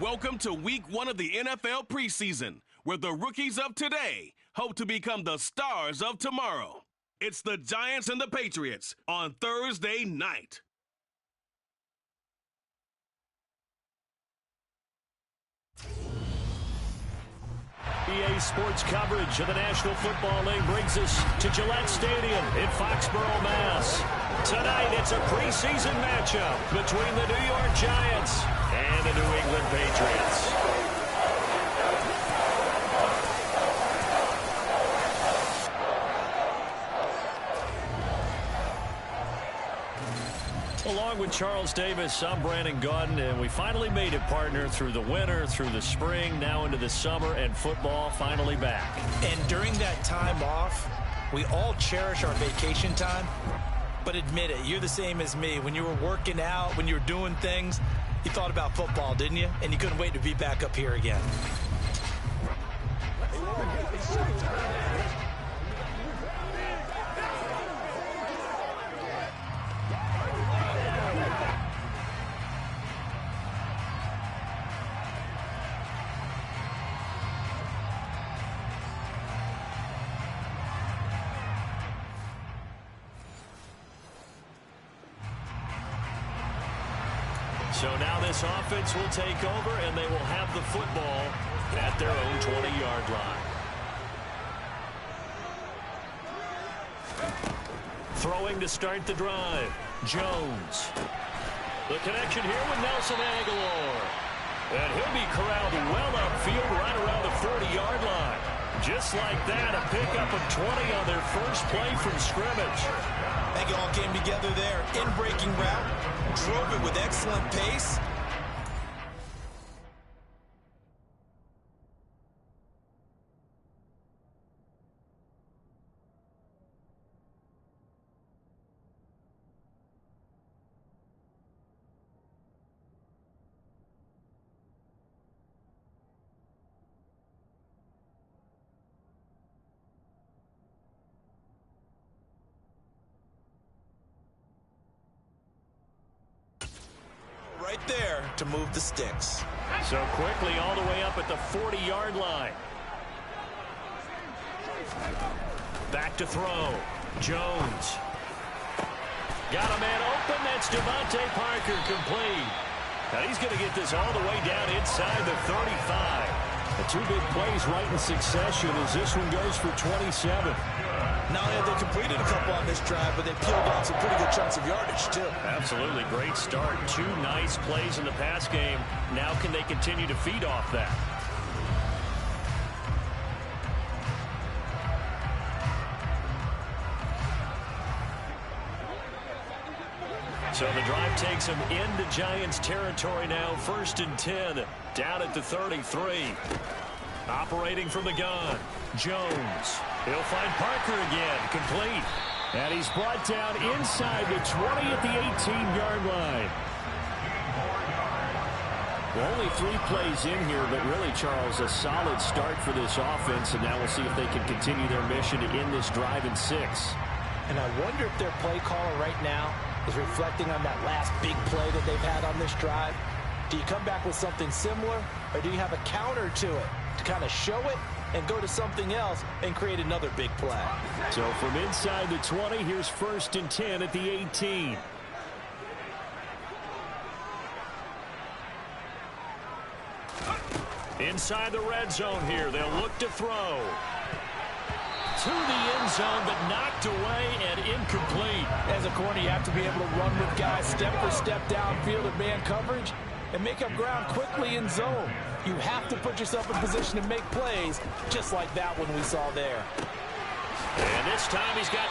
Welcome to week 1 of the NFL preseason, where the rookies of today hope to become the stars of tomorrow. It's the Giants and the Patriots on Thursday night. EA Sports coverage of the National Football League brings us to Gillette Stadium in Foxborough, Mass. Tonight, it's a preseason matchup between the New York Giants and the New England Patriots. Along with Charles Davis, I'm Brandon Gordon, and we finally made it, partner, through the winter, through the spring, now into the summer, and football finally back. And during that time off, we all cherish our vacation time, but admit it, you're the same as me. When you were working out, when you were doing things, you thought about football, didn't you? And you couldn't wait to be back up here again. So now this offense will take over, and they will have the football at their own 20-yard line. Throwing to start the drive, Jones. The connection here with Nelson Aguilar. And he'll be corralled well upfield right around the 40-yard line. Just like that, a pickup of 20 on their first play from scrimmage. I think it all came together there. In-breaking route, drove it with excellent pace. Right there to move the sticks. So quickly all the way up at the 40-yard line. Back to throw. Jones. Got a man open. That's Devontae Parker, complete. Now he's going to get this all the way down inside the 35. The two big plays right in succession as this one goes for 27. Not only have they completed a couple on this drive, but they peeled off some pretty good chunks of yardage, too. Absolutely. Great start. Two nice plays in the pass game. Now can they continue to feed off that? So the drive takes them into Giants territory now. 1st and 10, down at the 33. Operating from the gun, Jones. He'll find Parker again, complete. And he's brought down inside the 20 at the 18-yard line. Well, only 3 plays in here, but really, Charles, a solid start for this offense, and now we'll see if they can continue their mission to end this drive in 6. And I wonder if their play caller right now is reflecting on that last big play that they've had on this drive. Do you come back with something similar, or do you have a counter to it to kind of show it and go to something else and create another big play? So from inside the 20, here's 1st and 10 at the 18. Inside the red zone here, they'll look to throw. To the end zone, but knocked away and incomplete. As a corner, you have to be able to run with guys step for step downfield in man coverage and make up ground quickly in zone. You have to put yourself in position to make plays, just like that one we saw there. And this time he's got...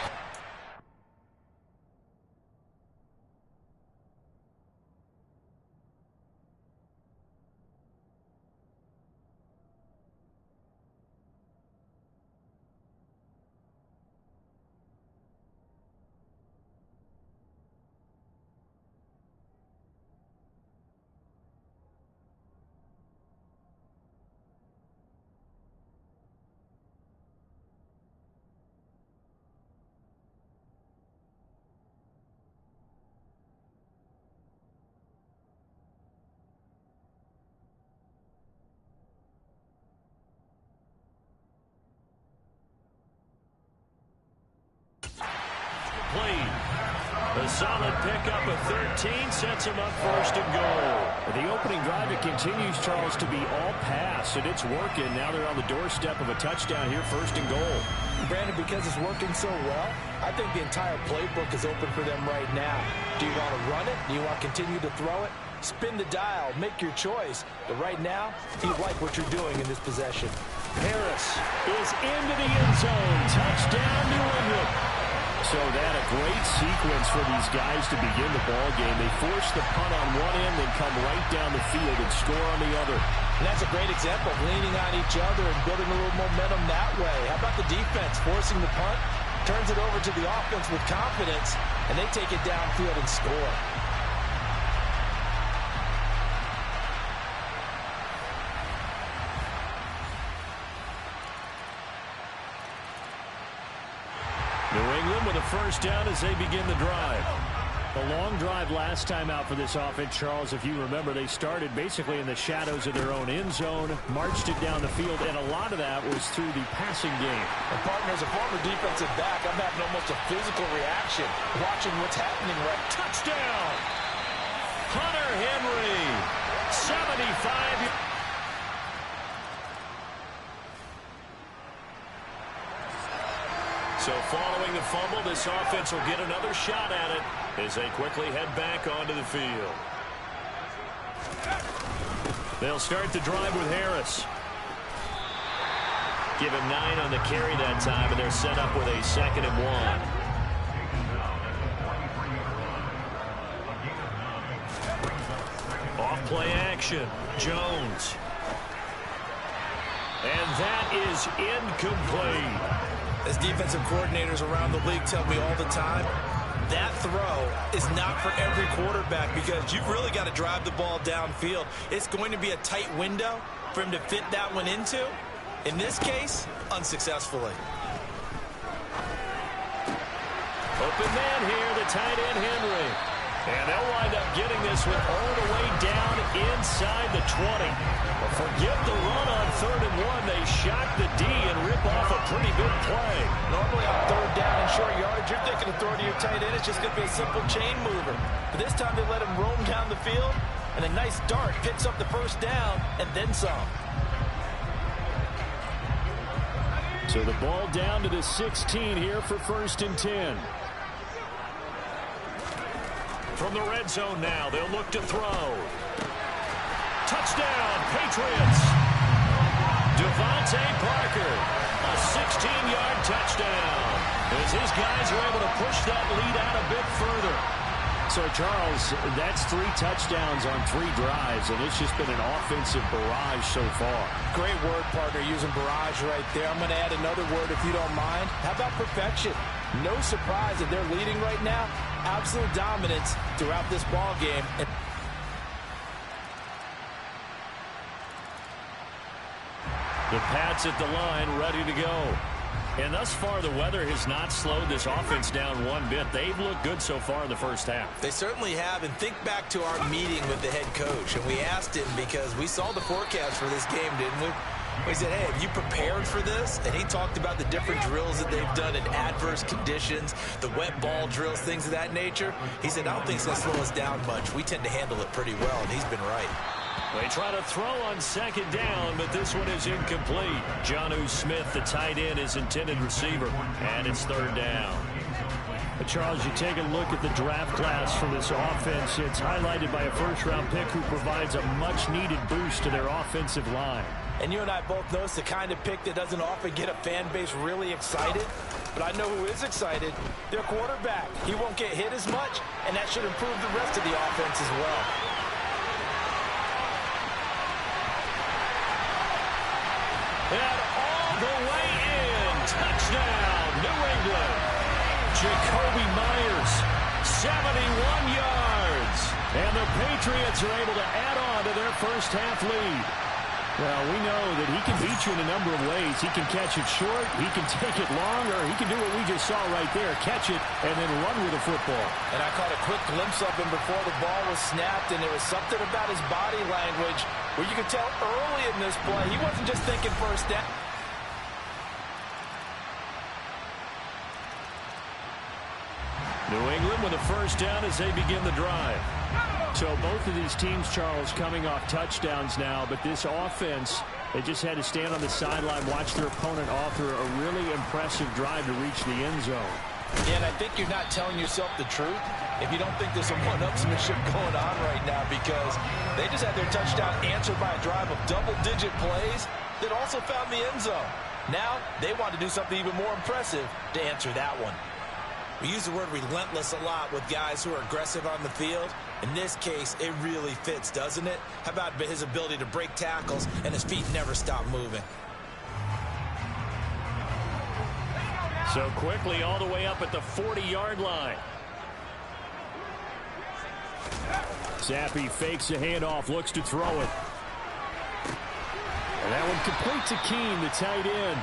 solid pickup of 13 sets him up first and goal. The opening drive, it continues, Charles, to be all pass, and it's working. Now they're on the doorstep of a touchdown here, first and goal. Brandon, because it's working so well, I think the entire playbook is open for them right now. Do you want to run it? Do you want to continue to throw it? Spin the dial, make your choice. But right now, you like what you're doing in this possession. Harris is into the end zone. Touchdown, New England. So that a great sequence for these guys to begin the ball game. They force the punt on one end, then come right down the field and score on the other. And that's a great example of leaning on each other and building a little momentum that way. How about the defense forcing the punt, turns it over to the offense with confidence, and they take it downfield and score. New England with a first down as they begin the drive. A long drive last time out for this offense, Charles. If you remember, they started basically in the shadows of their own end zone, marched it down the field, and a lot of that was through the passing game. And partner, as a former defensive back, I'm having almost a physical reaction watching what's happening right. Touchdown! Hunter Henry, 75. So following the fumble, this offense will get another shot at it as they quickly head back onto the field. They'll start the drive with Harris. Give him 9 on the carry that time, and they're set up with a 2nd and 1. Off play action, Jones. And that is incomplete. As defensive coordinators around the league tell me all the time, that throw is not for every quarterback because you've really got to drive the ball downfield. It's going to be a tight window for him to fit that one into. In this case, unsuccessfully. Open man here, the tight end Henry. And they'll wind up getting this one all the way down inside the 20. But forget the run on 3rd and 1. They shock the D and rip off a pretty big play. Normally on 3rd down and short yardage, you're thinking of throwing to your tight end. It's just going to be a simple chain mover. But this time they let him roam down the field, and a nice dart picks up the first down and then some. So the ball down to the 16 here for 1st and 10. From the red zone now, they'll look to throw. Touchdown, Patriots. Devontae Parker, a 16-yard touchdown. As his guys are able to push that lead out a bit further. So, Charles, that's 3 touchdowns on 3 drives, and it's just been an offensive barrage so far. Great word, partner, using barrage right there. I'm going to add another word if you don't mind. How about perfection? No surprise that they're leading right now. Absolute dominance throughout this ball game. The Pats at the line, ready to go. And thus far, the weather has not slowed this offense down one bit. They've looked good so far in the first half. They certainly have. And think back to our meeting with the head coach. And we asked him because we saw the forecast for this game, didn't we? We said, hey, have you prepared for this? And he talked about the different drills that they've done in adverse conditions, the wet ball drills, things of that nature. He said, I don't think it's going to slow us down much. We tend to handle it pretty well, and he's been right. They try to throw on 2nd down, but this one is incomplete. Jonnu Smith, the tight end, is intended receiver, and it's 3rd down. Charles, you take a look at the draft class for this offense. It's highlighted by a first-round pick who provides a much-needed boost to their offensive line. And you and I both know it's the kind of pick that doesn't often get a fan base really excited. But I know who is excited. Their quarterback. He won't get hit as much, and that should improve the rest of the offense as well. And all the way in. Touchdown, New England. Jacoby Myers, 71 yards. And the Patriots are able to add on to their first half lead. Well, we know that he can beat you in a number of ways. He can catch it short, he can take it long, or he can do what we just saw right there, catch it and then run with the football. And I caught a quick glimpse of him before the ball was snapped, and there was something about his body language where you could tell early in this play he wasn't just thinking first down. New England with with a first down as they begin the drive. So both of these teams, Charles, coming off touchdowns now, but this offense, they just had to stand on the sideline, watch their opponent author a really impressive drive to reach the end zone. Yeah, and I think you're not telling yourself the truth if you don't think there's some one-upsmanship going on right now, because they just had their touchdown answered by a drive of double-digit plays that also found the end zone. Now they want to do something even more impressive to answer that one. We use the word relentless a lot with guys who are aggressive on the field. In this case, it really fits, doesn't it? How about his ability to break tackles and his feet never stop moving? So quickly all the way up at the 40-yard line. Zappi fakes the handoff, looks to throw it. And that one complete to Keene, the tight end.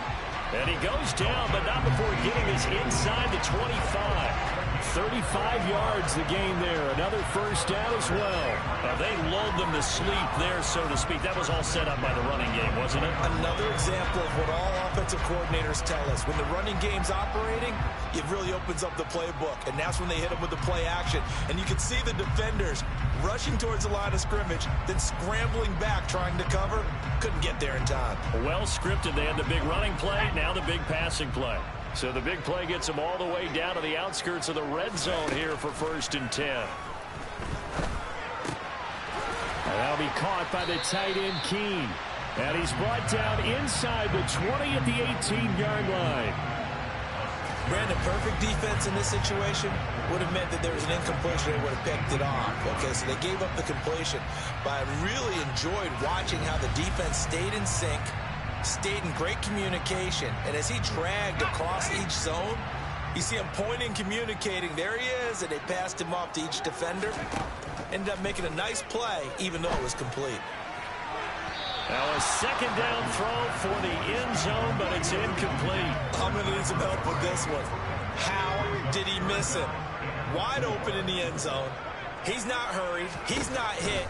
And he goes down, but not before getting us inside the 25. 35 yards the gain there. Another first down as well. They lulled them to sleep there, so to speak. That was all set up by the running game, wasn't it? Another example of what all offensive coordinators tell us. When the running game's operating, it really opens up the playbook. And that's when they hit them with the play action. And you can see the defenders rushing towards the line of scrimmage, then scrambling back trying to cover. Couldn't get there in time. Well scripted. They had the big running play, now the big passing play. So the big play gets them all the way down to the outskirts of the red zone here for 1st and 10. And that'll be caught by the tight end, Keene. And he's brought down inside the 20 at the 18-yard line. Brandon, perfect defense in this situation would have meant that there was an incompletion. They would have picked it off. Okay, so they gave up the completion. But I really enjoyed watching how the defense stayed in sync, stayed in great communication, and as he dragged across each zone, you see him pointing, communicating. There he is, and they passed him off to each defender. Ended up making a nice play, even though it was complete. Now a second down throw for the end zone, but it's incomplete. I'm going to need some help with this one. How did he miss him? Wide open in the end zone. He's not hurried. He's not hit.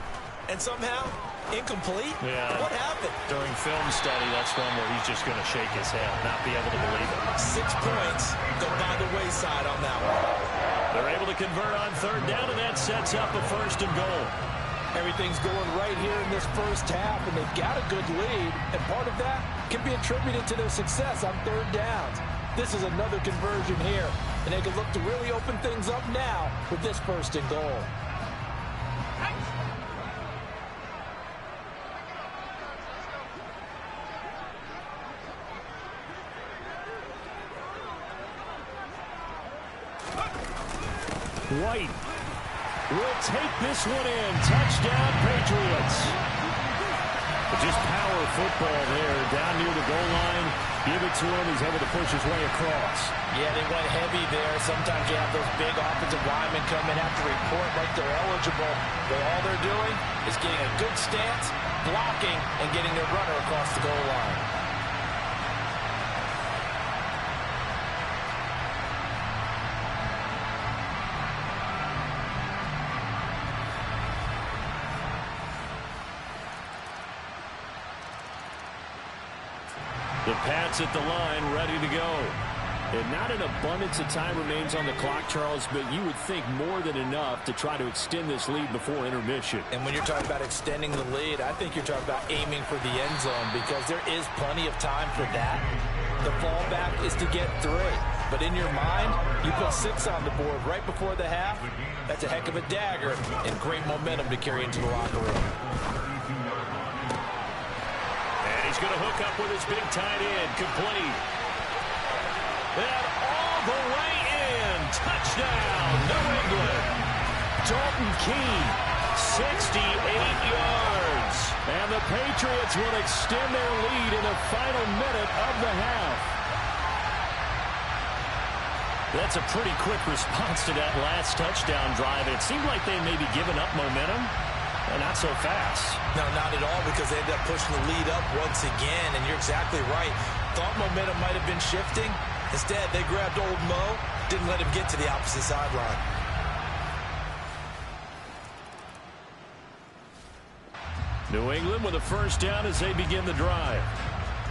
And somehow, incomplete? Yeah. What happened? During film study, that's one where he's just going to shake his head, not be able to believe it. 6 points go by the wayside on that one. They're able to convert on 3rd down, and that sets up a 1st and goal. Everything's going right here in this first half, and they've got a good lead, and part of that can be attributed to their success on 3rd downs. This is another conversion here, and they can look to really open things up now with this 1st and goal. White will take this one in. Touchdown, Patriots. Just power football there. Down near the goal line. Give it to him. He's able to push his way across. Yeah, they went heavy there. Sometimes you have those big offensive linemen come in, have to report like they're eligible. But all they're doing is getting a good stance, blocking, and getting their runner across the goal line. The Pats at the line, ready to go. And not an abundance of time remains on the clock, Charles, but you would think more than enough to try to extend this lead before intermission. And when you're talking about extending the lead, I think you're talking about aiming for the end zone, because there is plenty of time for that. The fallback is to get 3. But in your mind, you put 6 on the board right before the half. That's a heck of a dagger and great momentum to carry into the locker room. He's going to hook up with his big tight end. Complete. And all the way in. Touchdown, New England. Dalton Keene, 68 yards. And the Patriots will extend their lead in the final minute of the half. That's a pretty quick response to that last touchdown drive. It seemed like they may be giving up momentum. And not so fast. No, not at all, because they ended up pushing the lead up once again, and you're exactly right. Thought momentum might have been shifting. Instead, they grabbed old Mo, didn't let him get to the opposite sideline. New England with a first down as they begin the drive.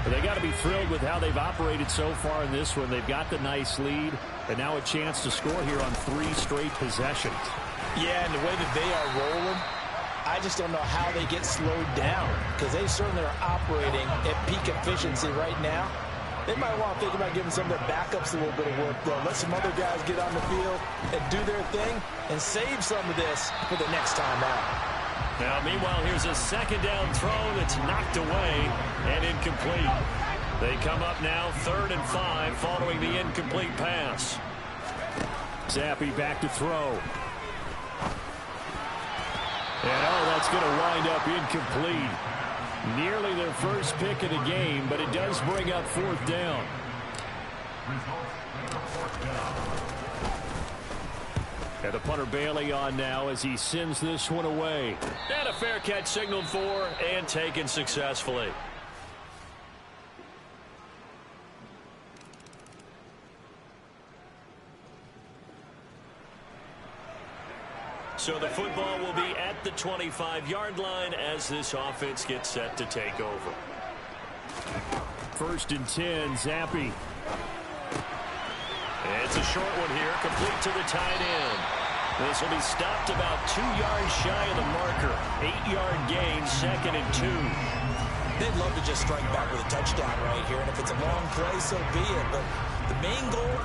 Well, they got to be thrilled with how they've operated so far in this one. They've got the nice lead, and now a chance to score here on 3 straight possessions. Yeah, and the way that they are rolling, I just don't know how they get slowed down, because they certainly are operating at peak efficiency right now. They might want to think about giving some of their backups a little bit of work, though. Let some other guys get on the field and do their thing and save some of this for the next time out. Now, meanwhile, here's a second down throw that's knocked away and incomplete. They come up now 3rd and 5 following the incomplete pass. Zappi back to throw. And, that's going to wind up incomplete. Nearly their first pick of the game, but it does bring up 4th down. And the punter Bailey on now as he sends this one away. And a fair catch signaled for and taken successfully. So the football will be at the 25-yard line as this offense gets set to take over. 1st and 10, Zappi. It's a short one here, complete to the tight end. This will be stopped about 2 yards shy of the marker. 8-yard gain, 2nd and 2. They'd love to just strike back with a touchdown right here, and if it's a long play, so be it. But the main goal,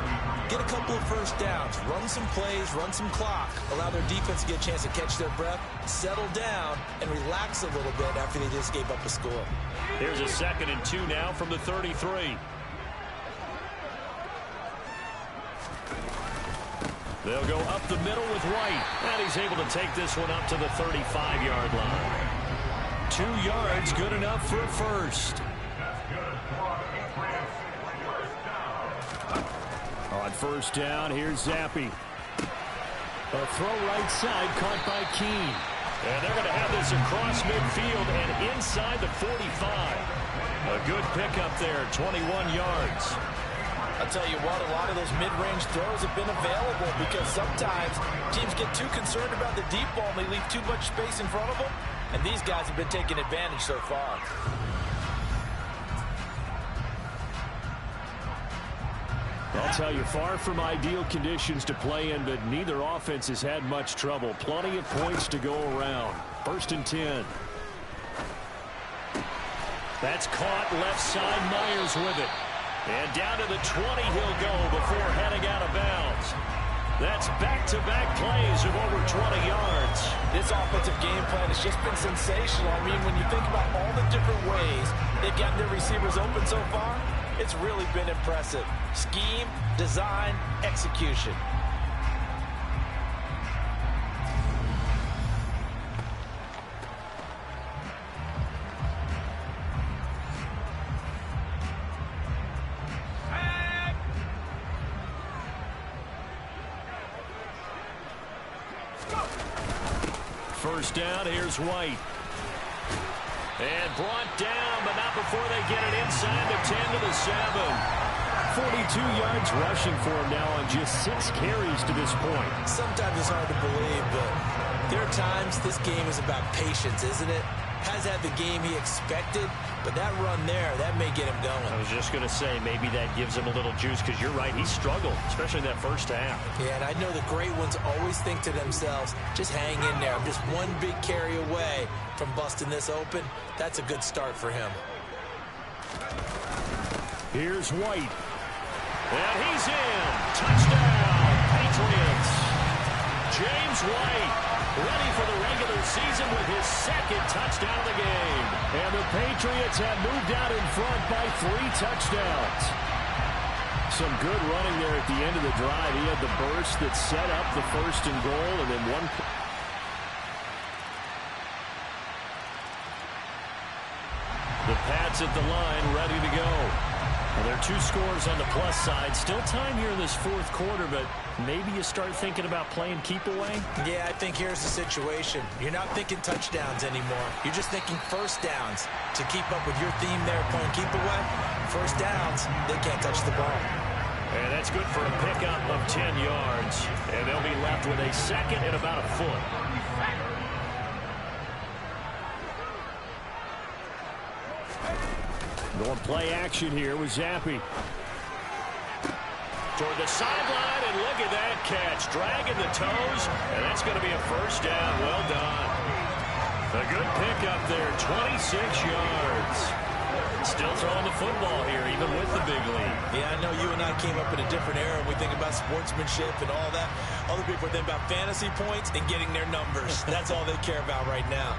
get a couple of first downs, run some plays, run some clock, allow their defense to get a chance to catch their breath, settle down, and relax a little bit after they just gave up a score. Here's a 2nd and 2 now from the 33. They'll go up the middle with White, and he's able to take this one up to the 35-yard line. 2 yards, good enough for a first. On 1st down, here's Zappi. A throw right side caught by Keene. And they're going to have this across midfield and inside the 45. A good pickup there, 21 yards. I'll tell you what, a lot of those mid-range throws have been available because sometimes teams get too concerned about the deep ball and they leave too much space in front of them, and these guys have been taking advantage so far. I'll tell you, far from ideal conditions to play in, but neither offense has had much trouble. Plenty of points to go around. 1st and 10. That's caught left side, Myers with it. And down to the 20 he'll go before heading out of bounds. That's back-to-back plays of over 20 yards. This offensive game plan has just been sensational. I mean, when you think about all the different ways they've gotten their receivers open so far, it's really been impressive. Scheme, design, execution. First down, here's White. And brought down, but not before they get it inside the 10 to the 7. 42 yards rushing for him now on just 6 carries to this point. Sometimes it's hard to believe, but there are times this game is about patience, isn't it? Has had the game he expected, but that run there, that may get him going. I was just going to say, maybe that gives him a little juice, because you're right, he struggled, especially in that first half. Yeah, and I know the great ones always think to themselves, just hang in there. I'm just one big carry away from busting this open. That's a good start for him. Here's White. And he's in. Touchdown, Patriots. James White, ready for the regular season with his 2nd touchdown of the game. And the Patriots have moved out in front by 3 touchdowns. Some good running there at the end of the drive. He had the burst that set up the 1st and goal, and then one. The Pats at the line, ready to go. Well, there are 2 scores on the plus side. Still time here in this 4th quarter, but maybe you start thinking about playing keep away? Yeah, I think here's the situation. You're not thinking touchdowns anymore. You're just thinking first downs. To keep up with your theme there, playing keep away, first downs, they can't touch the ball. And that's good for a pickup of 10 yards. And they'll be left with a 2nd and about a foot. Going play action here with Zappi. Toward the sideline, and look at that catch. Dragging the toes, and that's going to be a first down. Well done. A good pickup there, 26 yards. Still throwing the football here, even with the big lead. Yeah, I know you and I came up in a different era, and we think about sportsmanship and all that. Other people think about fantasy points and getting their numbers. That's all they care about right now.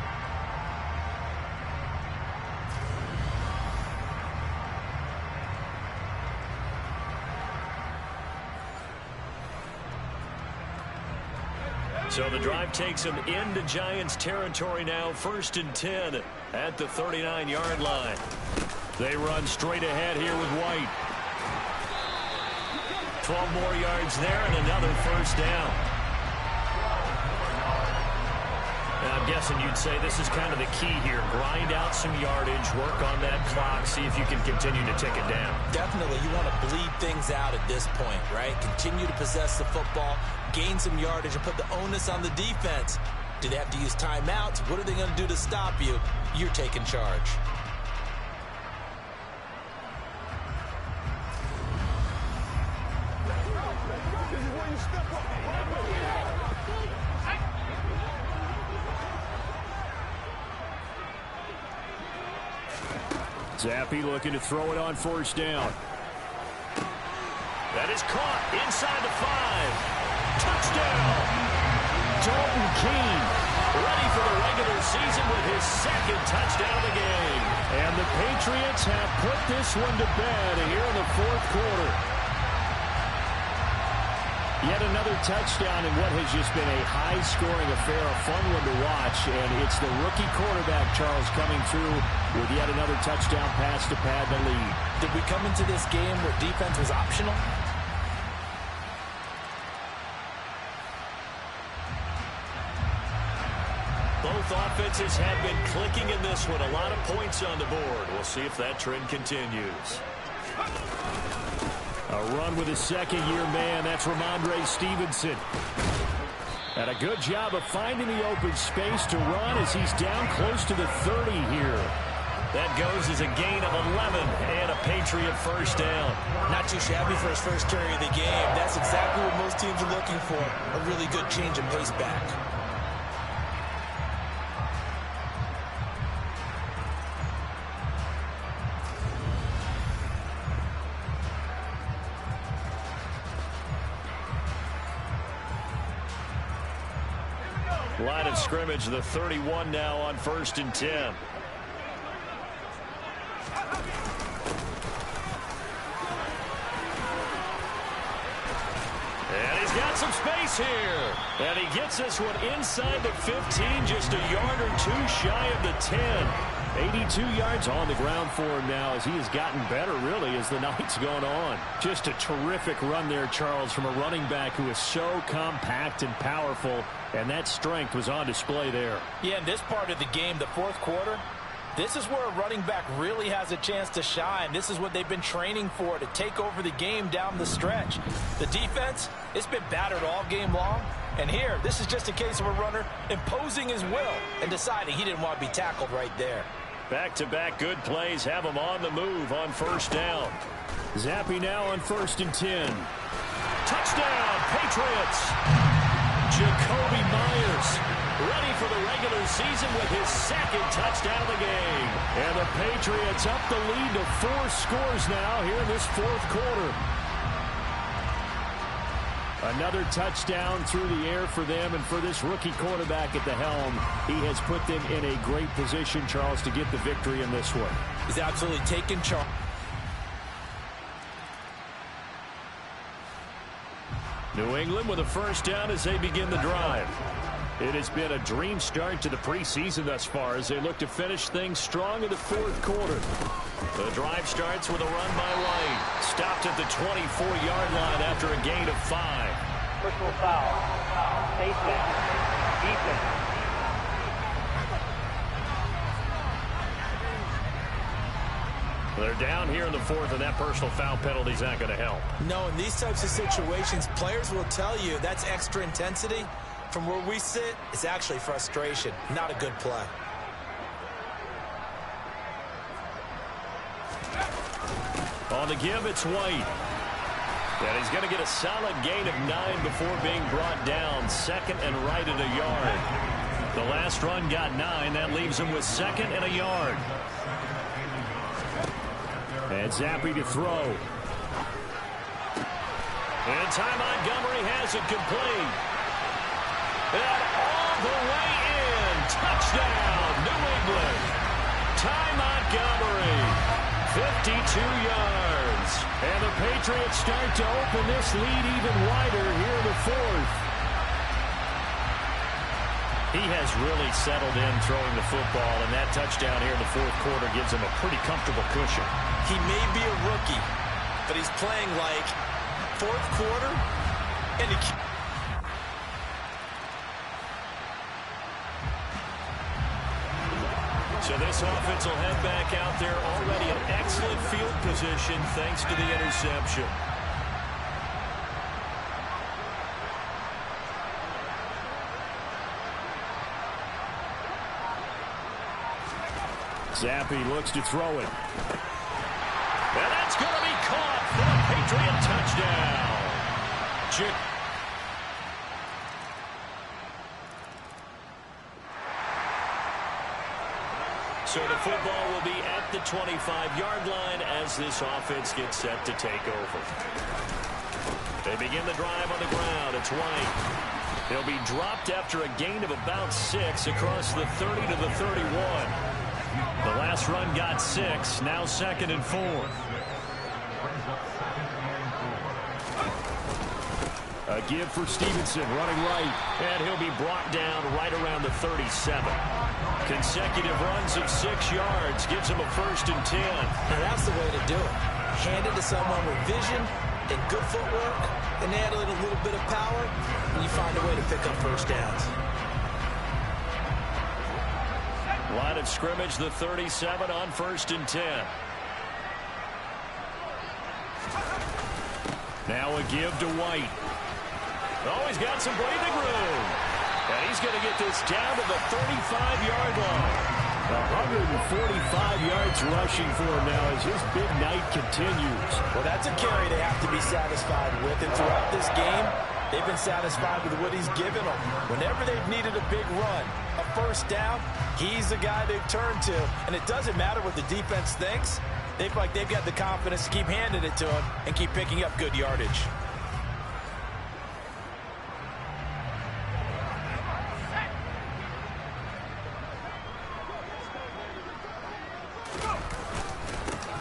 So the drive takes them into Giants territory now, 1st and 10 at the 39-yard line. They run straight ahead here with White. 12 more yards there and another first down. Now, I'm guessing you'd say this is kind of the key here. Grind out some yardage, work on that clock, see if you can continue to tick it down. Definitely, you want to bleed things out at this point, right? Continue to possess the football, gain some yardage, and put the onus on the defense. Do they have to use timeouts? What are they going to do to stop you? You're taking charge. Zappi looking to throw it on 1st down. That is caught inside the 5. Touchdown! Dalton Keene Ready for the regular season with his 2nd touchdown of the game. And the Patriots have put this one to bed here in the 4th quarter. Yet another touchdown in what has just been a high-scoring affair, a fun one to watch. And it's the rookie quarterback, Charles, coming through with yet another touchdown pass to pad the lead. Did we come into this game where defense was optional? Both offenses have been clicking in this one. A lot of points on the board. We'll see if that trend continues. A run with a 2nd-year man. That's Ramondre Stevenson. And a good job of finding the open space to run as he's down close to the 30 here. That goes as a gain of 11 and a Patriot first down. Not too shabby for his first carry of the game. That's exactly what most teams are looking for. A really good change of pace back. Line of scrimmage, the 31 now on 1st and 10. And he's got some space here. And he gets this one inside the 15, just a yard or two shy of the 10. 82 yards on the ground for him now as he has gotten better, really, as the night's gone on. Just a terrific run there, Charles, from a running back who is so compact and powerful, and that strength was on display there. Yeah, in this part of the game, the 4th quarter, this is where a running back really has a chance to shine. This is what they've been training for, to take over the game down the stretch. The defense, it's been battered all game long. And here, this is just a case of a runner imposing his will and deciding he didn't want to be tackled right there. Back-to-back good plays have him on the move on 1st down. Zappi now on 1st and 10. Touchdown, Patriots! Jacoby Myers ready for the regular season with his 2nd touchdown of the game. And the Patriots up the lead to 4 scores now here in this 4th quarter. Another touchdown through the air for them, and for this rookie quarterback at the helm, he has put them in a great position, Charles, to get the victory in this one. He's absolutely taken charge. New England with a first down as they begin the drive. It has been a dream start to the preseason thus far as they look to finish things strong in the 4th quarter. The drive starts with a run by White. Stopped at the 24-yard line after a gain of 5. Personal foul. Safety. Defense. They're down here in the 4th, and that personal foul penalty is not going to help. No, in these types of situations, players will tell you that's extra intensity. From where we sit, it's actually frustration. Not a good play. On the give, it's White. And he's going to get a solid gain of 9 before being brought down. Second and right at a yard. The last run got 9. That leaves him with second and a yard. And Zappi to throw. And Ty Montgomery has it complete. And all the way in. Touchdown, New England. Ty Montgomery, 52 yards. And the Patriots start to open this lead even wider here in the fourth. He has really settled in throwing the football, and that touchdown here in the fourth quarter gives him a pretty comfortable cushion. He may be a rookie, but he's playing like fourth quarter. And so this offense will head back out there already in excellent field position thanks to the interception. Zappi looks to throw it. And that's going to be caught for a Patriot touchdown. So the football will be at the 25-yard line as this offense gets set to take over. They begin the drive on the ground. It's White. He'll be dropped after a gain of about 6 across the 30 to the 31. The last run got 6, now second and 4. A give for Stevenson, running right. And he'll be brought down right around the 37. Consecutive runs of 6 yards gives him a first and 10. Now that's the way to do it. Hand it to someone with vision and good footwork, and add a little bit of power, and you find a way to pick up first downs. Line of scrimmage, the 37 on first and 10. Now a give to White. Oh, he's got some breathing room. And he's going to get this down to the 35-yard line. 145 yards rushing for him now as his big night continues. Well, that's a carry they have to be satisfied with. And throughout this game, they've been satisfied with what he's given them. Whenever they've needed a big run, a first down, he's the guy they've turned to. And it doesn't matter what the defense thinks. They feel like they've got the confidence to keep handing it to him and keep picking up good yardage.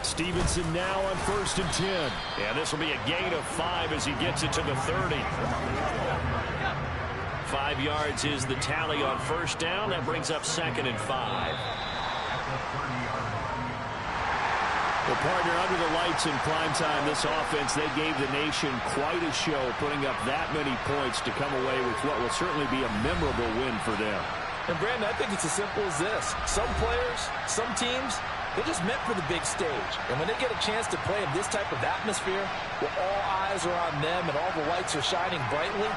Stevenson now on first and 10. And this will be a gain of 5 as he gets it to the 30. 5 yards is the tally on first down. That brings up second and 5. Well, partner, under the lights in primetime, this offense, they gave the nation quite a show, putting up that many points to come away with what will certainly be a memorable win for them. And, Brandon, I think it's as simple as this. Some players, some teams, they're just meant for the big stage. And when they get a chance to play in this type of atmosphere, where all eyes are on them and all the lights are shining brightly,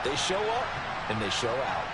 they show up and they show out.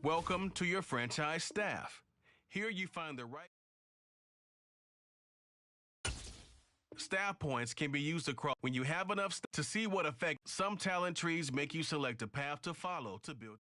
Welcome to your franchise staff. Here you find the right staff points can be used across when you have enough to see what effect some talent trees make you select a path to follow to build.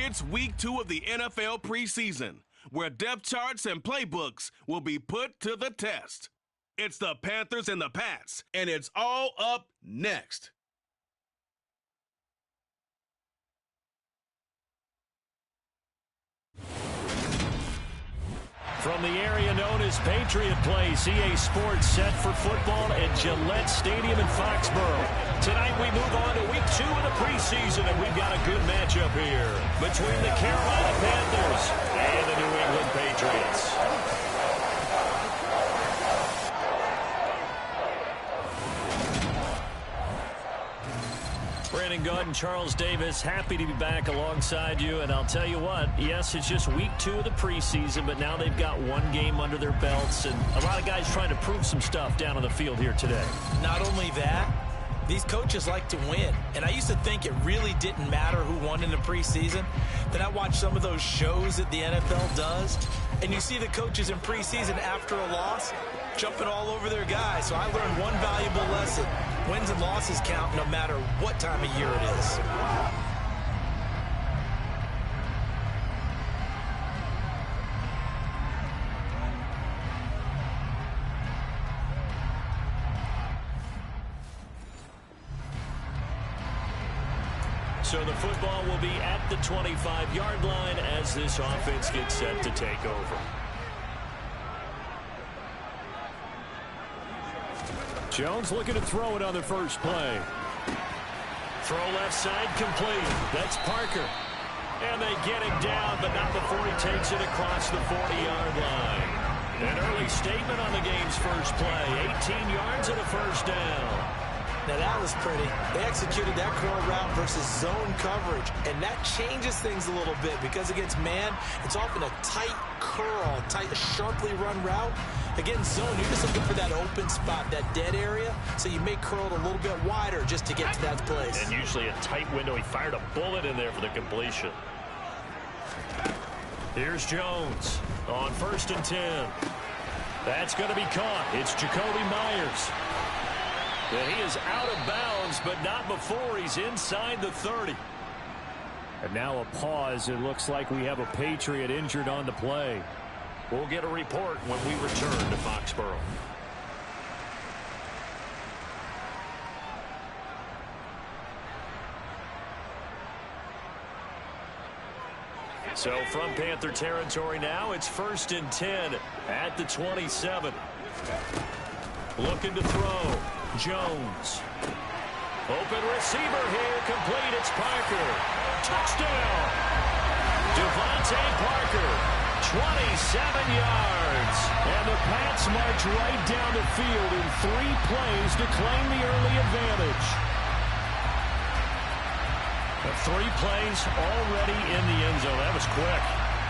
It's week 2 of the NFL preseason, where depth charts and playbooks will be put to the test. It's the Panthers and the Pats, and it's all up next. From the area known as Patriot Place, EA Sports set for football at Gillette Stadium in Foxborough. Tonight we move on to week 2 of the preseason, and we've got a good matchup here between the Carolina Panthers and the New England Patriots. Brandon Gaud and Charles Davis, happy to be back alongside you. And I'll tell you what, yes, it's just week 2 of the preseason, but now they've got one game under their belts, and a lot of guys trying to prove some stuff down on the field here today. Not only that, these coaches like to win. And I used to think it really didn't matter who won in the preseason. Then I watched some of those shows that the NFL does, and you see the coaches in preseason after a loss jumping all over their guys. So I learned one valuable lesson. Wins and losses count no matter what time of year it is. So the football will be at the 25-yard line as this offense gets set to take over. Jones looking to throw it on the first play. Throw left side complete. That's Parker. And they get him down, but not before he takes it across the 40-yard line. An early statement on the game's first play. 18 yards and a first down. Now that was pretty. They executed that curl route versus zone coverage, and that changes things a little bit because against man, it's often a tight curl, tight, sharply run route. Against zone, you're just looking for that open spot, that dead area, so you may curl it a little bit wider just to get to that place. And usually a tight window. He fired a bullet in there for the completion. Here's Jones on 1st and 10. That's going to be caught. It's Jacoby Myers. And he is out of bounds, but not before he's inside the 30. And now a pause. It looks like we have a Patriot injured on the play. We'll get a report when we return to Foxborough. So from Panther territory now, it's 1st and 10 at the 27. Looking to throw. Jones. Open receiver here. Complete. It's Parker. Touchdown. Devontae Parker. 27 yards. And the Pats march right down the field in 3 plays to claim the early advantage. 3 plays already in the end zone. That was quick.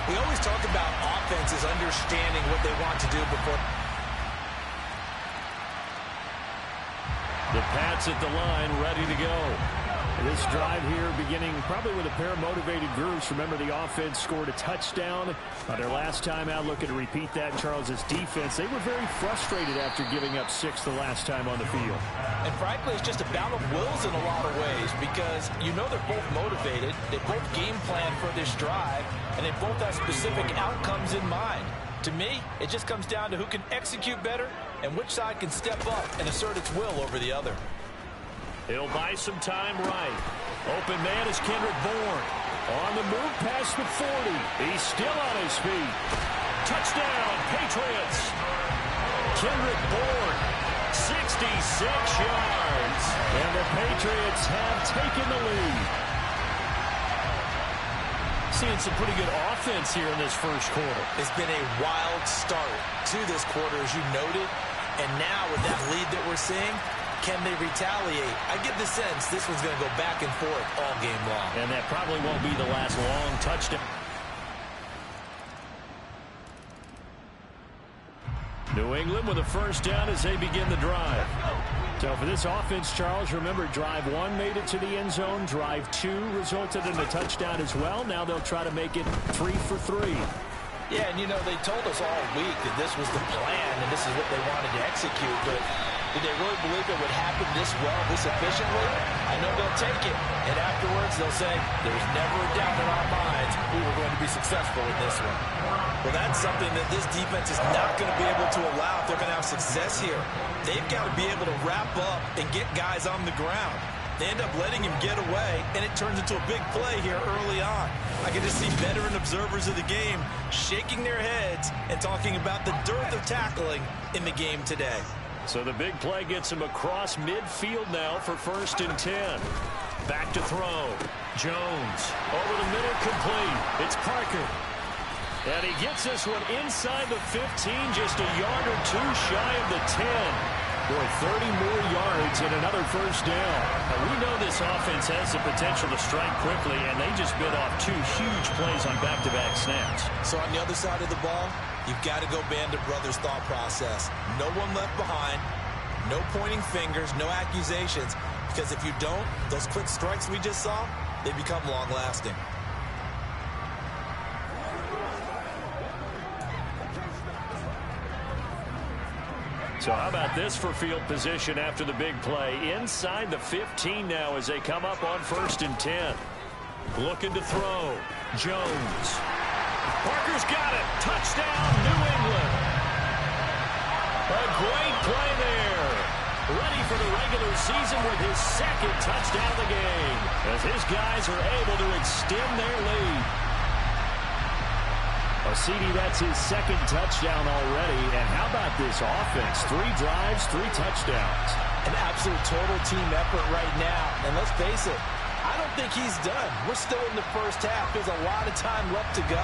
We always talk about offenses understanding what they want to do before. The Pats at the line, ready to go. This drive here beginning probably with a pair of motivated groups. Remember, the offense scored a touchdown on their last time out. Looking to repeat that in Charles's defense. They were very frustrated after giving up 6 the last time on the field. And frankly, it's just a battle of wills in a lot of ways because you know they're both motivated. They both game plan for this drive, and they both have specific outcomes in mind. To me, it just comes down to who can execute better and which side can step up and assert its will over the other. He'll buy some time right. Open man is Kendrick Bourne. On the move past the 40. He's still on his feet. Touchdown, Patriots. Kendrick Bourne, 66 yards. And the Patriots have taken the lead. Seeing some pretty good offense here in this first quarter. It's been a wild start to this quarter, as you noted. And now with that lead that we're seeing, can they retaliate? I get the sense this one's going to go back and forth all game long. And that probably won't be the last long touchdown. New England with a first down as they begin the drive. So for this offense, Charles, remember, drive 1 made it to the end zone. Drive 2 resulted in a touchdown as well. Now they'll try to make it 3 for 3. Yeah, and you know, they told us all week that this was the plan and this is what they wanted to execute, but Did they really believe it would happen this well, this efficiently? I know they'll take it, and afterwards they'll say, there's never a doubt in our minds we were going to be successful in this one. Well, that's something that this defense is not going to be able to allow if they're going to have success here. They've got to be able to wrap up and get guys on the ground. They end up letting him get away, and it turns into a big play here early on. I can just see veteran observers of the game shaking their heads and talking about the dearth of tackling in the game today. So the big play gets him across midfield now for 1st and 10. Back to throw. Jones over the middle, complete. It's Parker. And he gets this one inside the 15, just a yard or two shy of the 10. Boy, 30 more yards and another 1st down. Now, we know this offense has the potential to strike quickly, and they just bit off 2 huge plays on back-to-back snaps. So on the other side of the ball, you've got to go Bandit Brothers' thought process. No one left behind, no pointing fingers, no accusations, because if you don't, those quick strikes we just saw, they become long-lasting. So how about this for field position after the big play? Inside the 15 now as they come up on 1st and 10. Looking to throw. Jones. Parker's got it. Touchdown, New England. A great play there. Ready for the regular season with his 2nd touchdown of the game, as his guys are able to extend their lead. Well, CD, that's his 2nd touchdown already. And how about this offense? 3 drives, 3 touchdowns. An absolute total team effort right now. And let's face it, I don't think he's done. We're still in the first half. There's a lot of time left to go.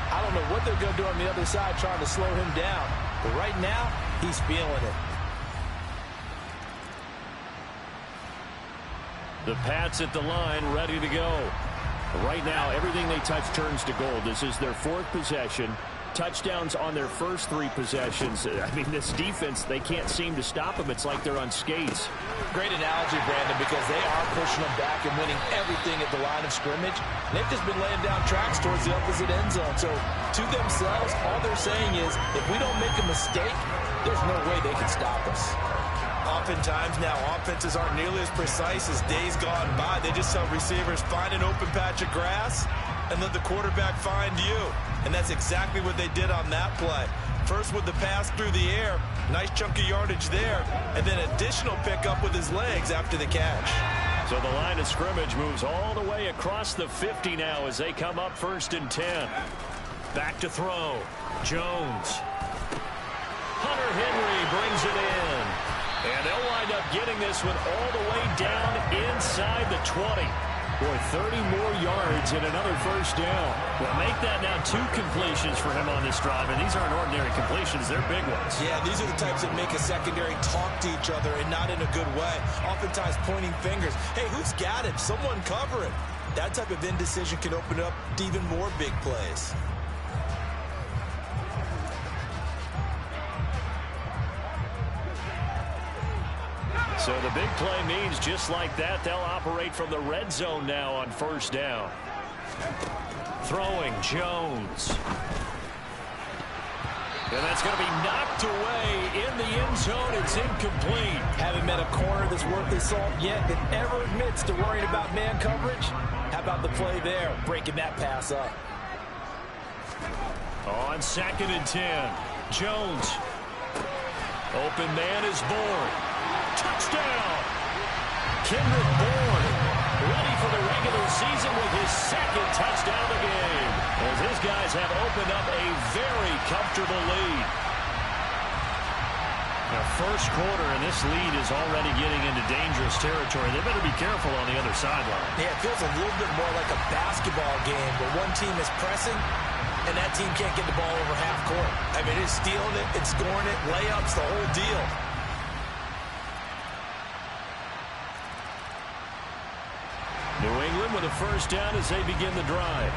I don't know what they're going to do on the other side trying to slow him down. But right now, he's feeling it. The Pats at the line, ready to go. Right now, everything they touch turns to gold. This is their 4th possession. Touchdowns on their first 3 possessions. I mean, this defense, they can't seem to stop them. It's like they're on skates. Great analogy, Brandon, because they are pushing them back and winning everything at the line of scrimmage. They've just been laying down tracks towards the opposite end zone. So, to themselves, all they're saying is, if we don't make a mistake, there's no way they can stop us. Oftentimes now, offenses aren't nearly as precise as days gone by. They just tell receivers, find an open patch of grass and let the quarterback find you. And that's exactly what they did on that play. First with the pass through the air, nice chunk of yardage there, and then additional pickup with his legs after the catch. So the line of scrimmage moves all the way across the 50 now as they come up 1st and 10. Back to throw. Jones. Hunter Henry brings it in. And they'll wind up getting this one all the way down inside the 20. Boy, 30 more yards and another 1st down. Well, make that now 2 completions for him on this drive, and these aren't ordinary completions. They're big ones. Yeah, these are the types that make a secondary talk to each other and not in a good way. Oftentimes pointing fingers. Hey, who's got it? Someone cover it. That type of indecision can open up to even more big plays. So the big play means just like that, they'll operate from the red zone now on 1st down. Throwing, Jones. And that's going to be knocked away in the end zone. It's incomplete. Haven't met a corner that's worth his salt yet that ever admits to worrying about man coverage. How about the play there, breaking that pass up? On 2nd and 10, Jones. Open man is Bourne. Touchdown! Kendrick Bourne, ready for the regular season with his 2nd touchdown of the game, as his guys have opened up a very comfortable lead. Now, 1st quarter, and this lead is already getting into dangerous territory. They better be careful on the other sideline. Yeah, it feels a little bit more like a basketball game where one team is pressing and that team can't get the ball over half court. I mean, it's stealing it, it's scoring it, layups, the whole deal. New England with a 1st down as they begin the drive.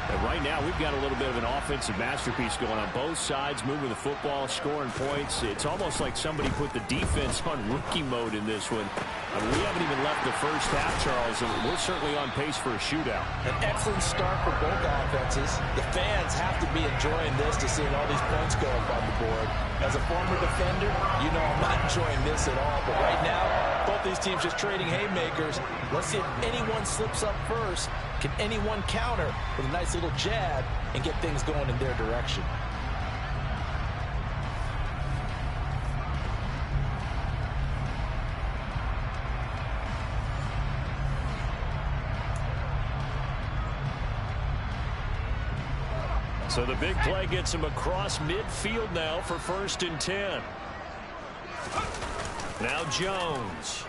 And right now, we've got a little bit of an offensive masterpiece going on both sides, moving the football, scoring points. It's almost like somebody put the defense on rookie mode in this one. I mean, we haven't even left the first half, Charles, and we're certainly on pace for a shootout. An excellent start for both offenses. The fans have to be enjoying this to seeing all these points go up on the board. As a former defender, you know I'm not enjoying this at all. But right now, both these teams just trading haymakers. Let's see if anyone slips up first. Can anyone counter with a nice little jab and get things going in their direction? So the big play gets him across midfield now for 1st and 10. Now Jones.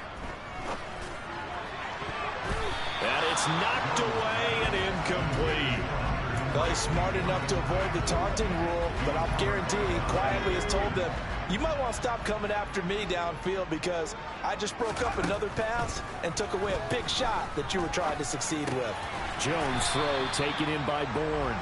And it's knocked away and incomplete. Well, he's smart enough to avoid the taunting rule, but I'll guarantee he quietly has told them, you might want to stop coming after me downfield because I just broke up another pass and took away a big shot that you were trying to succeed with. Jones throw taken in by Bourne.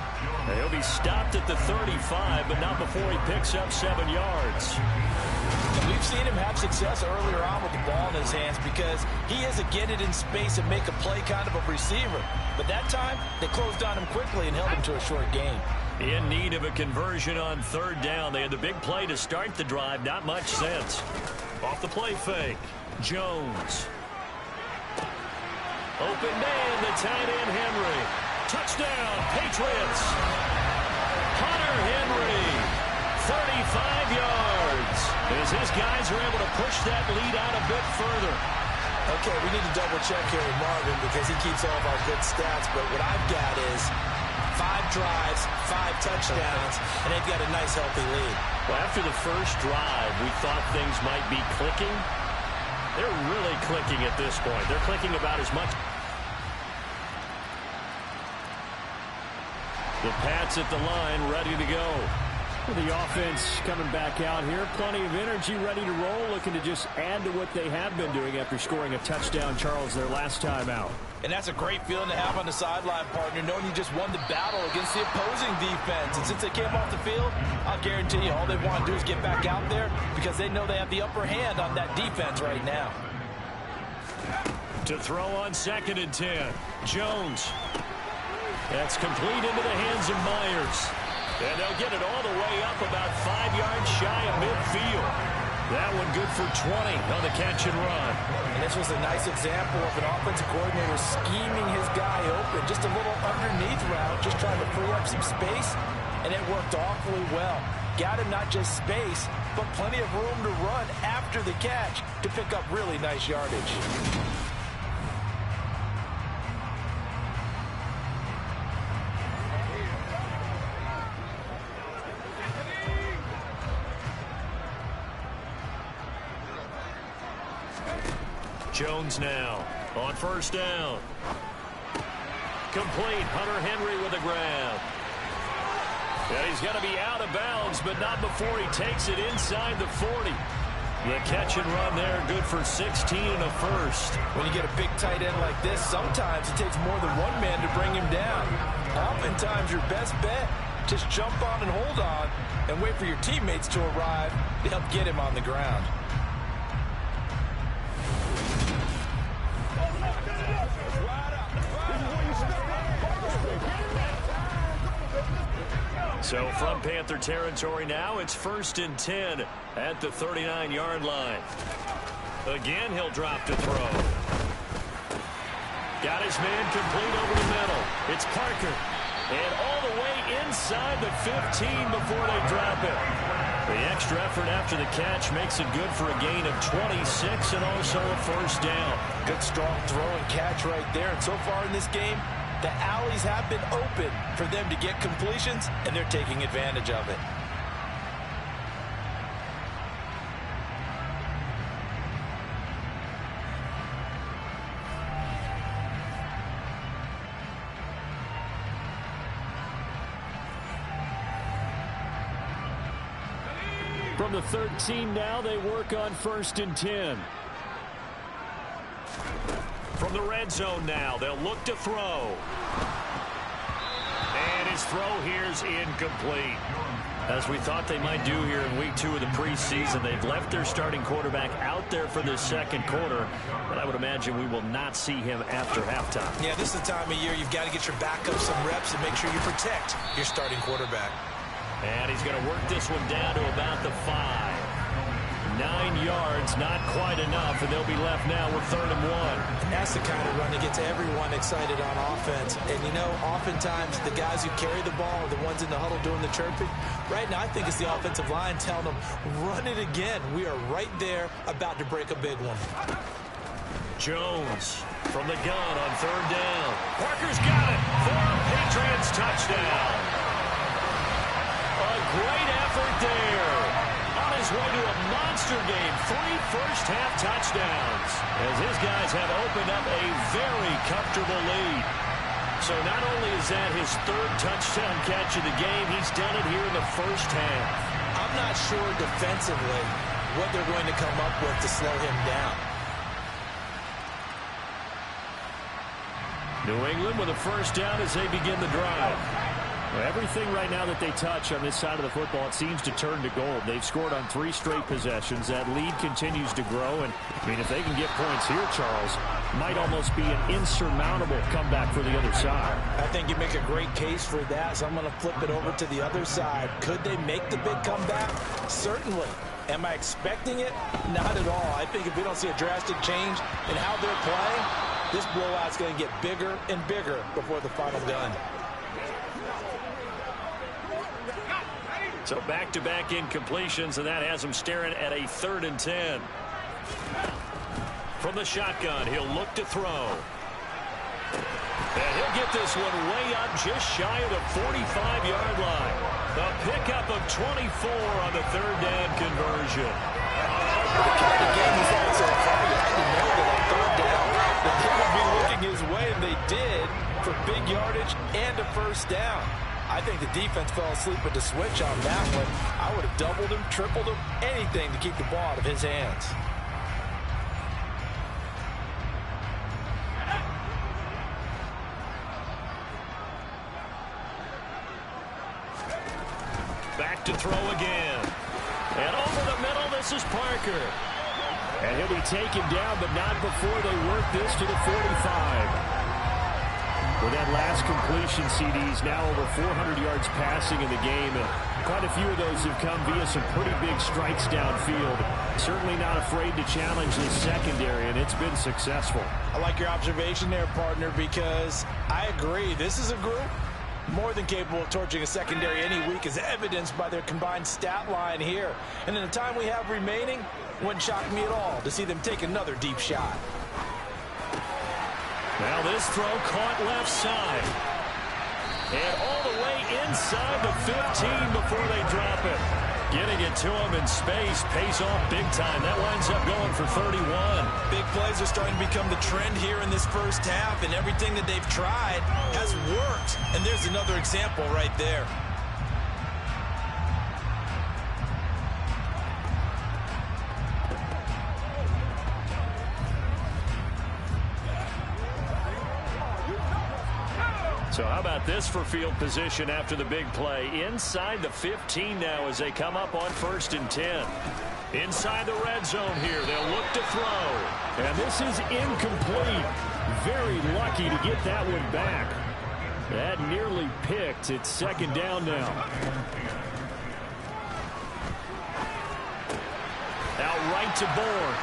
He'll be stopped at the 35, but not before he picks up 7 yards. And we've seen him have success earlier on with the ball in his hands because he is a get it in space and make a play kind of a receiver. But that time, they closed on him quickly and held him to a short gain. In need of a conversion on 3rd down. They had the big play to start the drive. Not much sense. Off the play fake. Jones. Open man, the tight end Henry. Touchdown, Patriots. Hunter Henry, 35 yards. As his guys are able to push that lead out a bit further. Okay, we need to double check here with Marvin because he keeps all of our good stats. But what I've got is 5 drives, 5 touchdowns, and they've got a nice healthy lead. Well, after the first drive, we thought things might be clicking. They're really clicking at this point. They're clicking about as much. The Pats at the line, ready to go. The offense coming back out here. Plenty of energy, ready to roll, looking to just add to what they have been doing after scoring a touchdown, Charles, their last time out. And that's a great feeling to have on the sideline, partner, knowing you just won the battle against the opposing defense. And since they came off the field, I'll guarantee you all they want to do is get back out there because they know they have the upper hand on that defense right now. To throw on 2nd and 10. Jones. That's complete into the hands of Myers. And they'll get it all the way up about 5 yards shy of midfield. That one good for 20 on the catch and run. And this was a nice example of an offensive coordinator scheming his guy open. Just a little underneath route, just trying to free up some space. And it worked awfully well. Got him not just space, but plenty of room to run after the catch to pick up really nice yardage. Jones now on 1st down. Complete. Hunter Henry with a grab. Yeah, he's going to be out of bounds, but not before he takes it inside the 40. The catch and run there, good for 16 and a first. When you get a big tight end like this, sometimes it takes more than one man to bring him down. Oftentimes, your best bet, just jump on and hold on and wait for your teammates to arrive to help get him on the ground. So from Panther territory now, it's 1st and 10 at the 39-yard line. Again, he'll drop to throw. Got his man complete over the middle. It's Parker. And all the way inside the 15 before they drop it. The extra effort after the catch makes it good for a gain of 26 and also a 1st down. Good strong throw and catch right there. And so far in this game, the alleys have been open for them to get completions, and they're taking advantage of it. From the 13 now, they work on 1st and 10. From the red zone now, they'll look to throw. And his throw here's incomplete. As we thought they might do here in week 2 of the preseason, they've left their starting quarterback out there for this second quarter, but I would imagine we will not see him after halftime. Yeah, this is the time of year you've got to get your backup some reps and make sure you protect your starting quarterback. And he's going to work this one down to about the 5. 9 yards, not quite enough, and they'll be left now with 3rd and 1. And that's the kind of run that gets everyone excited on offense. And, you know, oftentimes the guys who carry the ball are the ones in the huddle doing the chirping. Right now, I think it's the offensive line telling them, run it again. We are right there about to break a big one. Jones from the gun on 3rd down. Parker's got it for a Patriots touchdown. A great effort there. On his way to a monster game, 3 first-half touchdowns, as his guys have opened up a very comfortable lead. So not only is that his 3rd touchdown catch of the game, he's done it here in the first half. I'm not sure defensively what they're going to come up with to slow him down. New England with a first down as they begin the drive. Well, everything right now that they touch on this side of the football, it seems to turn to gold. They've scored on 3 straight possessions. That lead continues to grow. And, I mean, if they can get points here, Charles, might almost be an insurmountable comeback for the other side. I think you make a great case for that, so I'm going to flip it over to the other side. Could they make the big comeback? Certainly. Am I expecting it? Not at all. I think if we don't see a drastic change in how they're playing, this blowout's going to get bigger and bigger before the final gun. So back-to-back incompletions, and that has him staring at a 3rd and 10. From the shotgun, he'll look to throw. And he'll get this one way up just shy of the 45-yard line. A pickup of 24 on the 3rd down conversion. The kind of game he's had so far, you had to know that on 3rd down that they would be looking his way, and they did, for big yardage and a first down. I think the defense fell asleep with the switch on that one. I would have doubled him, tripled him, anything to keep the ball out of his hands. Back to throw again. And over the middle, this is Parker. And he'll be taken down, but not before they work this to the 45. With that last completion, CD's now over 400 yards passing in the game, and quite a few of those have come via some pretty big strikes downfield. Certainly not afraid to challenge this secondary, and it's been successful. I like your observation there, partner, because I agree. This is a group more than capable of torching a secondary any week, as evidenced by their combined stat line here. And in the time we have remaining, wouldn't shock me at all to see them take another deep shot. Now this throw caught left side. And all the way inside the 15 before they drop it. Getting it to him in space pays off big time. That winds up going for 31. Big plays are starting to become the trend here in this first half, and everything that they've tried has worked. And there's another example right there. So how about this for field position after the big play? Inside the 15 now as they come up on 1st and 10. Inside the red zone here. They'll look to throw. And this is incomplete. Very lucky to get that one back. That nearly picked. It's 2nd down now. Out right to Bourne.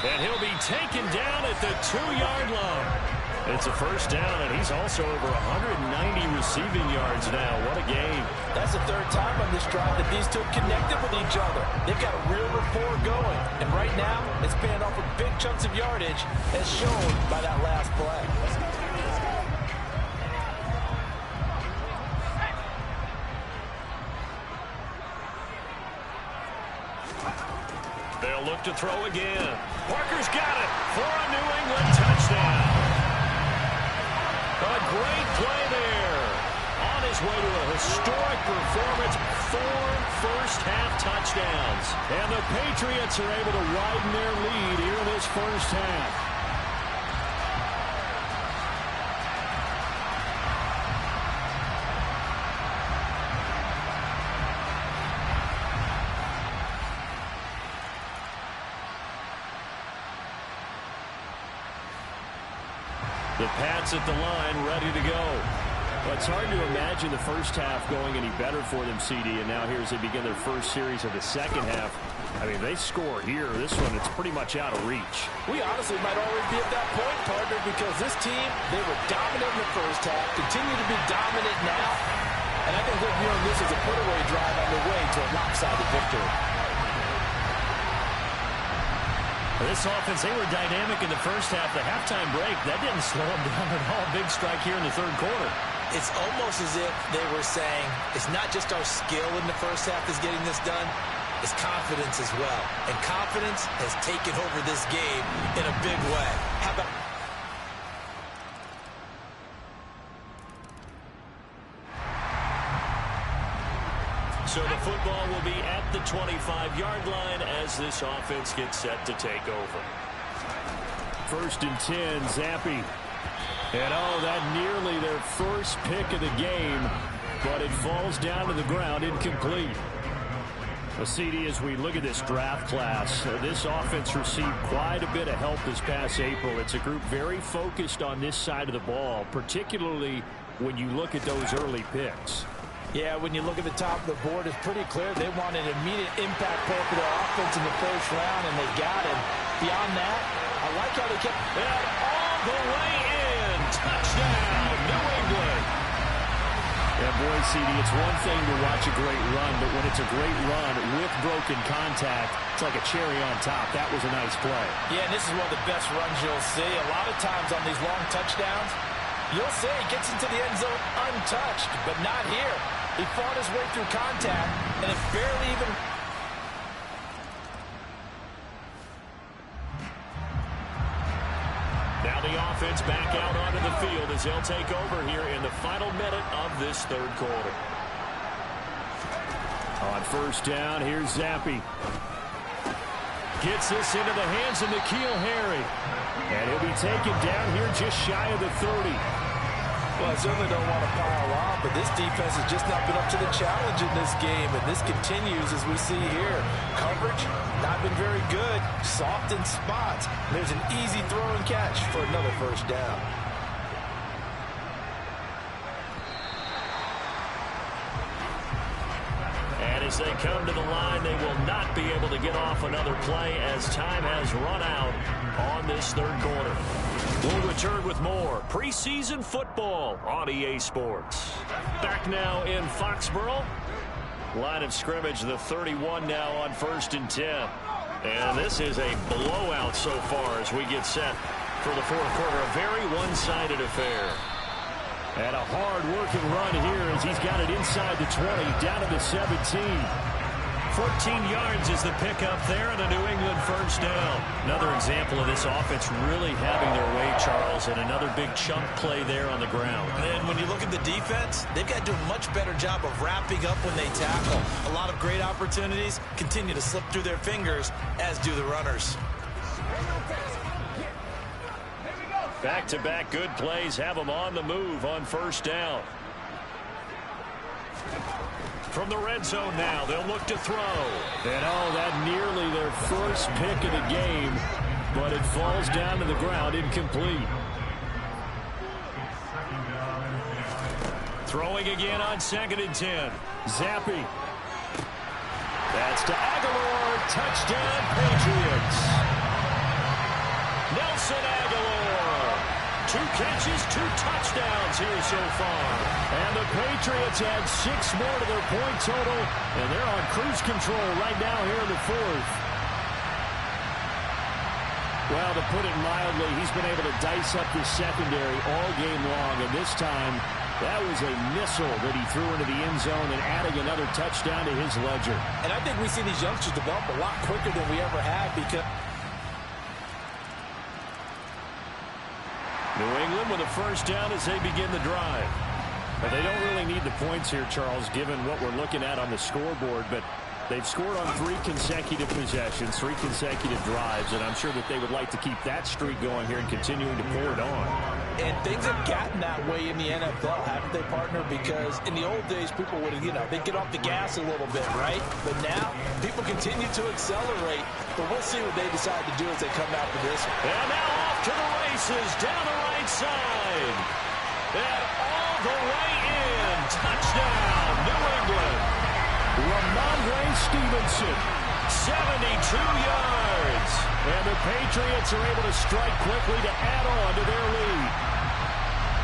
And he'll be taken down at the 2-yard line. It's a first down, and he's also over 190 receiving yards now. What a game. That's the 3rd time on this drive that these two have connected with each other. They've got a real rapport going. And right now, it's paying off with big chunks of yardage, as shown by that last play. They'll look to throw again. Parker's got it for a New England touchdown. A great play there. On his way to a historic performance, 4 first-half touchdowns. And the Patriots are able to widen their lead here in this first half. The Pats at the line, ready to go. Well, it's hard to imagine the first half going any better for them, CD, and now here as they begin their first series of the second half. I mean, they score here. This one, it's pretty much out of reach. We honestly might already be at that point, partner, because this team, they were dominant in the first half, continue to be dominant now, and I think they're viewing this as a put-away drive on the way to a lopsided victory. This offense, they were dynamic in the first half. The halftime break, that didn't slow them down at all. Big strike here in the third quarter. It's almost as if they were saying, it's not just our skill in the first half that's getting this done, it's confidence as well. And confidence has taken over this game in a big way. How about... So the football will be at the 25-yard line as this offense gets set to take over. 1st and 10, Zappe. And that nearly their first pick of the game, but it falls down to the ground, incomplete. Well, CD, as we look at this draft class, this offense received quite a bit of help this past April. It's a group very focused on this side of the ball, particularly when you look at those early picks. Yeah, when you look at the top of the board, it's pretty clear they wanted an immediate impact play for their offense in the first round, and they got him. Beyond that, I like how they kept it all the way in. Touchdown, New England. Yeah, boy, CD, it's one thing to watch a great run, but when it's a great run with broken contact, it's like a cherry on top. That was a nice play. Yeah, and this is one of the best runs you'll see. A lot of times on these long touchdowns, you'll see he gets into the end zone untouched, but not here. He fought his way through contact, and it barely even... Now the offense back out onto the field as they'll take over here in the final minute of this third quarter. On 1st down, here's Zappe. Gets this into the hands of N'Keal Harry. And he'll be taken down here just shy of the 30. Well, I certainly don't want to pile on, but this defense has just not been up to the challenge in this game, and this continues as we see here. Coverage, not been very good. Soft in spots. There's an easy throw and catch for another 1st down. And as they come to the line, they will not be able to get off another play as time has run out on this third quarter. We'll return with more preseason football on EA Sports. Back now in Foxborough. Line of scrimmage, the 31 now on 1st and 10. And this is a blowout so far as we get set for the fourth quarter. A very one-sided affair. And a hard-working run here as he's got it inside the 20, down to the 17. 14 yards is the pickup there and a New England 1st down. Another example of this offense really having their way, Charles, and another big chunk play there on the ground. And when you look at the defense, they've got to do a much better job of wrapping up when they tackle. A lot of great opportunities continue to slip through their fingers, as do the runners. Back-to-back good plays have them on the move on 1st down. From the red zone now, they'll look to throw. And that nearly their first pick of the game, but it falls down to the ground incomplete. Throwing again on 2nd and 10. Zappe. That's to Aguilar. Touchdown, Patriots. Nelson Aguilar. 2 catches, 2 touchdowns here so far. And the Patriots add 6 more to their point total, and they're on cruise control right now here in the 4th. Well, to put it mildly, he's been able to dice up the secondary all game long, and this time that was a missile that he threw into the end zone and adding another touchdown to his ledger. And I think we see these youngsters develop a lot quicker than we ever have because... New England with a 1st down as they begin the drive. But they don't really need the points here, Charles, given what we're looking at on the scoreboard. But They've scored on 3 consecutive possessions, 3 consecutive drives, and I'm sure that they would like to keep that streak going here and continuing to pour it on. And things have gotten that way in the NFL, haven't they, partner? Because in the old days, people would, they'd get off the gas a little bit, right? But now, people continue to accelerate. But we'll see what they decide to do as they come after this one. And now off to the races, down the right side. And all the way in. Touchdown, New England. Ramondre Stevenson, 72 yards. And the Patriots are able to strike quickly to add on to their lead.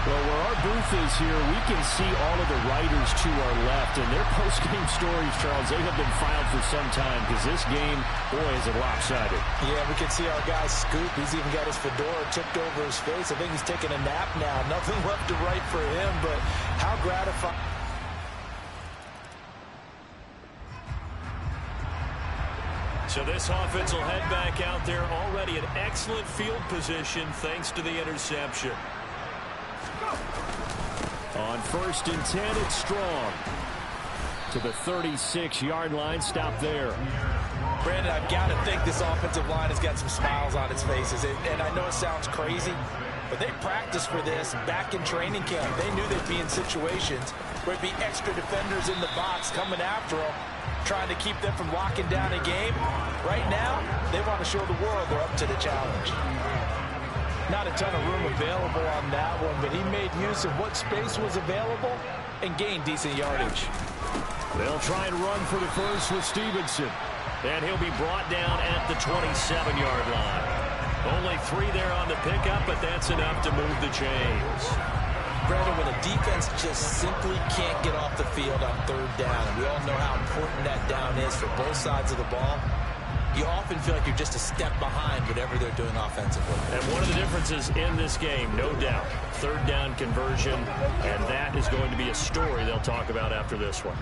Well, where our booth is here, we can see all of the writers to our left. And their post-game stories, Charles, they have been filed for some time because this game, boy, is it lopsided. Yeah, we can see our guy Scoop. He's even got his fedora tipped over his face. I think he's taking a nap now. Nothing left to write for him, but how gratifying. So this offense will head back out there, already in excellent field position thanks to the interception. On 1st and 10, it's Strong. To the 36-yard line, stop there. Brandon, I've got to think this offensive line has got some smiles on its faces. And I know it sounds crazy, but they practiced for this back in training camp. They knew they'd be in situations where it'd be extra defenders in the box coming after them, trying to keep them from locking down a game. Right now, they want to show the world they're up to the challenge. Not a ton of room available on that one, but he made use of what space was available and gained decent yardage. They'll try and run for the first with Stevenson. And he'll be brought down at the 27-yard line. Only 3 there on the pickup, but that's enough to move the chains. Brandon, when a defense just simply can't get off the field on 3rd down, and we all know how important that down is for both sides of the ball, you often feel like you're just a step behind whatever they're doing offensively. And one of the differences in this game, no doubt, 3rd down conversion, and that is going to be a story they'll talk about after this one.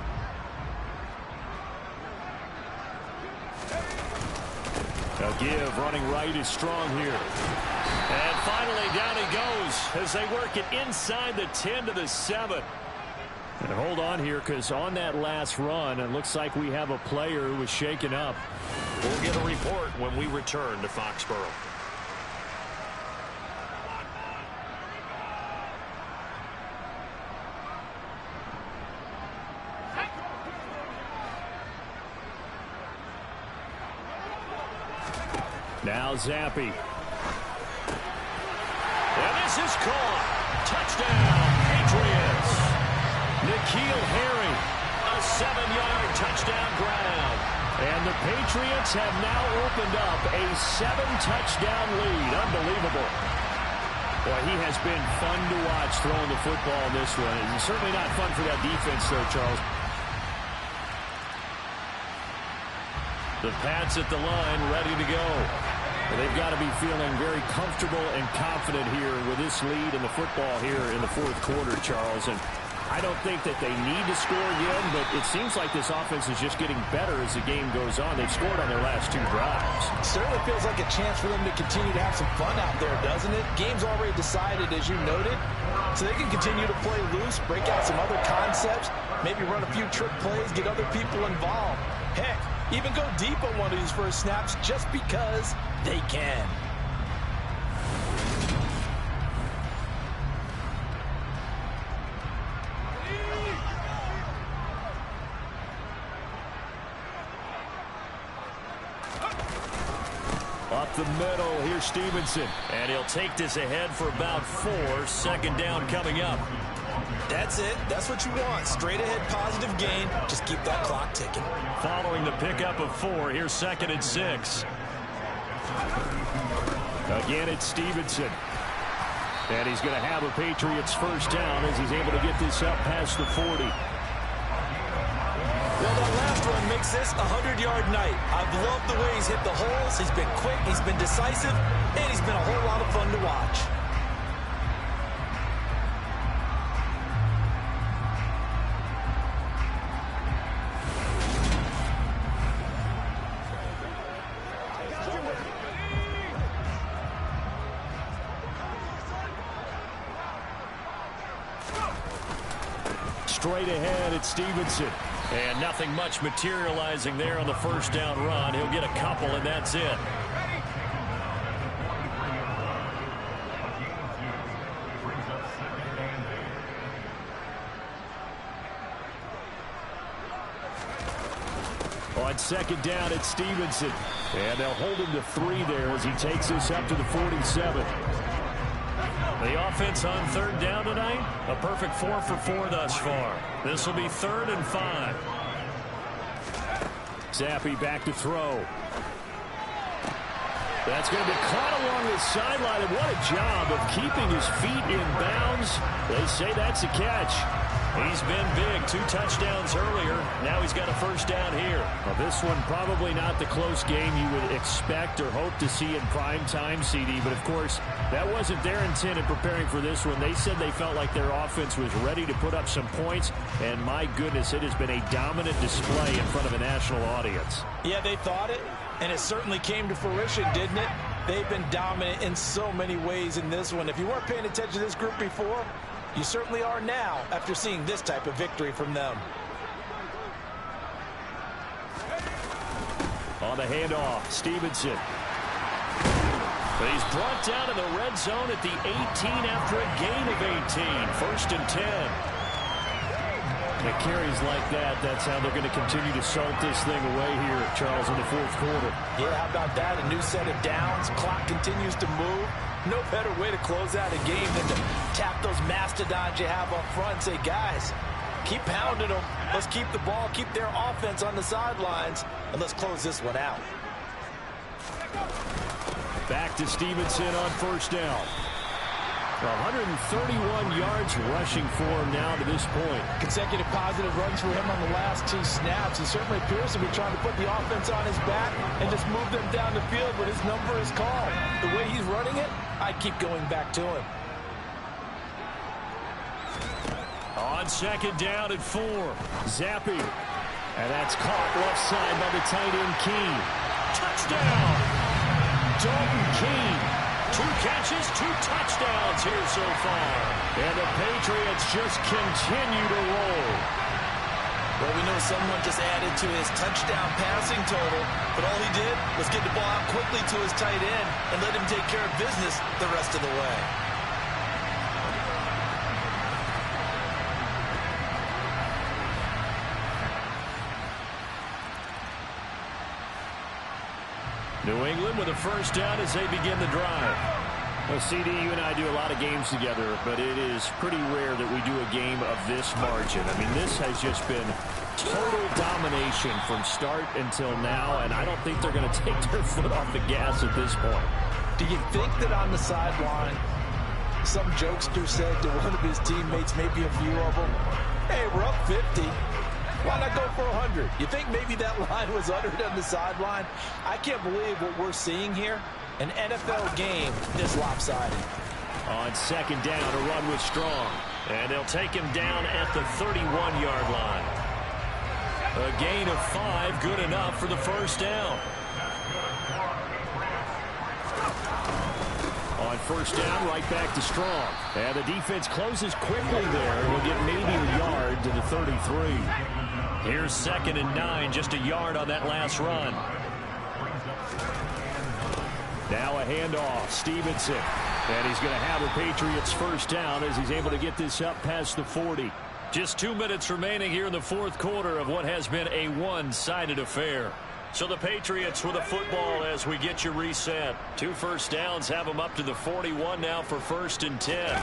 A give, running right is Strong here. And finally, down he goes as they work it inside the 10 to the 7. And hold on here, because on that last run, it looks like we have a player who was shaken up. We'll get a report when we return to Foxborough. Now Zappi. And this is caught. Touchdown, Patriots. N'Keal Harry, a 7-yard touchdown grab. And the Patriots have now opened up a 7-touchdown lead. Unbelievable. Boy, he has been fun to watch throwing the football in this one. It's certainly not fun for that defense, though, Charles. The Pats at the line, ready to go. Well, they've got to be feeling very comfortable and confident here with this lead in the football here in the 4th quarter, Charles. And I don't think that they need to score again, but it seems like this offense is just getting better as the game goes on. They've scored on their last 2 drives. Certainly feels like a chance for them to continue to have some fun out there, doesn't it? Game's already decided, as you noted, so they can continue to play loose, break out some other concepts, maybe run a few trick plays, get other people involved. Heck, even go deep on one of these first snaps just because they can. Up the middle, here's Stevenson. And he'll take this ahead for about 4. 2nd down coming up. That's it. That's what you want. Straight ahead positive gain. Just keep that clock ticking. Following the pickup of 4, here's 2nd and 6. Again, it's Stevenson. And he's going to have a Patriots first down as he's able to get this up past the 40. Well, that last run makes this a 100-yard night. I've loved the way he's hit the holes. He's been quick, he's been decisive, and he's been a whole lot of fun to watch. Straight ahead, it's Stevenson. And nothing much materializing there on the first down run. He'll get a couple, and that's it. On second down, it's Stevenson. And they'll hold him to 3 there as he takes this up to the 47. The offense on third down tonight, a perfect 4 for 4 thus far. This will be 3rd and 5. Zappi back to throw. That's going to be caught along the sideline, and what a job of keeping his feet in bounds. They say that's a catch. He's been big. 2 touchdowns earlier. Now he's got a first down here. Well, this one probably not the close game you would expect or hope to see in prime time, CD. But, of course, that wasn't their intent in preparing for this one. They said they felt like their offense was ready to put up some points. And, my goodness, it has been a dominant display in front of a national audience. Yeah, they thought it, and it certainly came to fruition, didn't it? They've been dominant in so many ways in this one. If you weren't paying attention to this group before, you certainly are now after seeing this type of victory from them. On the handoff, Stevenson. But he's brought down in the red zone at the 18 after a gain of 18. 1st and 10. It carries like that. That's how they're going to continue to salt this thing away here, Charles, in the 4th quarter. Yeah, how about that? A new set of downs. Clock continues to move. No better way to close out a game than to tap those mastodons you have up front and say, guys, keep pounding them. Let's keep the ball, keep their offense on the sidelines, and let's close this one out. Back to Stevenson on first down. 131 yards rushing for him now to this point. Consecutive positive runs for him on the last 2 snaps. He certainly appears to be trying to put the offense on his back and just move them down the field when his number is called. The way he's running it, I keep going back to him. On second down at 4. Zappi. And that's caught left side by the tight end Keene. Touchdown! Dalton Keene. 2 catches, 2 touchdowns here so far. And the Patriots just continue to roll. Well, we know someone just added to his touchdown passing total, but all he did was get the ball out quickly to his tight end and let him take care of business the rest of the way. New England with a first down as they begin the drive. Well, CD, you and I do a lot of games together, but it is pretty rare that we do a game of this margin. I mean, this has just been total domination from start until now, and I don't think they're going to take their foot off the gas at this point. Do you think that on the sideline, some jokester said to one of his teammates, maybe a few of them, hey, we're up 50. Why not go for 100? You think maybe that line was uttered on the sideline? I can't believe what we're seeing here. An NFL game this lopsided. On second down, a run with Strong. And they'll take him down at the 31-yard line. A gain of 5, good enough for the first down. On first down, right back to Strong. And the defense closes quickly there. He'll get maybe a yard to the 33. Here's 2nd and 9, just a yard on that last run. Now a handoff, Stevenson. And he's going to have a Patriots first down as he's able to get this up past the 40. Just 2 minutes remaining here in the 4th quarter of what has been a one-sided affair. So the Patriots with the football as we get you reset. 2 first downs have them up to the 41 now for 1st and 10.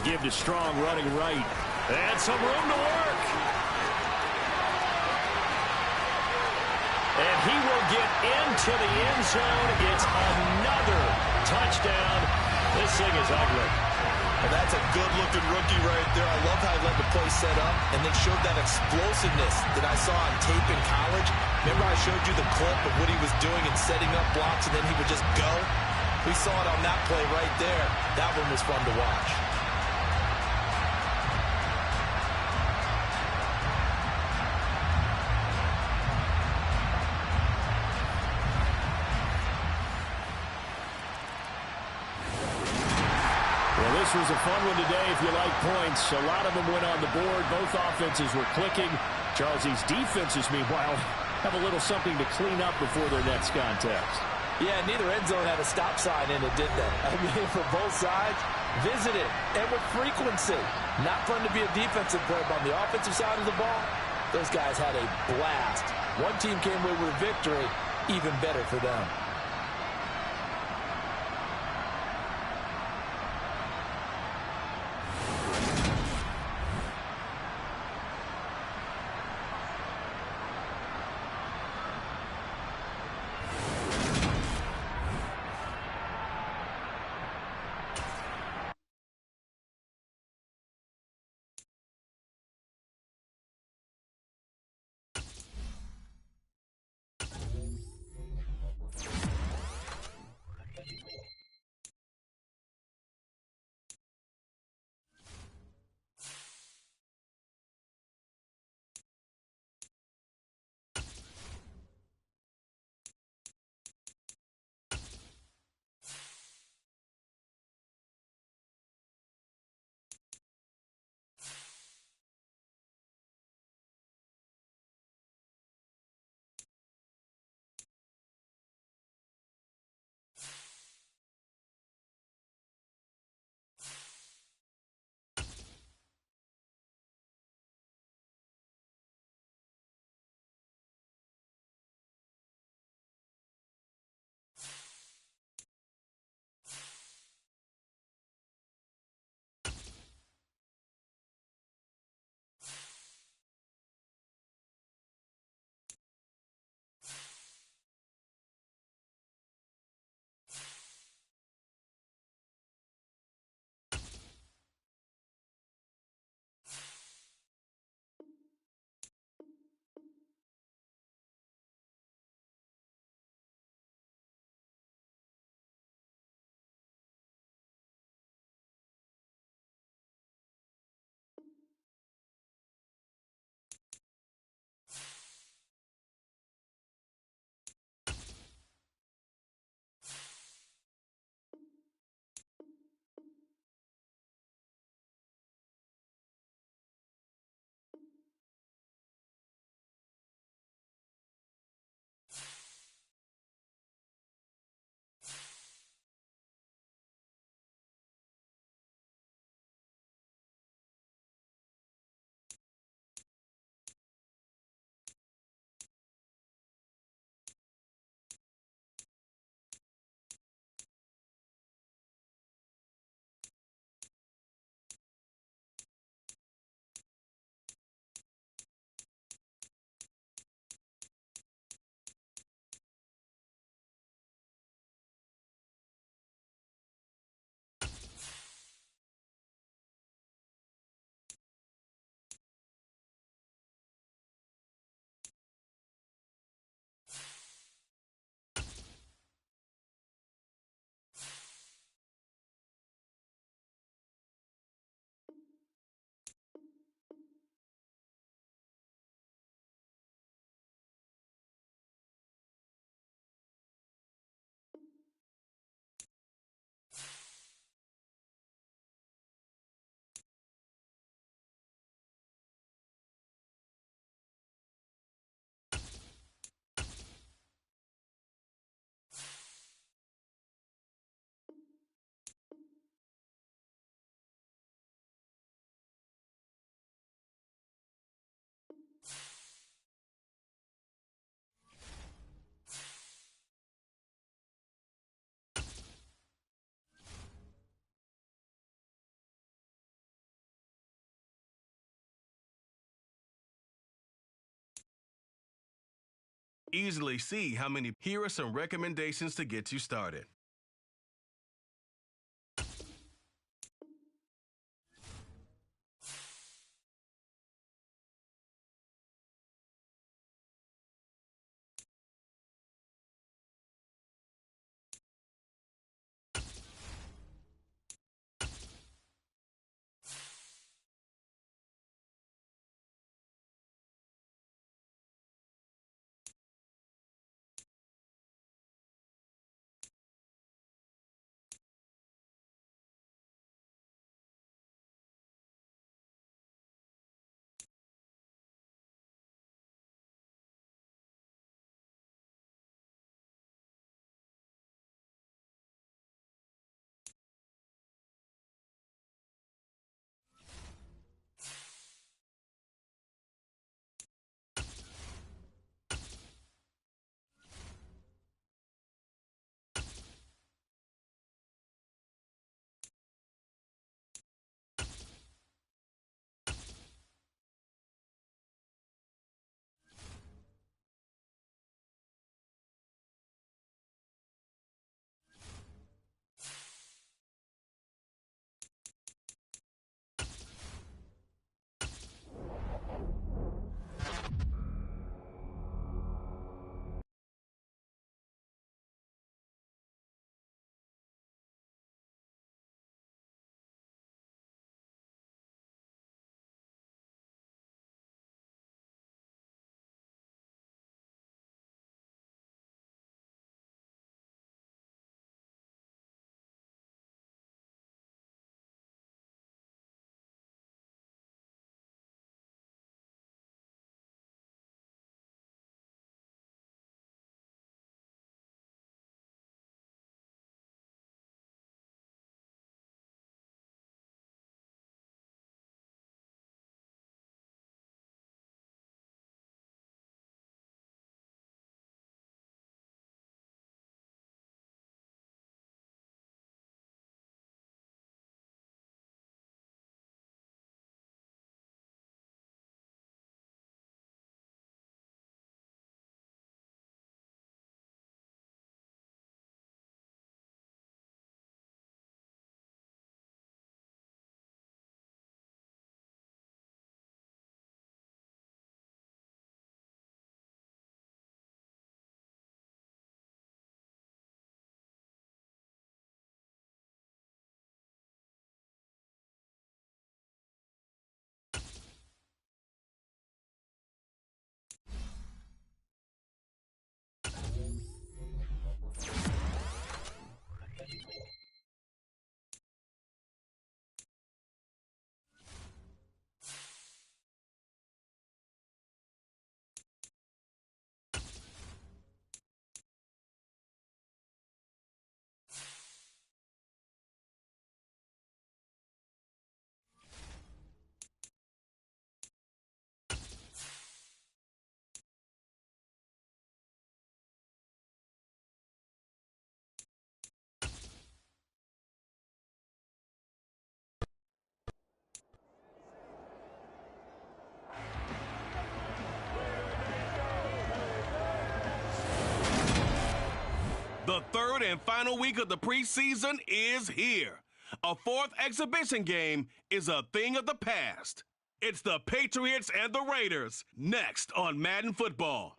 Give to Strong running right. And some room to work. And he will get into the end zone. It's another touchdown. This thing is ugly. Well, that's a good-looking rookie right there. I love how he let the play set up and then showed that explosiveness that I saw on tape in college. Remember I showed you the clip of what he was doing and setting up blocks, and then he would just go? We saw it on that play right there. That one was fun to watch. This was a fun one today if you like points. A lot of them went on the board. Both offenses were clicking. Charles, these defenses, meanwhile, have a little something to clean up before their next contest. Yeah, neither end zone had a stop sign in it, did they? I mean, for both sides, visit it, and with frequency. Not fun to be a defensive player, but on the offensive side of the ball, those guys had a blast. One team came away with a victory, even better for them. Easily see how many. Here are some recommendations to get you started. and final week of the preseason is here. A fourth exhibition game is a thing of the past. It's the Patriots and the Raiders, next on Madden Football.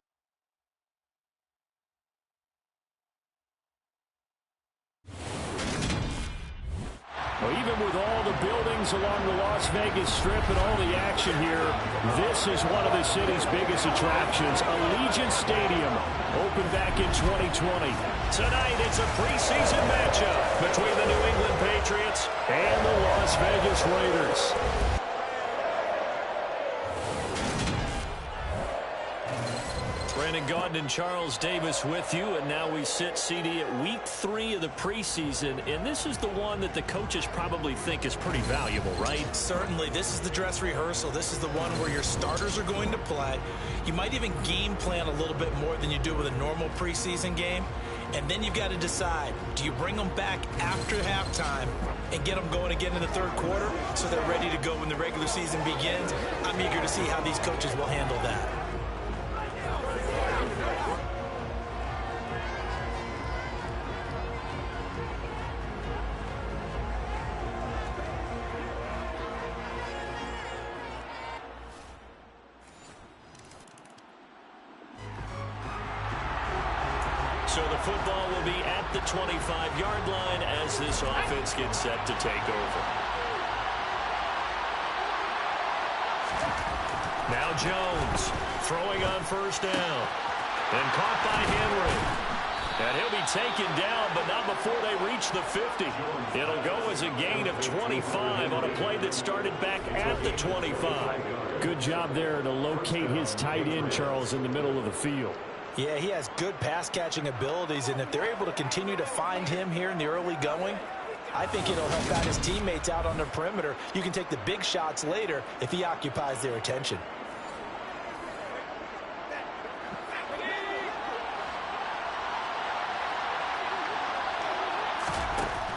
Well, even with all the buildings along the Las Vegas Strip and all the action here, this is one of the city's biggest attractions. Allegiant Stadium opened back in 2020. Tonight, it's a preseason matchup between the New England Patriots and the Las Vegas Raiders. Brandon Gaudin and Charles Davis with you, and now we sit, CD, at week 3 of the preseason, and this is the one that the coaches probably think is pretty valuable, right? Certainly. This is the dress rehearsal. This is the one where your starters are going to play. You might even game plan a little bit more than you do with a normal preseason game, and then you've got to decide, do you bring them back after halftime and get them going again in the third quarter so they're ready to go when the regular season begins? I'm eager to see how these coaches will handle that. So the football will be at the 25-yard line as this offense gets set to take over. Now Jones throwing on first down. And caught by Henry. And he'll be taken down, but not before they reach the 50. It'll go as a gain of 25 on a play that started back at the 25. Good job there to locate his tight end, Charles, in the middle of the field. Yeah, he has good pass-catching abilities, and if they're able to continue to find him here in the early going, I think it'll help out his teammates out on the perimeter. You can take the big shots later if he occupies their attention.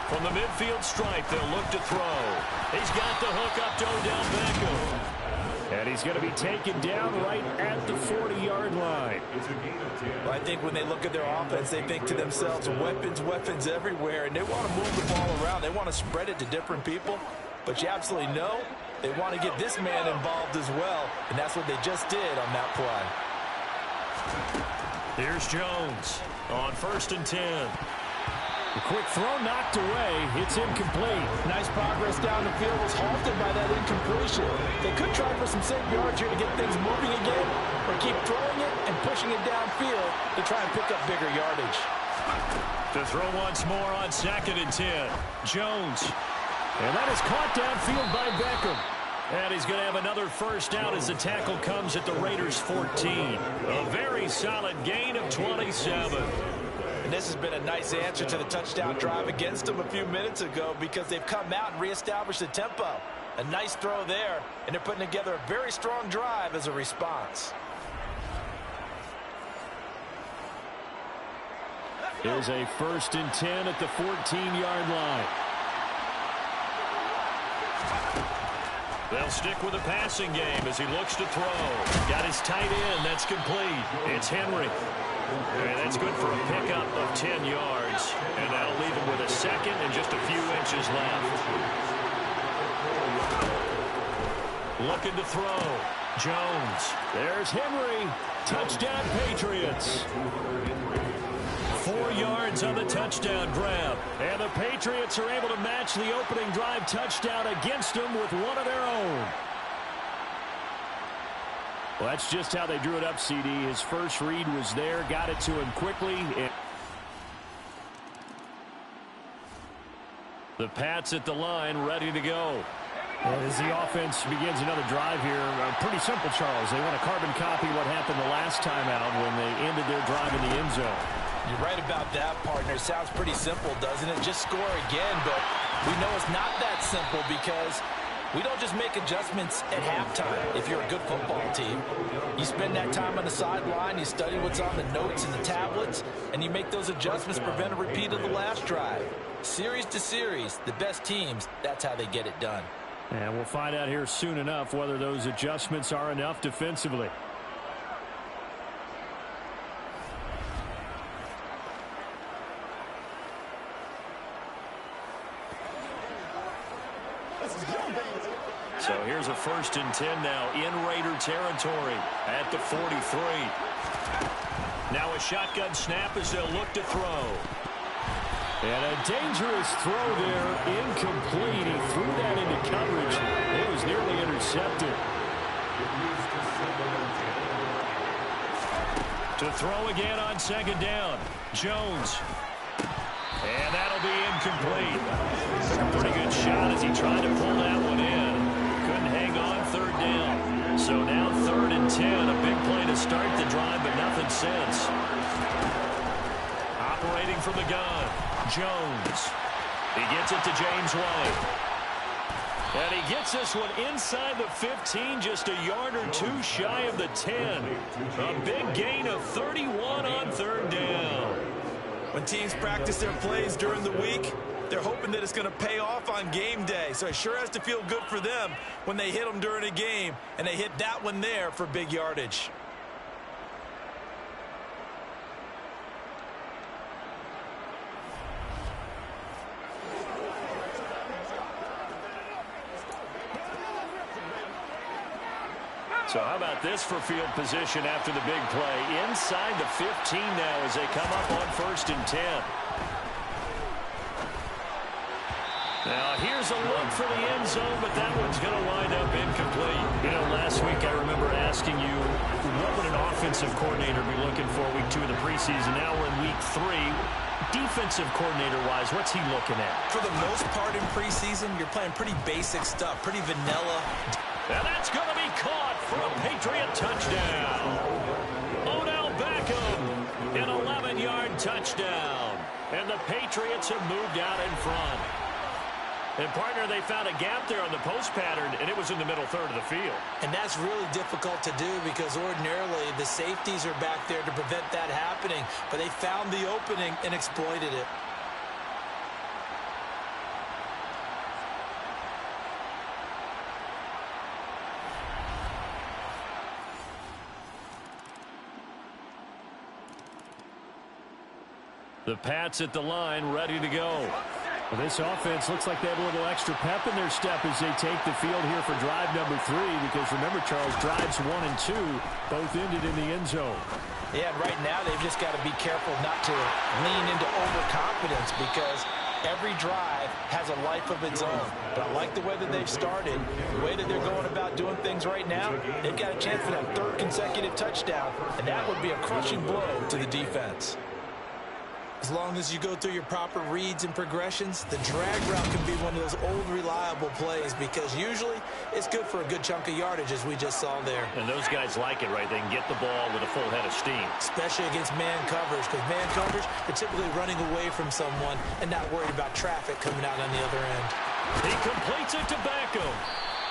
From the midfield stripe, they'll look to throw. He's got the hook up to Odell Beckham. And he's going to be taken down right at the 40-yard line. Well, I think when they look at their offense, they think to themselves, weapons, weapons everywhere, and they want to move the ball around. They want to spread it to different people. But you absolutely know they want to get this man involved as well, and that's what they just did on that play. Here's Jones on 1st and 10. The quick throw knocked away. It's incomplete. Nice progress down the field, was halted by that incompletion. They could try for some safe yards here to get things moving again, or keep throwing it and pushing it downfield to try and pick up bigger yardage. To throw once more on 2nd and 10. Jones. And that is caught downfield by Beckham. And he's going to have another first down as the tackle comes at the Raiders' 14. A very solid gain of 27. And this has been a nice answer to the touchdown drive against them a few minutes ago because they've come out and reestablished the tempo. A nice throw there, and they're putting together a very strong drive as a response. Here's a 1st and 10 at the 14-yard line. They'll stick with the passing game as he looks to throw. Got his tight end. That's complete. It's Henry. And that's good for a pickup of 10 yards. And that'll leave him with a second and just a few inches left. Looking to throw. Jones. There's Henry. Touchdown, Patriots. 4 yards on the touchdown grab. And the Patriots are able to match the opening drive touchdown against them with one of their own. Well, that's just how they drew it up, CD. His first read was there, got it to him quickly. The Pats at the line, ready to go. As the offense begins another drive here, pretty simple, Charles. They want to carbon copy what happened the last time out when they ended their drive in the end zone. You're right about that, partner. Sounds pretty simple, doesn't it? Just score again, but we know it's not that simple because we don't just make adjustments at halftime if you're a good football team. You spend that time on the sideline, you study what's on the notes and the tablets, and you make those adjustments to prevent a repeat of the last drive. Series to series, the best teams, that's how they get it done. And we'll find out here soon enough whether those adjustments are enough defensively. So here's a 1st and 10 now in Raider territory at the 43. Now a shotgun snap as they'll look to throw. And a dangerous throw there, incomplete. He threw that into coverage. It was nearly intercepted. To throw again on 2nd down. Jones. And that'll be incomplete. Pretty good shot as he tried to pull that one in. Couldn't hang on 3rd down. So now 3rd and 10. A big play to start the drive, but nothing since. Operating from the gun. Jones. He gets it to James White. And he gets this one inside the 15, just a yard or two shy of the 10. A big gain of 31 on 3rd down. When teams practice their plays during the week, they're hoping that it's going to pay off on game day. So it sure has to feel good for them when they hit them during a game, and they hit that one there for big yardage. So how about this for field position after the big play? Inside the 15 now as they come up on 1st and 10. Now here's a look for the end zone, but that one's going to wind up incomplete. You know, last week I remember asking you, what would an offensive coordinator be looking for week 2 of the preseason? Now we're in week 3. Defensive coordinator-wise, what's he looking at? For the most part in preseason, you're playing pretty basic stuff, pretty vanilla. And that's going to be caught for a Patriot touchdown. Odell Beckham, an 11-yard touchdown. And the Patriots have moved out in front. And, partner, they found a gap there on the post pattern, and it was in the middle 3rd of the field. And that's really difficult to do because ordinarily the safeties are back there to prevent that happening. But they found the opening and exploited it. The Pats at the line, ready to go. Well, this offense looks like they have a little extra pep in their step as they take the field here for drive number 3. Because remember, Charles, drives 1 and 2 both ended in the end zone. Yeah, and right now they've just got to be careful not to lean into overconfidence because every drive has a life of its own. But I like the way that they've started, the way that they're going about doing things right now. They've got a chance for that 3rd consecutive touchdown, and that would be a crushing blow to the defense. As long as you go through your proper reads and progressions, the drag route can be one of those old reliable plays because usually it's good for a good chunk of yardage as we just saw there. And those guys like it, right? They can get the ball with a full head of steam. Especially against man coverage because man coverage, they're typically running away from someone and not worried about traffic coming out on the other end. He completes it to Beckham.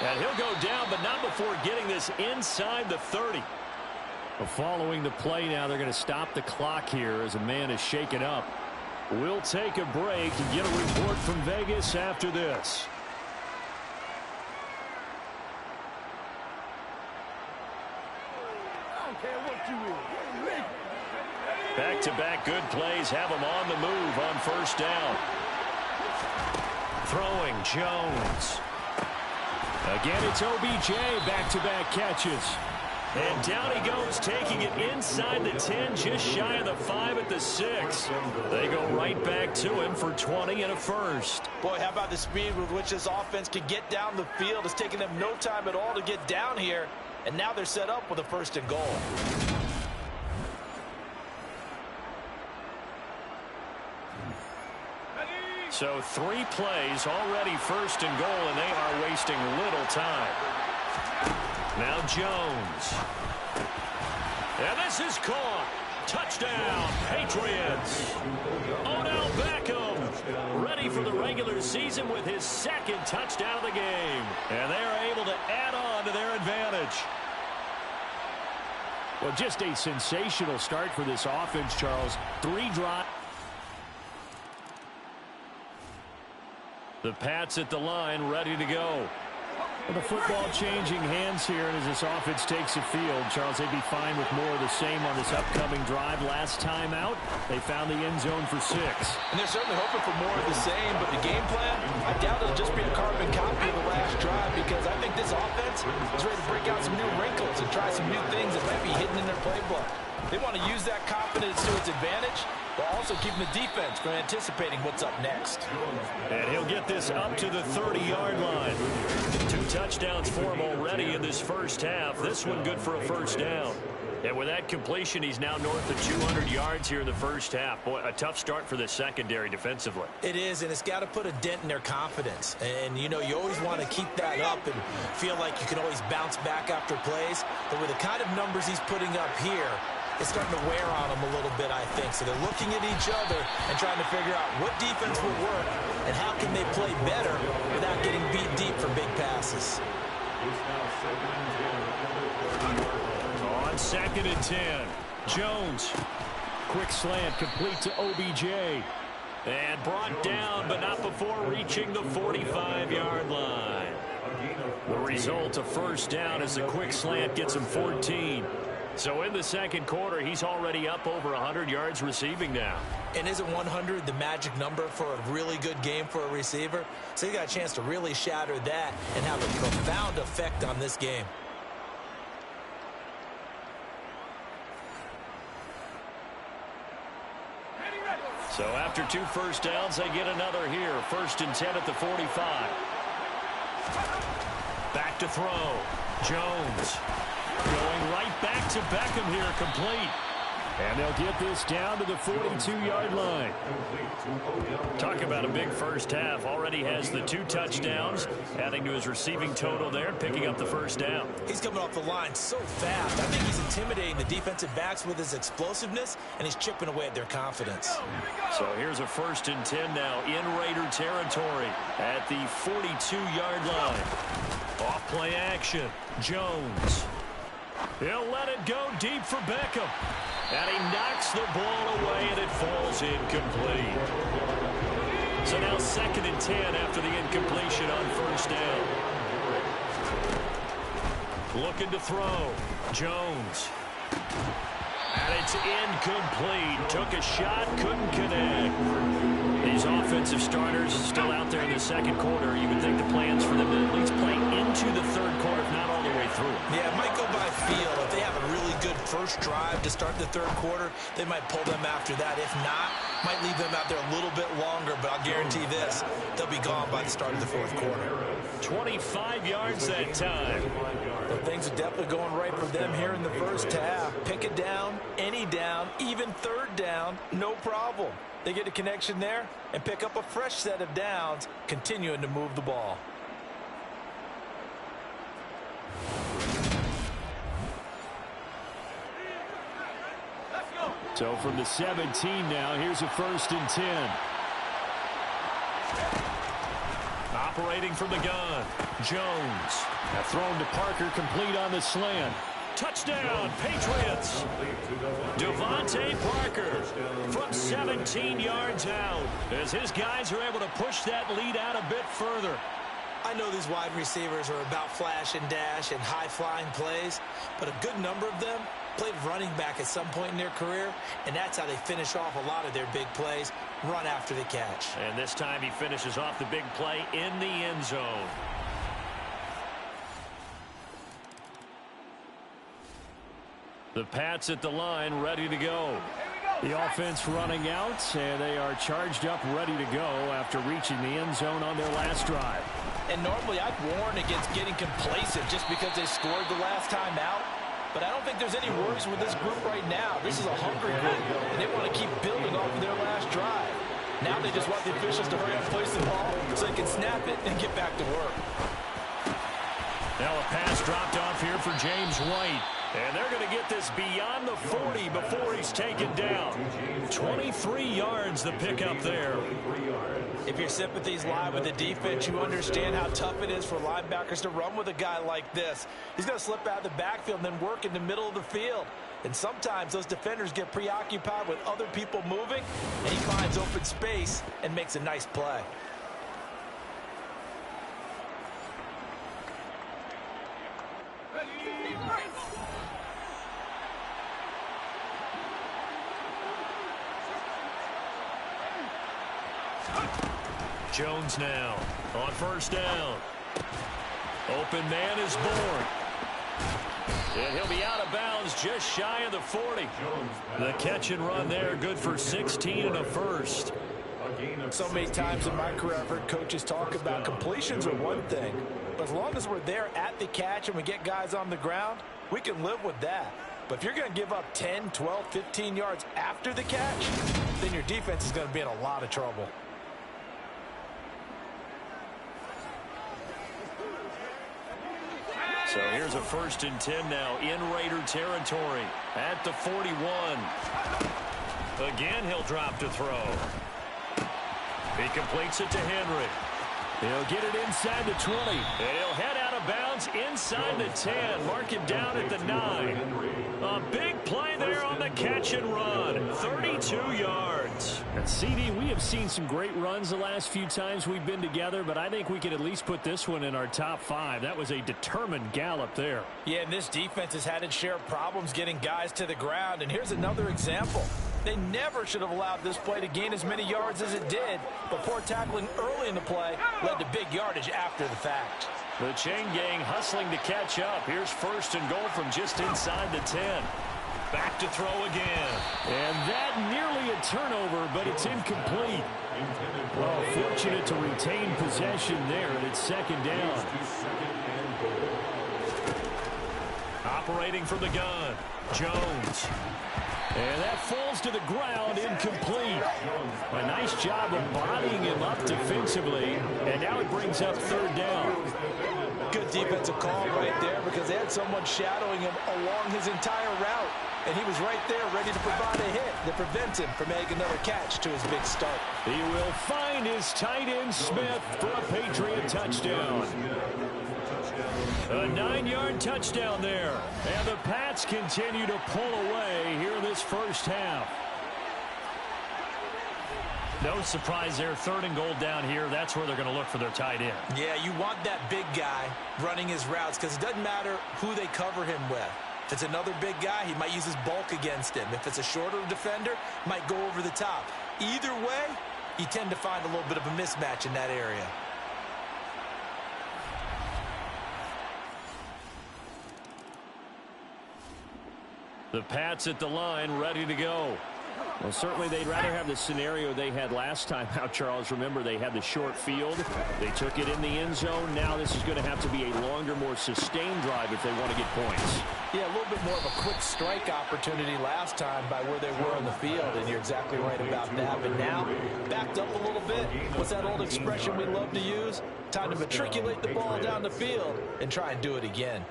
And he'll go down, but not before getting this inside the 30. Well, following the play now, they're going to stop the clock here as a man is shaken up. We'll take a break and get a report from Vegas after this. Back-to-back good plays have them on the move on 1st down. Throwing Jones. Again, it's OBJ, back-to-back catches. And down he goes, taking it inside the 10, just shy of the 5 at the 6. They go right back to him for 20 and a first. Boy, how about the speed with which this offense can get down the field? It's taken them no time at all to get down here, and now they're set up with a 1st and goal. So 3 plays, already 1st and goal, and they are wasting little time. Now Jones. And this is caught. Touchdown, Patriots. Odell Beckham ready for the regular season with his 2nd touchdown of the game. And they're able to add on to their advantage. Well, just a sensational start for this offense, Charles. 3 drives. The Pats at the line, ready to go. Well, the football changing hands here, and as this offense takes the field, Charles, they'd be fine with more of the same on this upcoming drive. Last time out, they found the end zone for 6. And they're certainly hoping for more of the same, but the game plan, I doubt it'll just be a carbon copy of the last drive, because I think this offense is ready to break out some new wrinkles and try some new things that might be hidden in their playbook. They want to use that confidence to its advantage, while also keeping the defense from anticipating what's up next. And he'll get this up to the 30-yard line. 2 touchdowns for him already in this first half. This one good for a first down. And with that completion, he's now north of 200 yards here in the first half. Boy, a tough start for the secondary defensively. It is, and it's got to put a dent in their confidence. And, you know, you always want to keep that up and feel like you can always bounce back after plays. But with the kind of numbers he's putting up here, it's starting to wear on them a little bit, I think. So they're looking at each other and trying to figure out what defense will work and how can they play better without getting beat deep for big passes. On 2nd and 10, Jones. Quick slant complete to OBJ. And brought down, but not before reaching the 45-yard line. The result, a first down as the quick slant gets him 14. So in the second quarter, he's already up over 100 yards receiving now. And isn't 100 the magic number for a really good game for a receiver? So he got a chance to really shatter that and have a profound effect on this game. So after 2 first downs, they get another here. 1st and 10 at the 45. Back to throw. Jones. Going right back to Beckham here, complete. And they'll get this down to the 42-yard line. Talk about a big first half. Already has the 2 touchdowns, adding to his receiving total there, picking up the first down. He's coming off the line so fast. I think he's intimidating the defensive backs with his explosiveness, and he's chipping away at their confidence. So here's a 1st and 10 now in Raider territory at the 42-yard line. Off play action. Jones. He'll let it go deep for Beckham. And he knocks the ball away, and it falls incomplete. So now 2nd and 10 after the incompletion on 1st down. Looking to throw. Jones. And it's incomplete. Took a shot, couldn't connect. These offensive starters still out there in the second quarter. You would think the plans for them to at least play into the third quarter, if not all the way through. Yeah, it might go by feel. If they have a really good first drive to start the third quarter, they might pull them after that. If not, might leave them out there a little bit longer, but I'll guarantee this, they'll be gone by the start of the fourth quarter. 25 yards that time. Well, things are definitely going right for them here in the first half. Pick it down, any down, even third down, no problem. They get a connection there and pick up a fresh set of downs, continuing to move the ball. So from the 17 now, here's a 1st and 10. Operating from the gun, Jones. Now thrown to Parker, complete on the slant. Touchdown, Patriots. Devontae Parker from 17 yards out as his guys are able to push that lead out a bit further. I know these wide receivers are about flash and dash and high-flying plays, but a good number of them played running back at some point in their career, and that's how they finish off a lot of their big plays, run after the catch. And this time he finishes off the big play in the end zone. The Pats at the line, ready to go. The offense running out, and they are charged up, ready to go after reaching the end zone on their last drive. And normally I'd warn against getting complacent just because they scored the last time out. But I don't think there's any worries with this group right now. This is a hungry group, and they want to keep building off of their last drive. Now they just want the officials to hurry up and place the ball so they can snap it and get back to work. Now a pass dropped off here for James White. And they're going to get this beyond the 40 before he's taken down. 23 yards the pickup there. If your sympathies lie with the defense, you understand how tough it is for linebackers to run with a guy like this. He's going to slip out of the backfield and then work in the middle of the field. And sometimes those defenders get preoccupied with other people moving, and he finds open space and makes a nice play. Jones now on first down. Open man is born. And he'll be out of bounds just shy of the 40. The catch and run there, good for 16 and a first. So many times in my career I've heard coaches talk about completions are one thing, but as long as we're there at the catch and we get guys on the ground, we can live with that. But if you're going to give up 10, 12, 15 yards after the catch, then your defense is going to be in a lot of trouble. So here's a 1st and 10 now in Raider territory at the 41. Again, he'll drop to throw. He completes it to Henry. He'll get it inside the 20. And he'll head out of bounds inside the 10. Mark him down at the 9. A big play there on the catch and run. 32 yards. And CD, we have seen some great runs the last few times we've been together, but I think we could at least put this one in our top 5. That was a determined gallop there. Yeah, and this defense has had its share of problems getting guys to the ground. And here's another example. They never should have allowed this play to gain as many yards as it did. But poor tackling early in the play led to big yardage after the fact. The chain gang hustling to catch up. Here's 1st and goal from just inside the 10. Back to throw again. And that nearly a turnover, but it's incomplete. Well, fortunate to retain possession there, and it's 2nd down. Operating from the gun, Jones. And that falls to the ground, incomplete. A nice job of bodying him up defensively, and now it brings up 3rd down. Good defensive call right there because they had someone shadowing him along his entire route, and he was right there ready to provide a hit that prevents him from making another catch to his big start. He will find his tight end Smith for a Patriot touchdown. A 9-yard touchdown there. And the Pats continue to pull away here this first half. No surprise there. 3rd and goal down here. That's where they're going to look for their tight end. Yeah, you want that big guy running his routes because it doesn't matter who they cover him with. If it's another big guy, he might use his bulk against him. If it's a shorter defender, might go over the top. Either way, you tend to find a little bit of a mismatch in that area. The Pats at the line, ready to go. Well, certainly they'd rather have the scenario they had last time out, Charles. Remember, they had the short field. They took it in the end zone. Now this is going to have to be a longer, more sustained drive if they want to get points. Yeah, a little bit more of a quick strike opportunity last time by where they were on the field, and you're exactly right about that. But now, backed up a little bit. What's that old expression we love to use? Time to matriculate the ball down the field and try and do it again.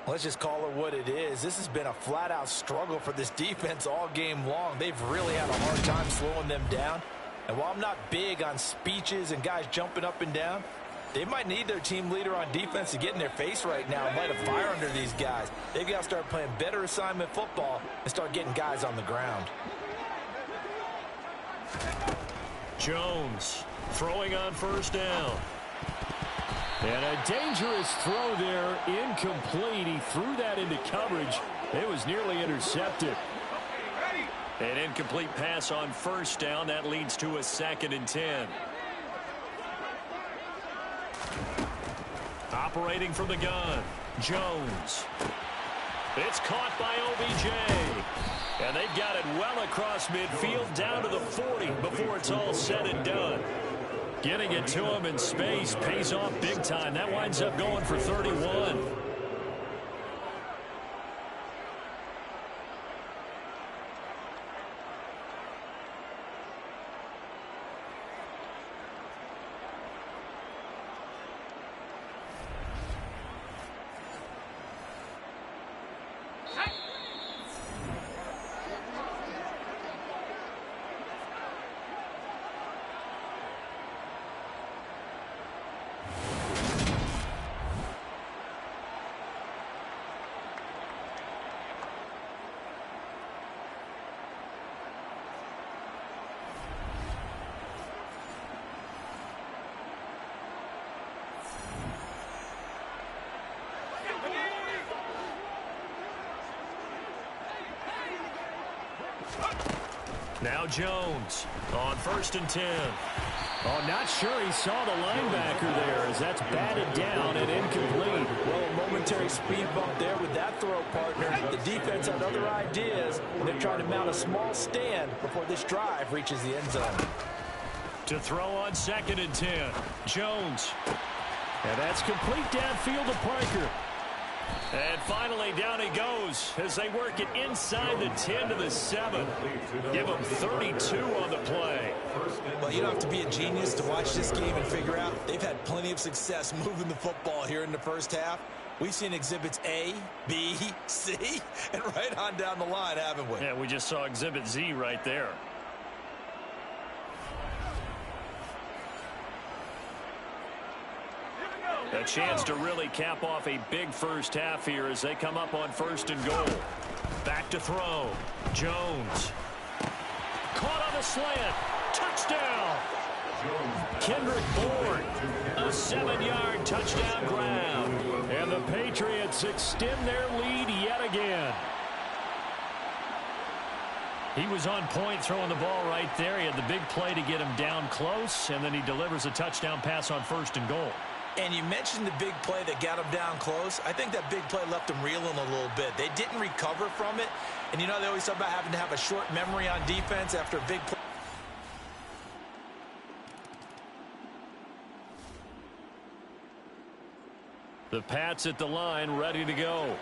Let's just call it what it is. This has been a flat-out struggle for this defense all game long. They've really had a hard time slowing them down. And while I'm not big on speeches and guys jumping up and down, they might need their team leader on defense to get in their face right now and light a fire under these guys. They've got to start playing better assignment football and start getting guys on the ground. Jones throwing on 1st down. And a dangerous throw there, incomplete. He threw that into coverage. It was nearly intercepted. An incomplete pass on 1st down. That leads to a 2nd and 10. Operating from the gun, Jones. It's caught by OBJ. And they've got it well across midfield down to the 40 before it's all said and done. Getting it to him in space pays off big time. That winds up going for 31. Now Jones on 1st and 10. Oh, not sure he saw the linebacker there as that's batted down and incomplete. Well, a momentary speed bump there with that throw, partner. The defense had other ideas, and they're trying to mount a small stand before this drive reaches the end zone. To throw on 2nd and 10. Jones. And that's complete downfield to Parker. And finally, down he goes as they work it inside the 10 to the 7. Give him 32 on the play. Well, you don't have to be a genius to watch this game and figure out they've had plenty of success moving the football here in the first half. We've seen exhibits A, B, C, and right on down the line, haven't we? Yeah, we just saw exhibit Z right there. A chance to really cap off a big first half here as they come up on 1st and goal. Back to throw. Jones. Caught on the slant. Touchdown. Kendrick Bourne. A 7-yard touchdown grab. And the Patriots extend their lead yet again. He was on point throwing the ball right there. He had the big play to get him down close, and then he delivers a touchdown pass on 1st and goal. And you mentioned the big play that got him down close. I think that big play left him reeling a little bit. They didn't recover from it. And you know they always talk about having to have a short memory on defense after a big play. The Pats at the line, ready to go.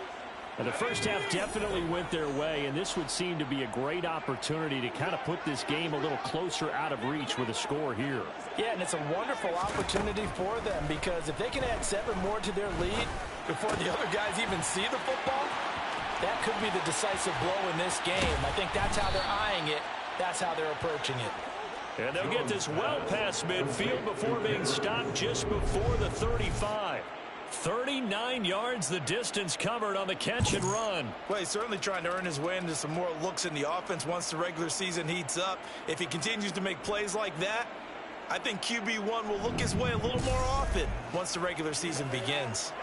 And the first half definitely went their way, and this would seem to be a great opportunity to kind of put this game a little closer out of reach with a score here. Yeah, and it's a wonderful opportunity for them because if they can add 7 more to their lead before the other guys even see the football, that could be the decisive blow in this game. I think that's how they're eyeing it. That's how they're approaching it. And they'll get this well past midfield before being stopped just before the 35. 39 yards the distance covered on the catch and run. Well, he's certainly trying to earn his way into some more looks in the offense once the regular season heats up. If he continues to make plays like that, I think QB1 will look his way a little more often once the regular season begins.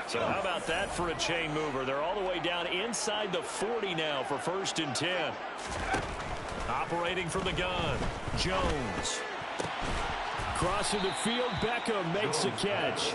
So how about that for a chain mover? They're all the way down inside the 40 now for 1st and 10. Operating from the gun, Jones. Crossing the field, Beckham makes a catch.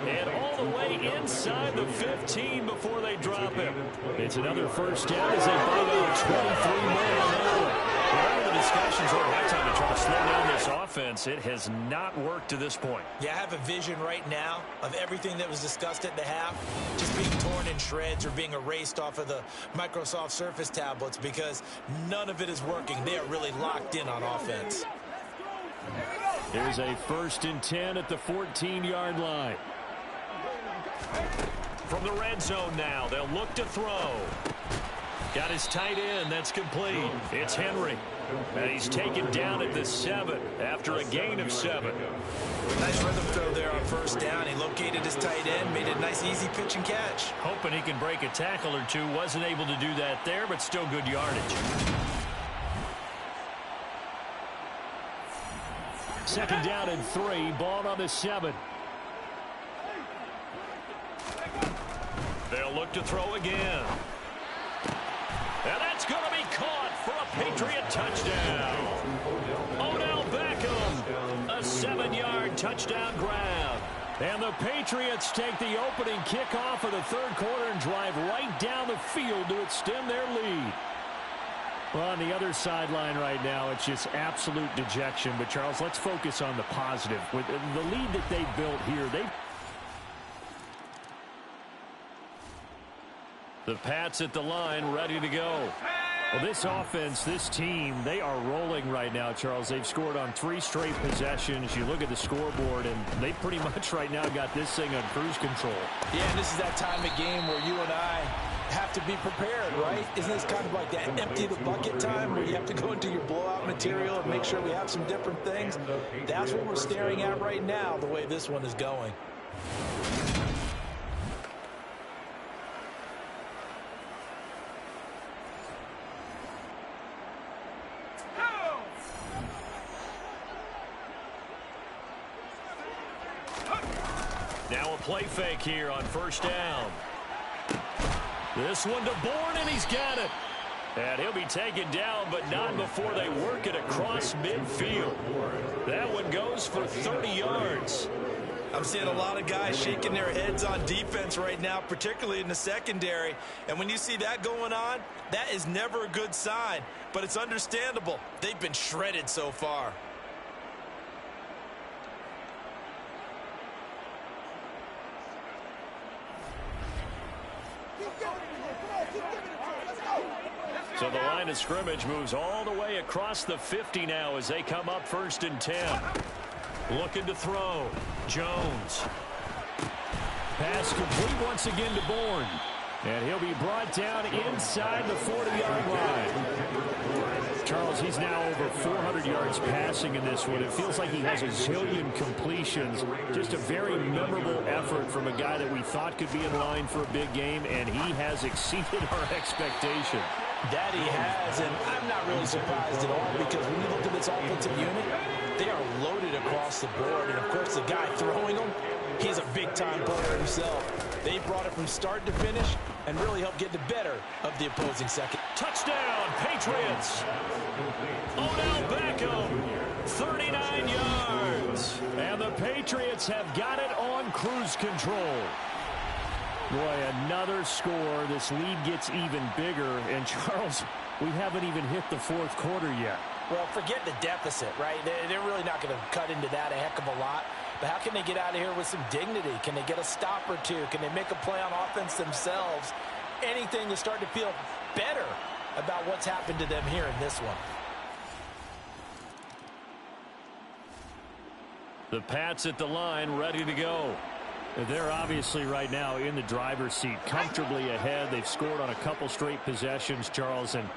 And all the way inside the 15 before they drop him. It's another first down as they bring out 23 men on that one. Remember the discussions over that time to try to slow down this offense. It has not worked to this point. Yeah, I have a vision right now of everything that was discussed at the half just being torn in shreds or being erased off of the Microsoft Surface tablets because none of it is working. They are really locked in on offense. Here's a 1st and 10 at the 14-yard line. From the red zone now, they'll look to throw. Got his tight end. That's complete. It's Henry. And he's taken down at the 7 after a gain of 7. Nice rhythm throw there on 1st down. He located his tight end, made it a nice easy pitch and catch. Hoping he can break a tackle or two. Wasn't able to do that there, but still good yardage. 2nd down and 3, ball on the 7. They'll look to throw again. And that's going to be caught for a Patriot touchdown. Odell Beckham, a 7-yard touchdown grab. And the Patriots take the opening kickoff of the 3rd quarter and drive right down the field to extend their lead. Well, on the other sideline right now, it's just absolute dejection. But, Charles, let's focus on the positive. With the lead that they built here, The Pats at the line, ready to go. Well, this offense, this team, they are rolling right now, Charles. They've scored on 3 straight possessions. You look at the scoreboard, and they pretty much right now got this thing on cruise control. Yeah, and this is that time of game where you and I have to be prepared, right? Isn't this kind of like that empty the bucket time where you have to go into your blowout material and make sure we have some different things? That's what we're staring at right now, the way this one is going. Now a play fake here on 1st down. This one to Bourne, and he's got it. And he'll be taken down, but not before they work it across midfield. That one goes for 30 yards. I'm seeing a lot of guys shaking their heads on defense right now, particularly in the secondary. And when you see that going on, that is never a good sign. But it's understandable. They've been shredded so far. So the line of scrimmage moves all the way across the 50 now as they come up 1st and 10. Looking to throw. Jones. Pass complete once again to Bourne. And he'll be brought down inside the 40-yard line. Charles, he's now over 400 yards passing in this one. It feels like he has a zillion completions. Just a very memorable effort from a guy that we thought could be in line for a big game, and he has exceeded our expectation. That he has, and I'm not really surprised at all because when you look at this offensive unit, they are loaded across the board. And, of course, the guy throwing them, he's a big-time player himself. They brought it from start to finish and really helped get the better of the opposing second. Touchdown, Patriots! Odell Beckham, 39 yards. And the Patriots have got it on cruise control. Boy, another score. This lead gets even bigger. And, Charles, we haven't even hit the 4th quarter yet. Well, forget the deficit, right? They're really not going to cut into that a heck of a lot. But how can they get out of here with some dignity? Can they get a stop or two? Can they make a play on offense themselves? Anything to start to feel better about what's happened to them here in this one. The Pats at the line, ready to go. They're obviously right now in the driver's seat, comfortably ahead. They've scored on a couple straight possessions, Charles, and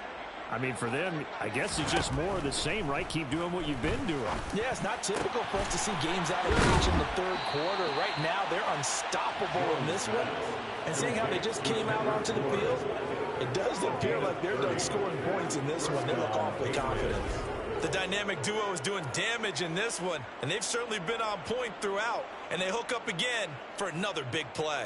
I mean, for them, I guess it's just more of the same, right? Keep doing what you've been doing. Yeah, it's not typical for us to see games out of reach in the 3rd quarter. Right now, they're unstoppable in this one. And seeing how they just came out onto the field, it does appear like they're done scoring points in this one. They look awfully confident. The dynamic duo is doing damage in this one, and they've certainly been on point throughout. And they hook up again for another big play.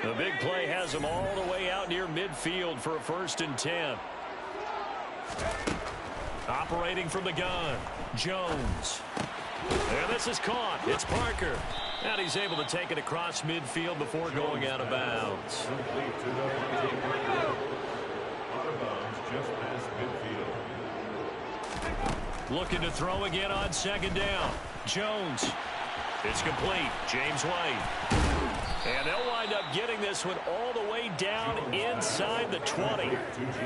The big play has them all the way out near midfield for a 1st and 10. Operating from the gun, Jones. And this is caught. It's Parker. And he's able to take it across midfield before going out of bounds. Looking to throw again on 2nd down. Jones. It's complete. James White. And they'll wind up getting this one all the way down inside the 20.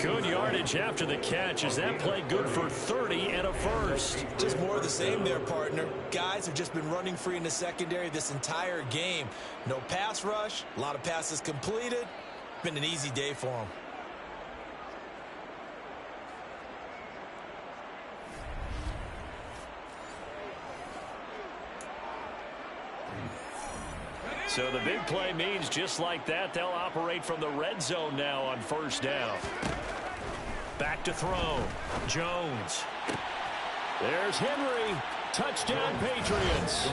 Good yardage after the catch. Is that play good for 30 and a first? Just more of the same there, partner. Guys have just been running free in the secondary this entire game. No pass rush, a lot of passes completed. Been an easy day for them. So the big play means just like that, they'll operate from the red zone now on 1st down. Back to throw. Jones. There's Henry. Touchdown, Patriots.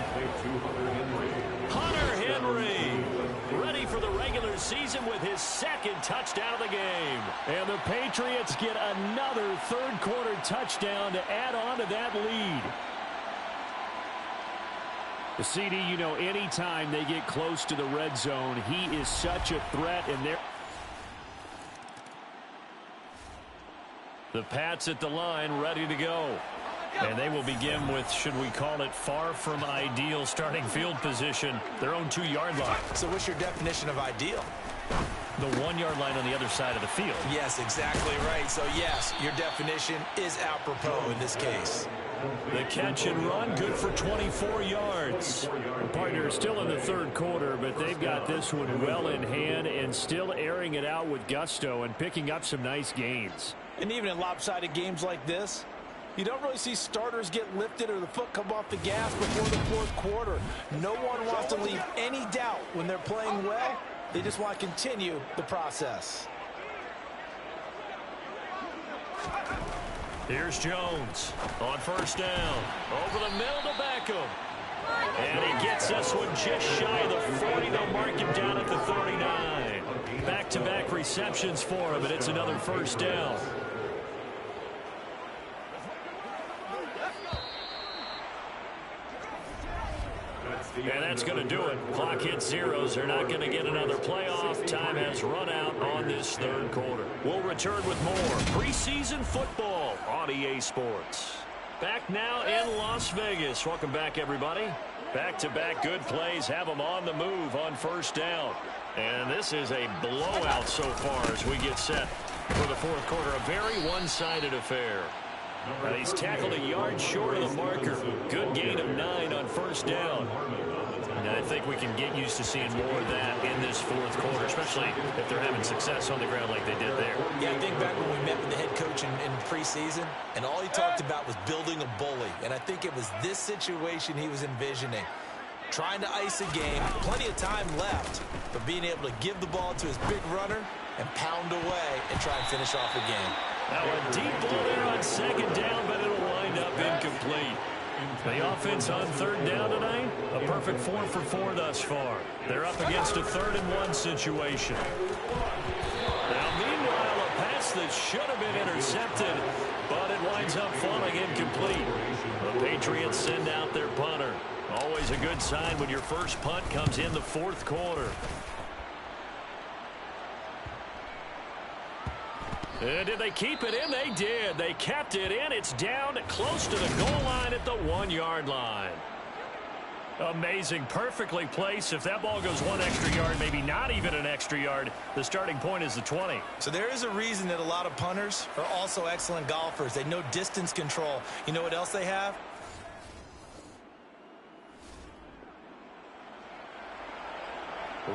Hunter Henry. Ready for the regular season with his 2nd touchdown of the game. And the Patriots get another 3rd quarter touchdown to add on to that lead. The CD, you know, anytime they get close to the red zone, he is such a threat. And the Pats at the line, ready to go. And they will begin with, should we call it, far from ideal starting field position, their own 2-yard line. So what's your definition of ideal? The 1-yard line on the other side of the field. Yes, exactly right. So, yes, your definition is apropos in this case. The catch and run, good for 24 yards. The partner is still in the 3rd quarter, but they've got this one well in hand and still airing it out with gusto and picking up some nice gains. And even in lopsided games like this, you don't really see starters get lifted or the foot come off the gas before the 4th quarter. No one wants to leave any doubt when they're playing well. They just want to continue the process. Here's Jones on first down. Over the middle to Beckham. And he gets this one just shy of the 40. They'll mark him down at the 39. Back-to-back receptions for him, and it's another first down. And that's going to do it. Clock hits zeros. They're not going to get another playoff. Time has run out on this third quarter. We'll return with more preseason football on EA Sports. Back now in Las Vegas. Welcome back, everybody. Back-to-back good plays have them on the move on first down. And this is a blowout so far as we get set for the fourth quarter. A very one-sided affair. He's tackled a yard short of the marker. Good gain of 9 on first down. And I think we can get used to seeing more of that in this fourth quarter, especially if they're having success on the ground like they did there. Yeah, I think back when we met with the head coach in preseason, and all he talked about was building a bully. And I think it was this situation he was envisioning. Trying to ice a game, plenty of time left, but being able to give the ball to his big runner and pound away and try and finish off the game. Now a deep ball there on second down, but it'll wind up incomplete. The offense on third down tonight, a perfect 4 for 4 thus far. They're up against a 3rd and 1 situation. Now meanwhile, a pass that should have been intercepted, but it winds up falling incomplete. The Patriots send out their punter. Always a good sign when your first punt comes in the fourth quarter. And did they keep it in? They did. They kept it in. It's down close to the goal line at the 1-yard line. Amazing. Perfectly placed. If that ball goes 1 extra yard, maybe not even an extra yard, the starting point is the 20. So there is a reason that a lot of punters are also excellent golfers. They know distance control. You know what else they have?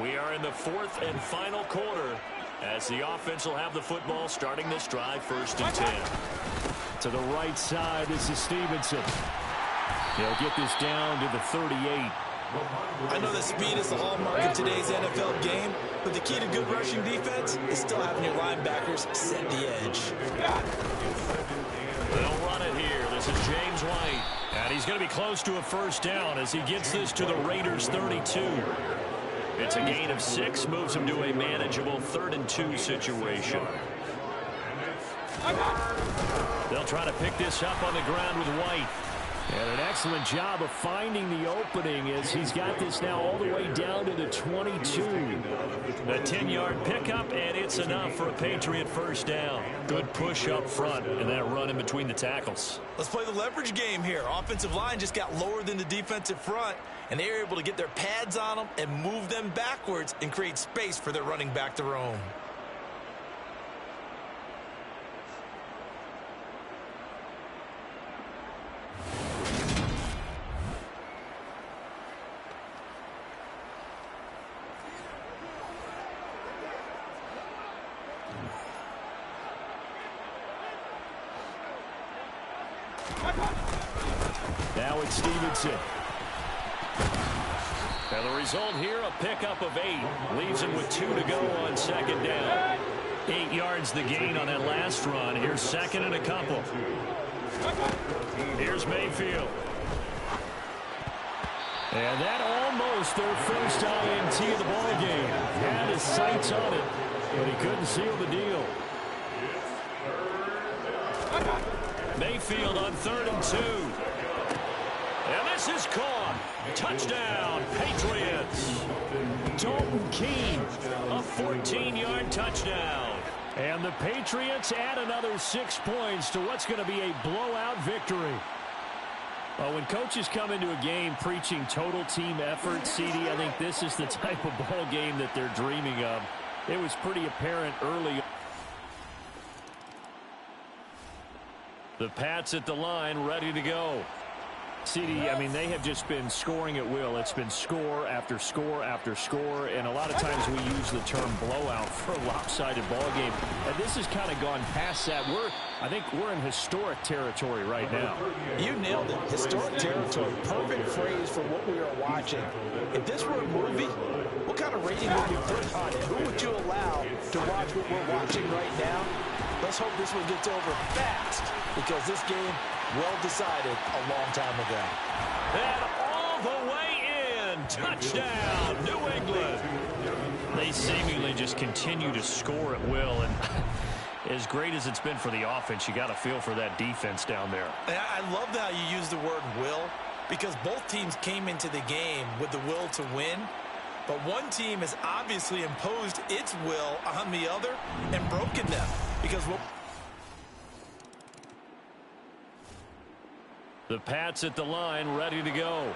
We are in the fourth and final quarter as the offense will have the football starting this drive 1st and 10. To the right side, this is Stevenson. He'll get this down to the 38. I know that speed is the hallmark of today's NFL game, but the key to good rushing defense is still having your linebackers set the edge. They'll run it here. This is James White. And he's going to be close to a first down as he gets this to the Raiders' 32. It's a gain of 6, moves him to a manageable 3rd and 2 situation. They'll try to pick this up on the ground with White. And an excellent job of finding the opening as he's got this now all the way down to the 22. A 10-yard pickup, and it's enough for a Patriot first down. Good push up front, and that run in between the tackles. Let's play the leverage game here. Offensive line just got lower than the defensive front, and they were able to get their pads on them and move them backwards and create space for their running back to roam. Now it's Stevenson. And the result here, a pickup of 8. Leaves him with 2 to go on second down. 8 yards the gain on that last run. Here's 2nd and a couple. Here's Mayfield. And that almost their first INT of the ballgame. Had his sights on it, but he couldn't seal the deal. Mayfield on 3rd and 2. And this is caught. Touchdown, Patriots. Dalton Keene. A 14-yard touchdown. And the Patriots add another 6 points to what's going to be a blowout victory. Well, when coaches come into a game preaching total team effort, CD, I think this is the type of ball game that they're dreaming of. It was pretty apparent early. The Pats at the line, ready to go. CD, I mean, they have just been scoring at will. It's been score after score after score, and a lot of times we use the term blowout for a lopsided ball game. And this has kind of gone past that. I think we're in historic territory right now. You nailed it. Historic territory. Perfect phrase for what we are watching. If this were a movie, what kind of rating would you put on it? Who would you allow to watch what we're watching right now? Let's hope this one gets over fast. because this game well decided a long time ago. And all the way in. Touchdown, New England. They seemingly just continue to score at will, and as great as it's been for the offense, you got to feel for that defense down there. I love how you use the word will, because both teams came into the game with the will to win, but one team has obviously imposed its will on the other and broken them. Because the Pats at the line, ready to go.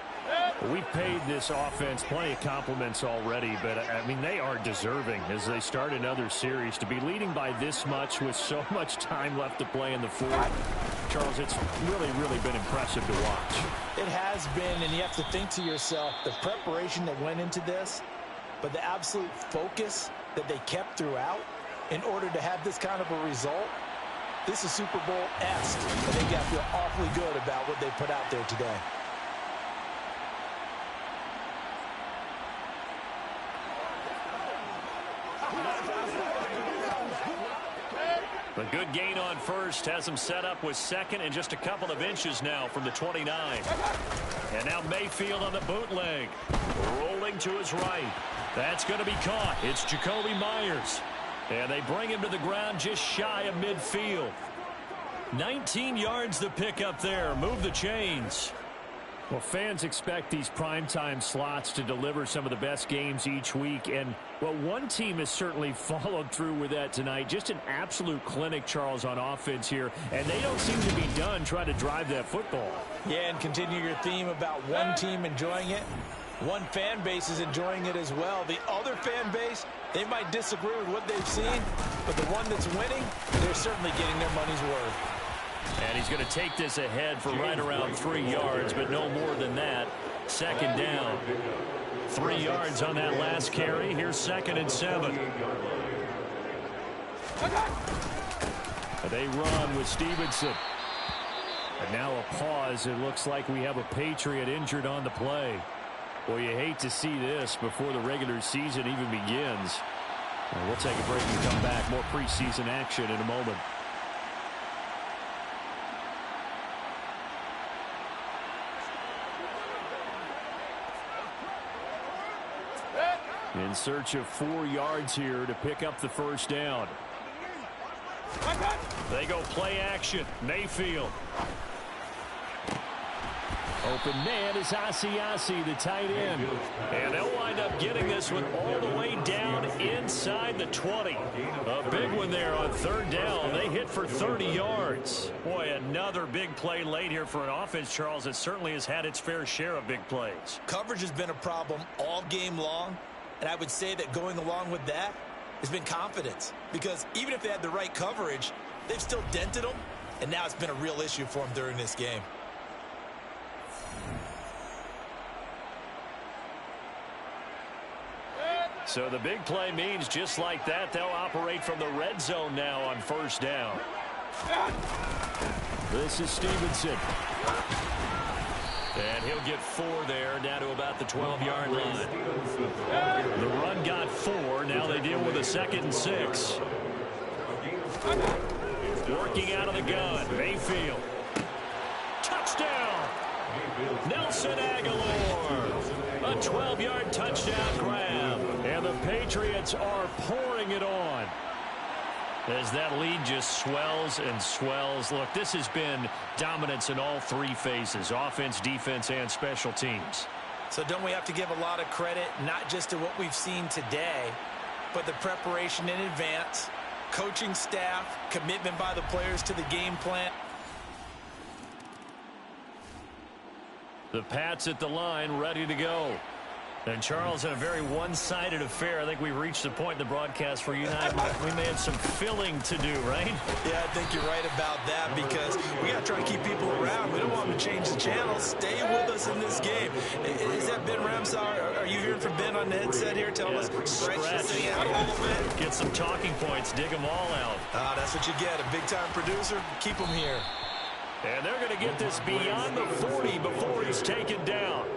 We've paid this offense plenty of compliments already, but, I mean, they are deserving as they start another series. To be leading by this much with so much time left to play in the fourth, Charles, it's really, really been impressive to watch. It has been, and you have to think to yourself, the preparation that went into this, but the absolute focus that they kept throughout in order to have this kind of a result. This is Super Bowl-esque, and they got to feel awfully good about what they put out there today. A good gain on first has him set up with second and just a couple of inches now from the 29. And now Mayfield on the bootleg. Rolling to his right. That's going to be caught. It's Jacoby Myers. And they bring him to the ground just shy of midfield. 19 yards to pick up there. Move the chains. Well, fans expect these primetime slots to deliver some of the best games each week. And, well, one team has certainly followed through with that tonight. Just an absolute clinic, Charles, on offense here. And they don't seem to be done trying to drive that football. Yeah, and continue your theme about one team enjoying it. One fan base is enjoying it as well. The other fan base, they might disagree with what they've seen, but the one that's winning, they're certainly getting their money's worth. And he's going to take this ahead for right around 3 yards, but no more than that. Second down. 3 yards on that last carry. Here's 2nd and 7. They run with Stevenson. And now a pause. It looks like we have a Patriot injured on the play. Well, you hate to see this before the regular season even begins. We'll take a break and come back. More preseason action in a moment. In search of 4 yards here to pick up the first down. They go play action. Mayfield. Open man is Asiasi, the tight end. And they'll wind up getting this one all the way down inside the 20. A big one there on 3rd down. They hit for 30 yards. Boy, another big play late here for an offense, Charles, that certainly has had its fair share of big plays. coverage has been a problem all game long, and I would say that going along with that has been confidence. Because even if they had the right coverage, they've still dented them, and now it's been a real issue for them during this game. So the big play means just like that, they'll operate from the red zone now on 1st down. This is Stevenson. And he'll get 4 there, down to about the 12-yard line. The run got 4. Now they deal with a 2nd and 6. Working out of the gun. Mayfield. Touchdown! Nelson Aguilar. A 12-yard touchdown grab. And the Patriots are pouring it on. As that lead just swells and swells. Look, this has been dominance in all 3 phases. Offense, defense, and special teams. So don't we have to give a lot of credit, not just to what we've seen today, but the preparation in advance, coaching staff, commitment by the players to the game plan. The Pats at the line, ready to go. And, Charles, in a very one-sided affair, I think we've reached the point in the broadcast where you and I, we may have some filling to do, right? Yeah, I think you're right about that, because we got to try to keep people around. We don't want them to change the channel. Stay with us in this game. Is that Ben Ramsauer? Are you hearing from Ben on the headset here? Tell us, stretch this thing out a little bit. Get some talking points. Dig them all out. That's what you get. A big-time producer. Keep them here. And they're going to get this beyond the 40 before he's taken down.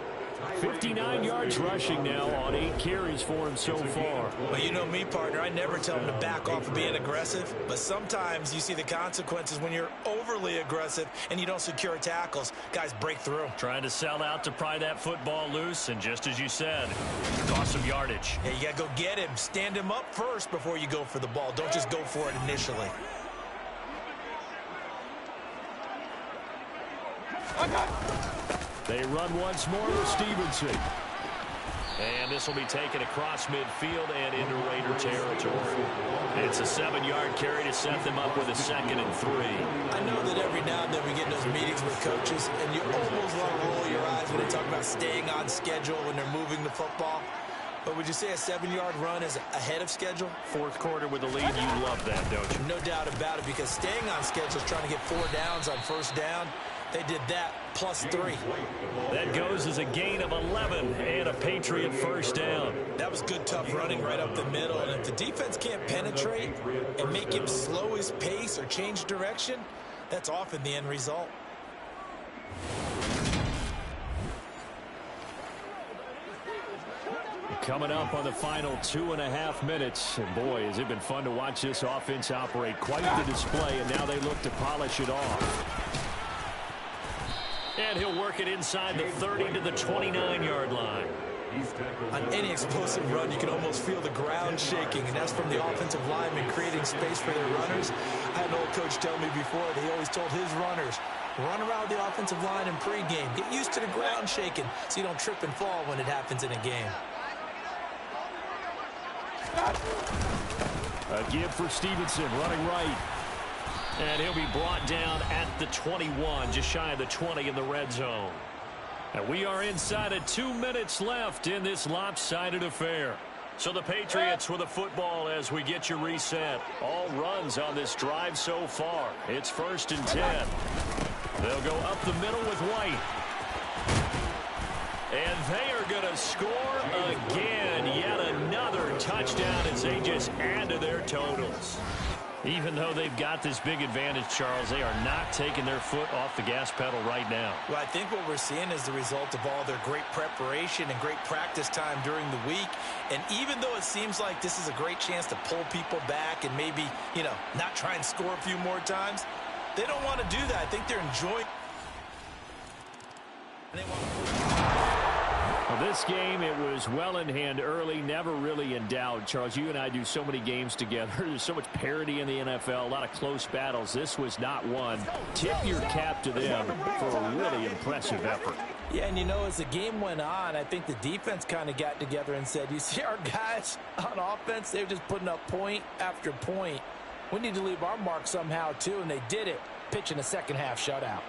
59 yards rushing now on 8 carries for him so far. Well, you know me, partner. I never tell him to back off of being aggressive, but sometimes you see the consequences when you're overly aggressive and you don't secure tackles. Guys break through. Trying to sell out to pry that football loose, and just as you said, cost some yardage. Yeah, you got to go get him. Stand him up first before you go for the ball. Don't just go for it initially. They run once more with Stevenson. And this will be taken across midfield and into Raider territory. It's a 7-yard carry to set them up with a 2nd and 3. I know that every now and then we get in those meetings with coaches, and you almost want to roll your eyes when they talk about staying on schedule when they're moving the football. But would you say a 7-yard run is ahead of schedule? Fourth quarter with the lead, you love that, don't you? No doubt about it, because staying on schedule is trying to get 4 downs on first down. They did that plus 3. That goes as a gain of 11 and a Patriot first down. That was good, tough running right up the middle. And if the defense can't penetrate and make him slow his pace or change direction, that's often the end result. Coming up on the final 2.5 minutes. And boy, has it been fun to watch this offense operate. Quite the display, and now they look to polish it off. And he'll work it inside the 30 to the 29-yard line. On any explosive run, you can almost feel the ground shaking, and that's from the offensive linemen creating space for their runners. I had an old coach tell me before, he always told his runners, run around the offensive line in pregame. Get used to the ground shaking so you don't trip and fall when it happens in a game. A give for Stevenson, running right. And he'll be brought down at the 21, just shy of the 20 in the red zone. And we are inside of 2 minutes left in this lopsided affair. So the Patriots with the football as we get you reset. All runs on this drive so far. It's 1st and 10. They'll go up the middle with White. And they are going to score again. Yet another touchdown as they just add to their totals. Even though they've got this big advantage, Charles, they are not taking their foot off the gas pedal right now. Well, I think what we're seeing is the result of all their great preparation and great practice time during the week. And even though it seems like this is a great chance to pull people back and maybe, not try and score a few more times, they don't want to do that. I think they're enjoying. Well, this game, it was well in hand early, never really in doubt. Charles, you and I do so many games together. There's so much parity in the NFL, a lot of close battles. This was not one. Tip your cap to them for a really impressive effort. Yeah, and as the game went on, I think the defense kind of got together and said, you see our guys on offense, they're just putting up point after point. We need to leave our mark somehow, too, and they did it, pitching a second-half shutout.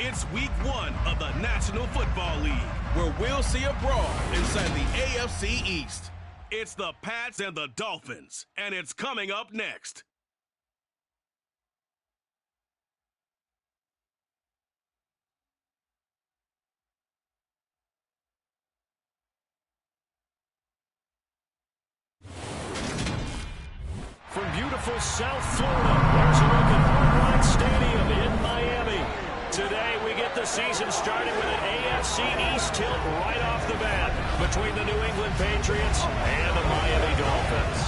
It's week 1 of the National Football League, where we'll see a brawl inside the AFC East. It's the Pats and the Dolphins, and it's coming up next. From beautiful South Florida, there's a look at Hard Rock Stadium in Miami. Today we get the season started with an AFC East tilt right off the bat between the New England Patriots and the Miami Dolphins.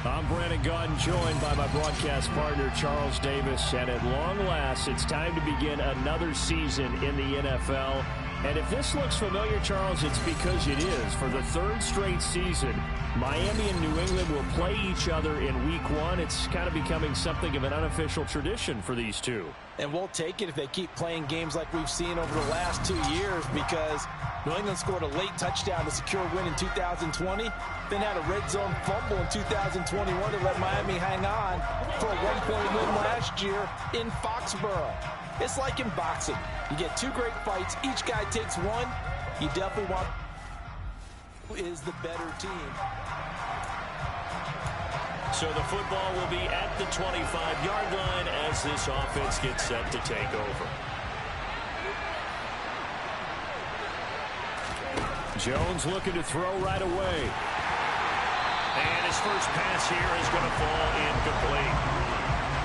I'm Brandon Gaudin, joined by my broadcast partner, Charles Davis. And at long last, it's time to begin another season in the NFL. And if this looks familiar, Charles, it's because it is. For the third straight season, Miami and New England will play each other in week 1. It's kind of becoming something of an unofficial tradition for these two. And we'll take it if they keep playing games like we've seen over the last 2 years, because New England scored a late touchdown to secure a win in 2020, then had a red zone fumble in 2021 to let Miami hang on for a one-point win last year in Foxborough. It's like in boxing. You get 2 great fights. Each guy takes one. You definitely want who is the better team. So the football will be at the 25-yard line as this offense gets set to take over. Jones looking to throw right away. And his first pass here is going to fall incomplete.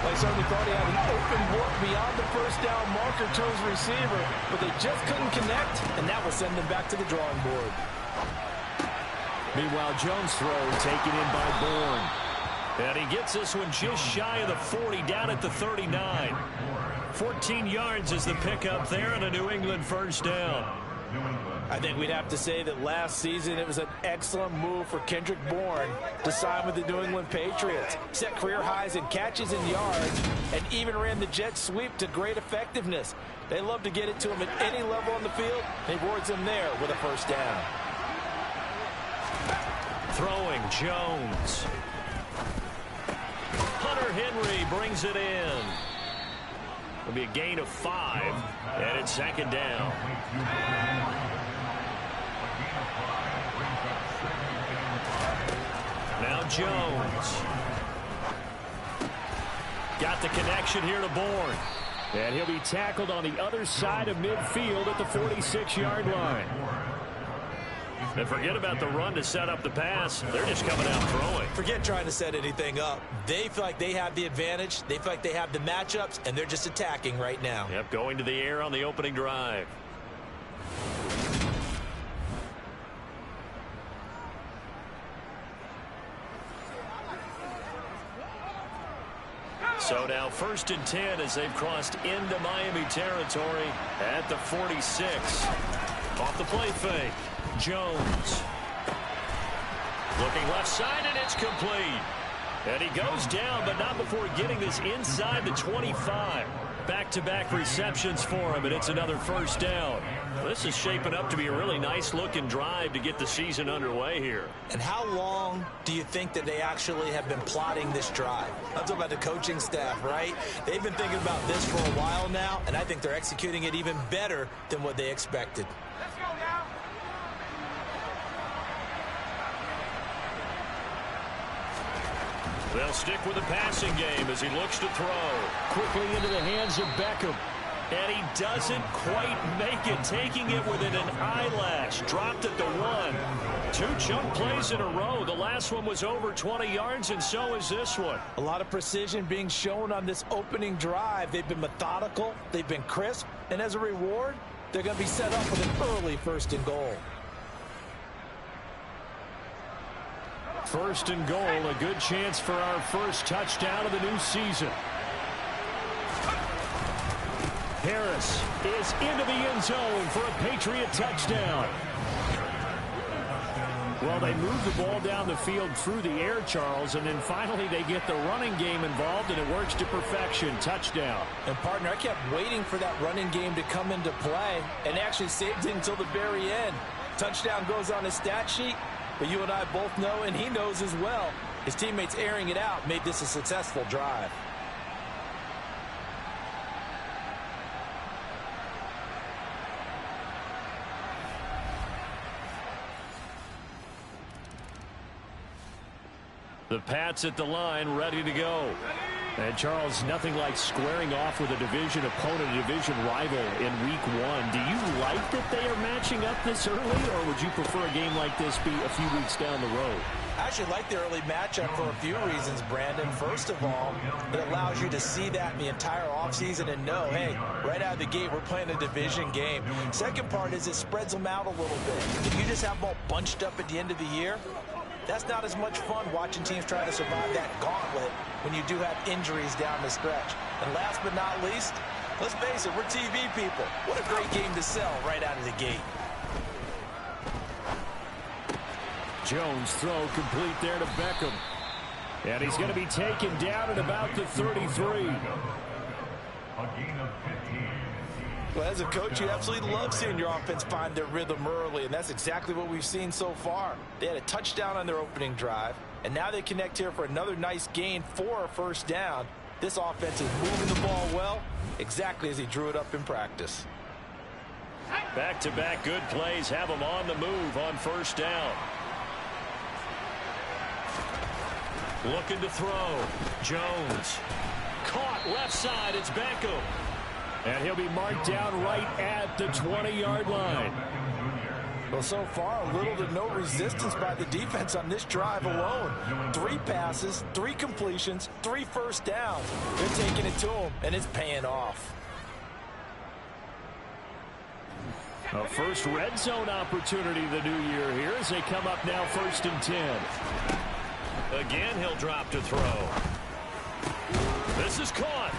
They certainly thought he had an open look beyond the first down marker to his receiver, but they just couldn't connect, and that will send them back to the drawing board. Meanwhile, Jones' throw taken in by Bourne. And he gets this one just shy of the 40, down at the 39. 14 yards is the pickup there, and a New England first down. I think we'd have to say that last season it was an excellent move for Kendrick Bourne to sign with the New England Patriots. Set career highs in catches and yards, and even ran the jet sweep to great effectiveness. They love to get it to him at any level on the field. He rewards him there with a first down. Throwing Jones. Hunter Henry brings it in. It'll be a gain of 5, and it's second down. Now Jones. Got the connection here to Bourne. And he'll be tackled on the other side of midfield at the 46-yard line. And forget about the run to set up the pass. They're just coming out throwing. Forget trying to set anything up. They feel like they have the advantage. They feel like they have the matchups, and they're just attacking right now. Yep, going to the air on the opening drive. So now 1st and 10 as they've crossed into Miami territory at the 46. Off the play fake. Jones. Looking left side, and it's complete. And he goes down, but not before getting this inside the 25. Back-to-back receptions for him, and it's another first down. This is shaping up to be a really nice-looking drive to get the season underway here. And how long do you think that they actually have been plotting this drive? I'm talking about the coaching staff, right? They've been thinking about this for a while now, and I think they're executing it even better than what they expected. Let's go now. They'll stick with the passing game as he looks to throw. Quickly into the hands of Beckham. And he doesn't quite make it, taking it within an eyelash. Dropped at the 1. 2 chunk plays in a row. The last one was over 20 yards, and so is this one. A lot of precision being shown on this opening drive. They've been methodical. They've been crisp. And as a reward, they're going to be set up with an early 1st and goal. 1st and goal, a good chance for our first touchdown of the new season. Harris is into the end zone for a Patriot touchdown. Well, they move the ball down the field through the air, Charles, and then finally they get the running game involved, and it works to perfection. Touchdown. And, partner, I kept waiting for that running game to come into play and actually saved it until the very end. Touchdown goes on his stat sheet, but you and I both know, and he knows as well, His teammates airing it out made this a successful drive. The Pats at the line, ready to go. And, Charles, nothing like squaring off with a division opponent, a division rival in Week 1. Do you like that they are matching up this early, or would you prefer a game like this be a few weeks down the road? I actually like the early matchup for a few reasons, Brandon. First of all, it allows you to see that in the entire offseason and know, hey, right out of the gate, we're playing a division game. Second part is it spreads them out a little bit. If you just have them all bunched up at the end of the year, that's not as much fun watching teams try to survive that gauntlet when you do have injuries down the stretch. And last but not least, let's face it, we're TV people. What a great game to sell right out of the gate. Jones throw complete there to Beckham. And he's going to be taken down at about the 33. Well, as a coach, you absolutely love seeing your offense find their rhythm early, and that's exactly what we've seen so far. They had a touchdown on their opening drive, and now they connect here for another nice gain for a first down. This offense is moving the ball well, exactly as he drew it up in practice. Back-to-back good plays have them on the move on first down. Looking to throw. Jones. Caught left side. It's Beckham. And he'll be marked down right at the 20-yard line. Well, so far, little to no resistance by the defense on this drive alone. 3 passes, 3 completions, 3 first downs. They're taking it to him, and it's paying off. A first red zone opportunity the new year here as they come up now 1st and 10. Again, he'll drop to throw. This is caught.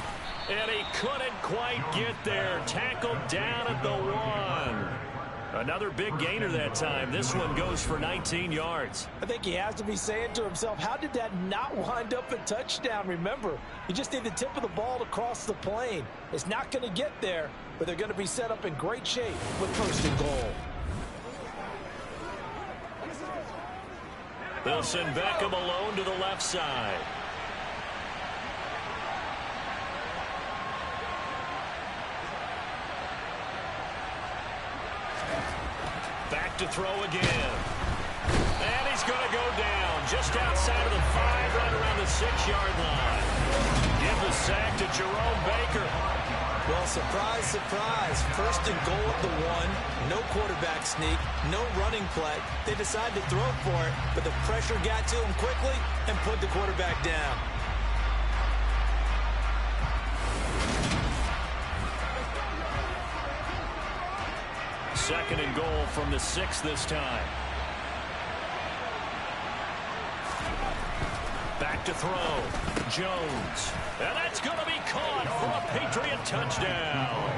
And he couldn't quite get there. Tackled down at the 1. Another big gainer that time. This one goes for 19 yards. I think he has to be saying to himself, how did that not wind up a touchdown? Remember, you just need the tip of the ball to cross the plane. It's not going to get there, but they're going to be set up in great shape with 1st and goal. They'll send Beckham alone to the left side. Back to throw again. And he's going to go down just outside of the 5, right around the 6-yard line. Give the sack to Jerome Baker. Well, surprise, surprise. 1st and goal at the 1. No quarterback sneak. No running play. They decide to throw for it, but the pressure got to him quickly and put the quarterback down. Second and goal from the 6 this time. Back to throw. Jones. And that's going to be caught for a Patriot touchdown.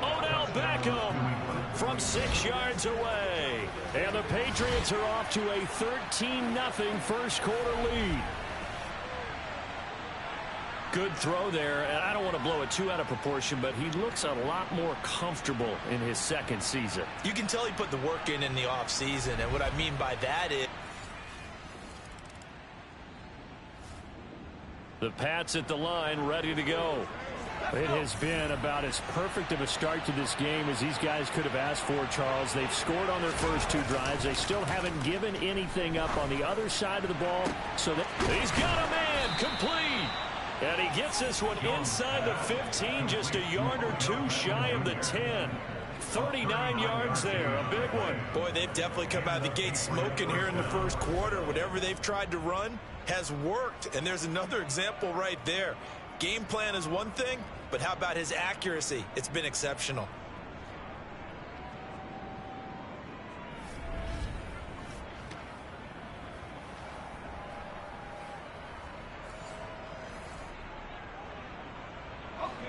Odell Beckham from 6 yards away. And the Patriots are off to a 13-0 first quarter lead. Good throw there, and I don't want to blow it too out of proportion, but he looks a lot more comfortable in his second season. You can tell he put the work in the offseason, and what I mean by that is... The Pats at the line, ready to go. It has been about as perfect of a start to this game as these guys could have asked for, Charles. They've scored on their first 2 drives. They still haven't given anything up on the other side of the ball. So he's got a man complete. And he gets this one inside the 15, just a yard or 2 shy of the 10. 39 yards there, a big one. Boy, they've definitely come out of the gate smoking here in the first quarter. Whatever they've tried to run has worked, and there's another example right there. Game plan is one thing, but how about his accuracy? It's been exceptional.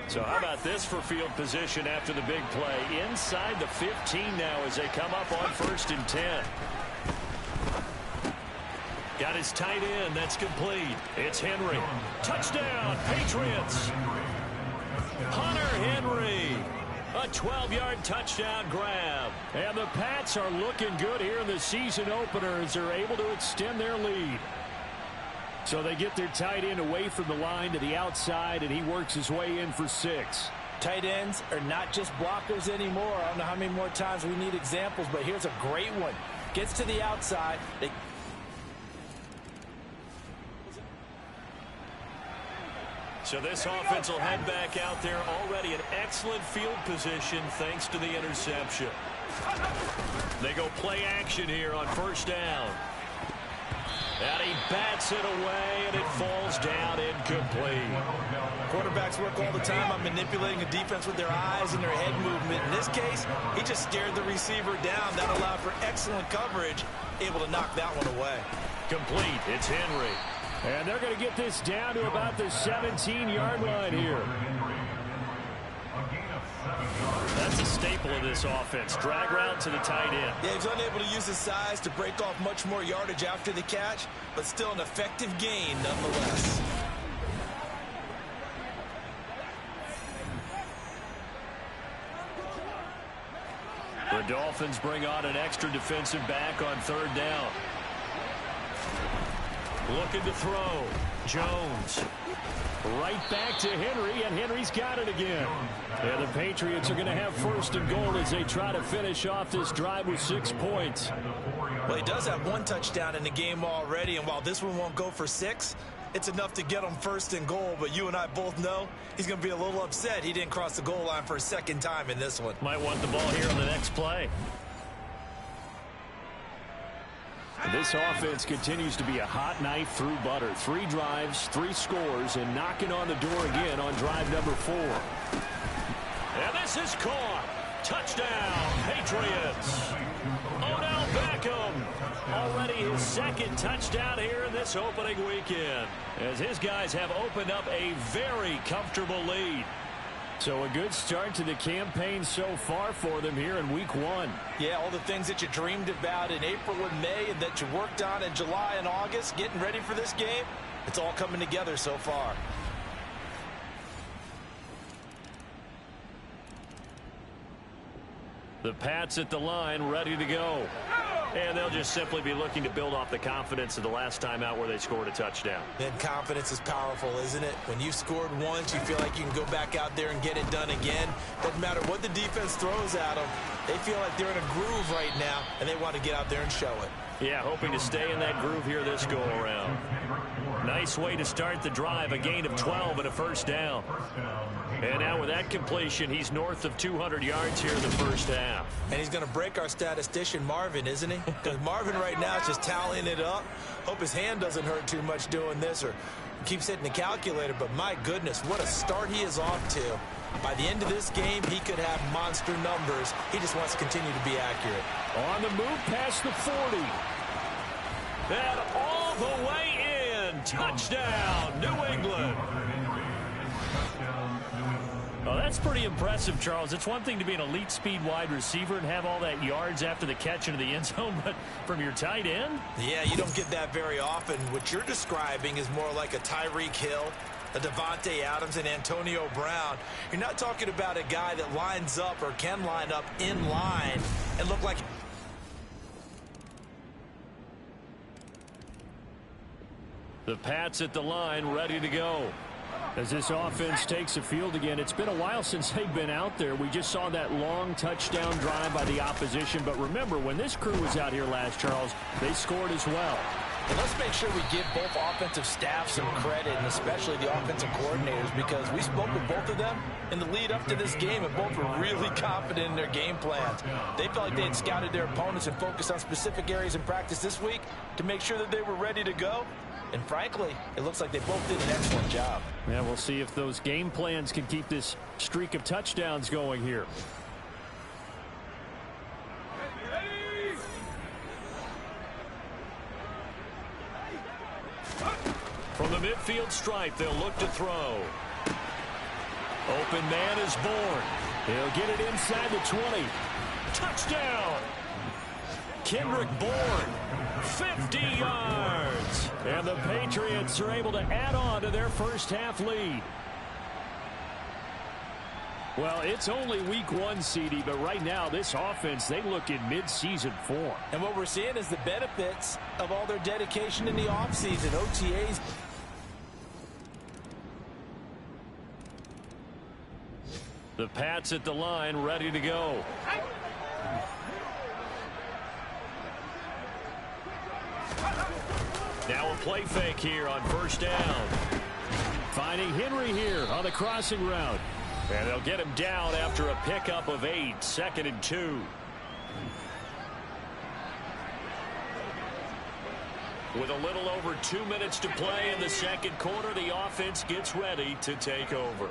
So how about this for field position after the big play? Inside the 15 now as they come up on 1st and 10. Got his tight end. That's complete. It's Henry. Touchdown, Patriots. Hunter Henry. A 12-yard touchdown grab. And the Pats are looking good here in the season opener as they're able to extend their lead. So they get their tight end away from the line to the outside, and he works his way in for 6. Tight ends are not just blockers anymore. I don't know how many more times we need examples, but here's a great one. Gets to the outside. So this offense will head back out there, already in excellent field position thanks to the interception. They go play action here on first down. And he bats it away, and it falls down incomplete. Quarterbacks work all the time on manipulating a defense with their eyes and their head movement. In this case, he just stared the receiver down. That allowed for excellent coverage, able to knock that one away. Complete. It's Henry. And they're going to get this down to about the 17-yard line here. That's a staple of this offense. Drag route to the tight end. Yeah, he's unable to use his size to break off much more yardage after the catch, but still an effective gain nonetheless. The Dolphins bring on an extra defensive back on third down. Looking to throw. Jones. Right back to Henry, and Henry's got it again. And the Patriots are going to have first and goal as they try to finish off this drive with 6 points. Well, he does have 1 touchdown in the game already, and while this one won't go for 6, it's enough to get him first and goal. But you and I both know he's going to be a little upset he didn't cross the goal line for a second time in this one. Might want the ball here on the next play. This offense continues to be a hot knife through butter. 3 drives, 3 scores, and knocking on the door again on drive number 4. And this is caught. Touchdown, Patriots. Odell Beckham. Already his 2nd touchdown here in this opening weekend, as his guys have opened up a very comfortable lead. So a good start to the campaign so far for them here in week 1. Yeah, all the things that you dreamed about in April and May and that you worked on in July and August, getting ready for this game, it's all coming together so far. The Pats at the line, ready to go. And they'll just simply be looking to build off the confidence of the last time out where they scored a touchdown. And confidence is powerful, isn't it? When you've scored once, you feel like you can go back out there and get it done again. Doesn't matter what the defense throws at them. They feel like they're in a groove right now, and they want to get out there and show it. Yeah, hoping to stay in that groove here this go-around. Nice way to start the drive, a gain of 12 and a first down. And now with that completion, he's north of 200 yards here in the first half. And he's going to break our statistician, Marvin, isn't he? Because Marvin right now is just tallying it up. Hope his hand doesn't hurt too much doing this or keeps hitting the calculator. But my goodness, what a start he is off to. By the end of this game, he could have monster numbers. He just wants to continue to be accurate. On the move past the 40. And all the way in. Touchdown, New England. Oh, that's pretty impressive, Charles. It's one thing to be an elite speed wide receiver and have all that yards after the catch into the end zone, but from your tight end? Yeah, you don't get that very often. What you're describing is more like a Tyreek Hill, a Devontae Adams, and Antonio Brown. You're not talking about a guy that lines up or can line up in line and look like... The Pats at the line, ready to go. As this offense takes the field again, it's been a while since they've been out there. We just saw that long touchdown drive by the opposition. But remember, when this crew was out here last, Charles, they scored as well. And let's make sure we give both offensive staff some credit, and especially the offensive coordinators, because we spoke with both of them in the lead up to this game, and both were really confident in their game plans. They felt like they had scouted their opponents and focused on specific areas in practice this week to make sure that they were ready to go. And frankly, it looks like they both did an excellent job. Yeah, we'll see if those game plans can keep this streak of touchdowns going here. From the midfield stripe, they'll look to throw. Open man is born. He'll get it inside the 20. Touchdown! Kendrick Bourne, 50 yards. And the Patriots are able to add on to their first half lead. Well, it's only week one, CD, but right now this offense, they look in mid-season form. And what we're seeing is the benefits of all their dedication in the offseason, OTAs. The Pats at the line, ready to go. Now a play fake here on first down. Finding Henry here on the crossing route. And they'll get him down after a pickup of 8, 2nd and 2. With a little over 2 minutes to play in the second quarter, the offense gets ready to take over.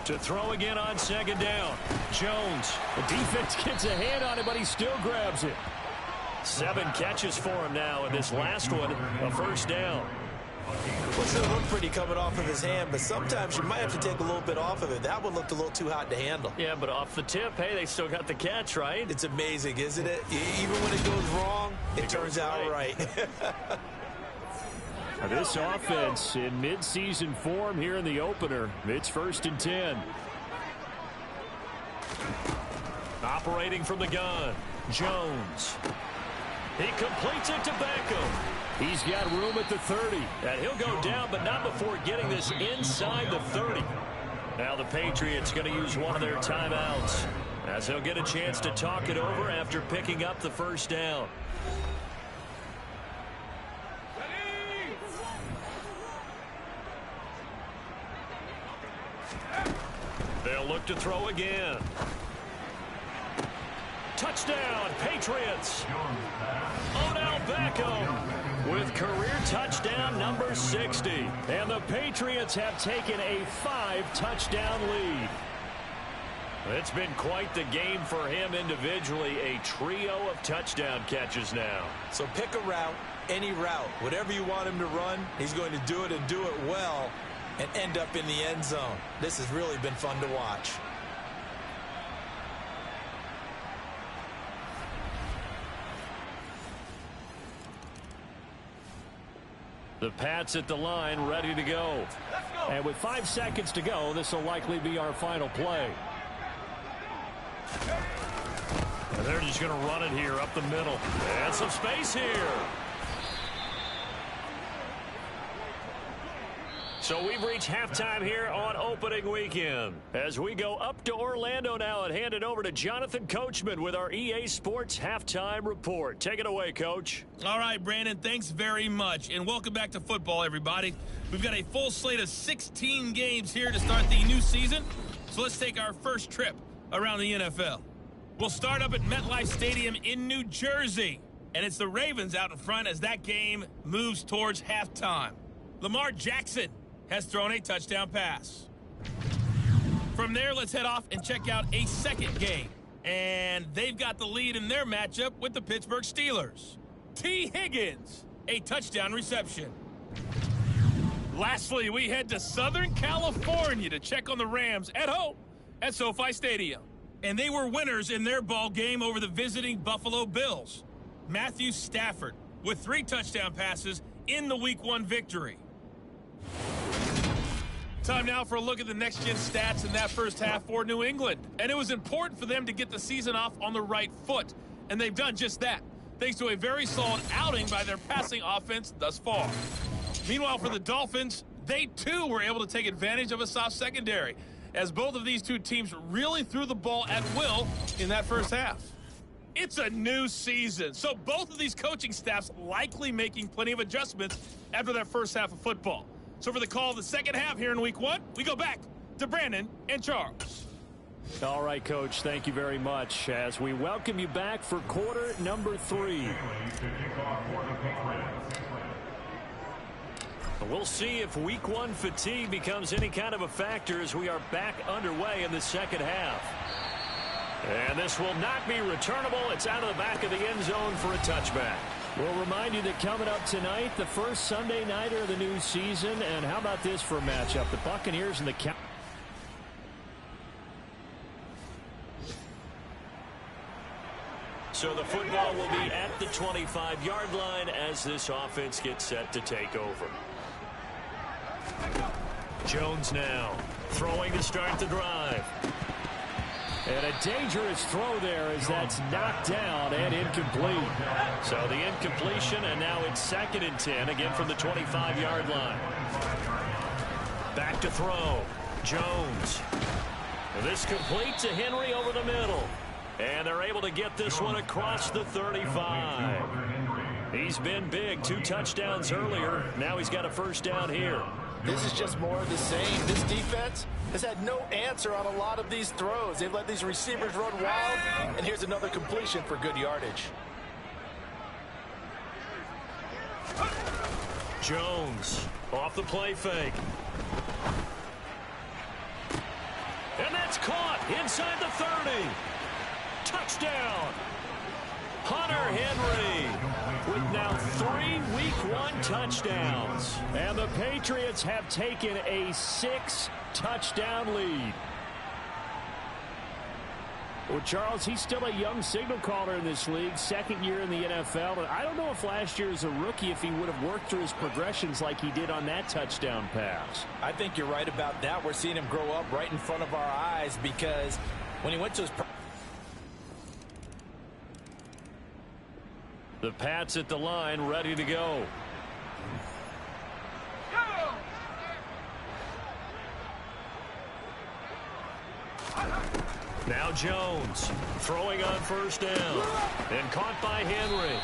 To throw again on second down. Jones. The defense gets a hand on it, but he still grabs it. 7 catches for him now, and this last one, a first down. Well, it's going to look pretty coming off of his hand, but sometimes you might have to take a little bit off of it. That one looked a little too hot to handle. Yeah, but off the tip, hey, they still got the catch, right? It's amazing, isn't it? Even when it goes wrong, it turns out right. Now this offense in mid-season form here in the opener. It's 1st and 10. Operating from the gun, Jones. He completes it to Beckham. He's got room at the 30. And he'll go down, but not before getting this inside the 30. Now the Patriots going to use one of their timeouts, as they'll get a chance to talk it over after picking up the first down. They'll look to throw again. Touchdown, Patriots. Odell Beckham with career touchdown number 60. And the Patriots have taken a 5-touchdown lead. It's been quite the game for him individually. A trio of touchdown catches now. So pick a route, any route. Whatever you want him to run, he's going to do it and do it well and end up in the end zone. This has really been fun to watch. The Pats at the line, ready to go. And with 5 seconds to go, this will likely be our final play. And they're just going to run it here up the middle. And some space here. So we've reached halftime here on opening weekend. As we go up to Orlando now and hand it over to Jonathan Coachman with our EA Sports Halftime Report. Take it away, Coach. All right, Brandon, thanks very much. And welcome back to football, everybody. We've got a full slate of 16 games here to start the new season. So let's take our first trip around the NFL. We'll start up at MetLife Stadium in New Jersey. And it's the Ravens out in front as that game moves towards halftime. Lamar Jackson has thrown a touchdown pass. From there, let's head off and check out a second game. And they've got the lead in their matchup with the Pittsburgh Steelers. T. Higgins, a touchdown reception. Lastly, we head to Southern California to check on the Rams at home at SoFi Stadium. And they were winners in their ball game over the visiting Buffalo Bills. Matthew Stafford with 3 touchdown passes in the Week 1 victory. Time now for a look at the next-gen stats in that first half for New England. And it was important for them to get the season off on the right foot. And they've done just that, thanks to a very solid outing by their passing offense thus far. Meanwhile, for the Dolphins, they too were able to take advantage of a soft secondary, as both of these two teams really threw the ball at will in that first half. It's a new season, so both of these coaching staffs likely making plenty of adjustments after that first half of football. So for the call of the second half here in Week 1, we go back to Brandon and Charles. All right, Coach, thank you very much as we welcome you back for quarter number 3. We'll see if Week 1 fatigue becomes any kind of a factor as we are back underway in the second half. And this will not be returnable. It's out of the back of the end zone for a touchback. We'll remind you that coming up tonight, the first Sunday nighter of the new season. And how about this for a matchup? The Buccaneers and the Cowboys. So the football will be at the 25-yard line as this offense gets set to take over. Jones now. Throwing to start the drive. And a dangerous throw there as that's knocked down and incomplete. So the incompletion, and now it's 2nd and 10, again from the 25-yard line. Back to throw. Jones. This complete to Henry over the middle. And they're able to get this one across the 35. He's been big. 2 touchdowns earlier. Now he's got a first down here. This is just more of the same. This defense has had no answer on a lot of these throws. They've let these receivers run wild, and here's another completion for good yardage. Jones off the play fake. And that's caught inside the 30. Touchdown. Hunter Henry with now 3 Week 1 touchdowns. And the Patriots have taken a 6-touchdown lead. Well, Charles, he's still a young signal caller in this league, 2nd year in the NFL. And I don't know if last year as a rookie, if he would have worked through his progressions like he did on that touchdown pass. I think you're right about that. We're seeing him grow up right in front of our eyes because when he went to his... The Pats at the line, ready to go. Now Jones throwing on first down and caught by Henry.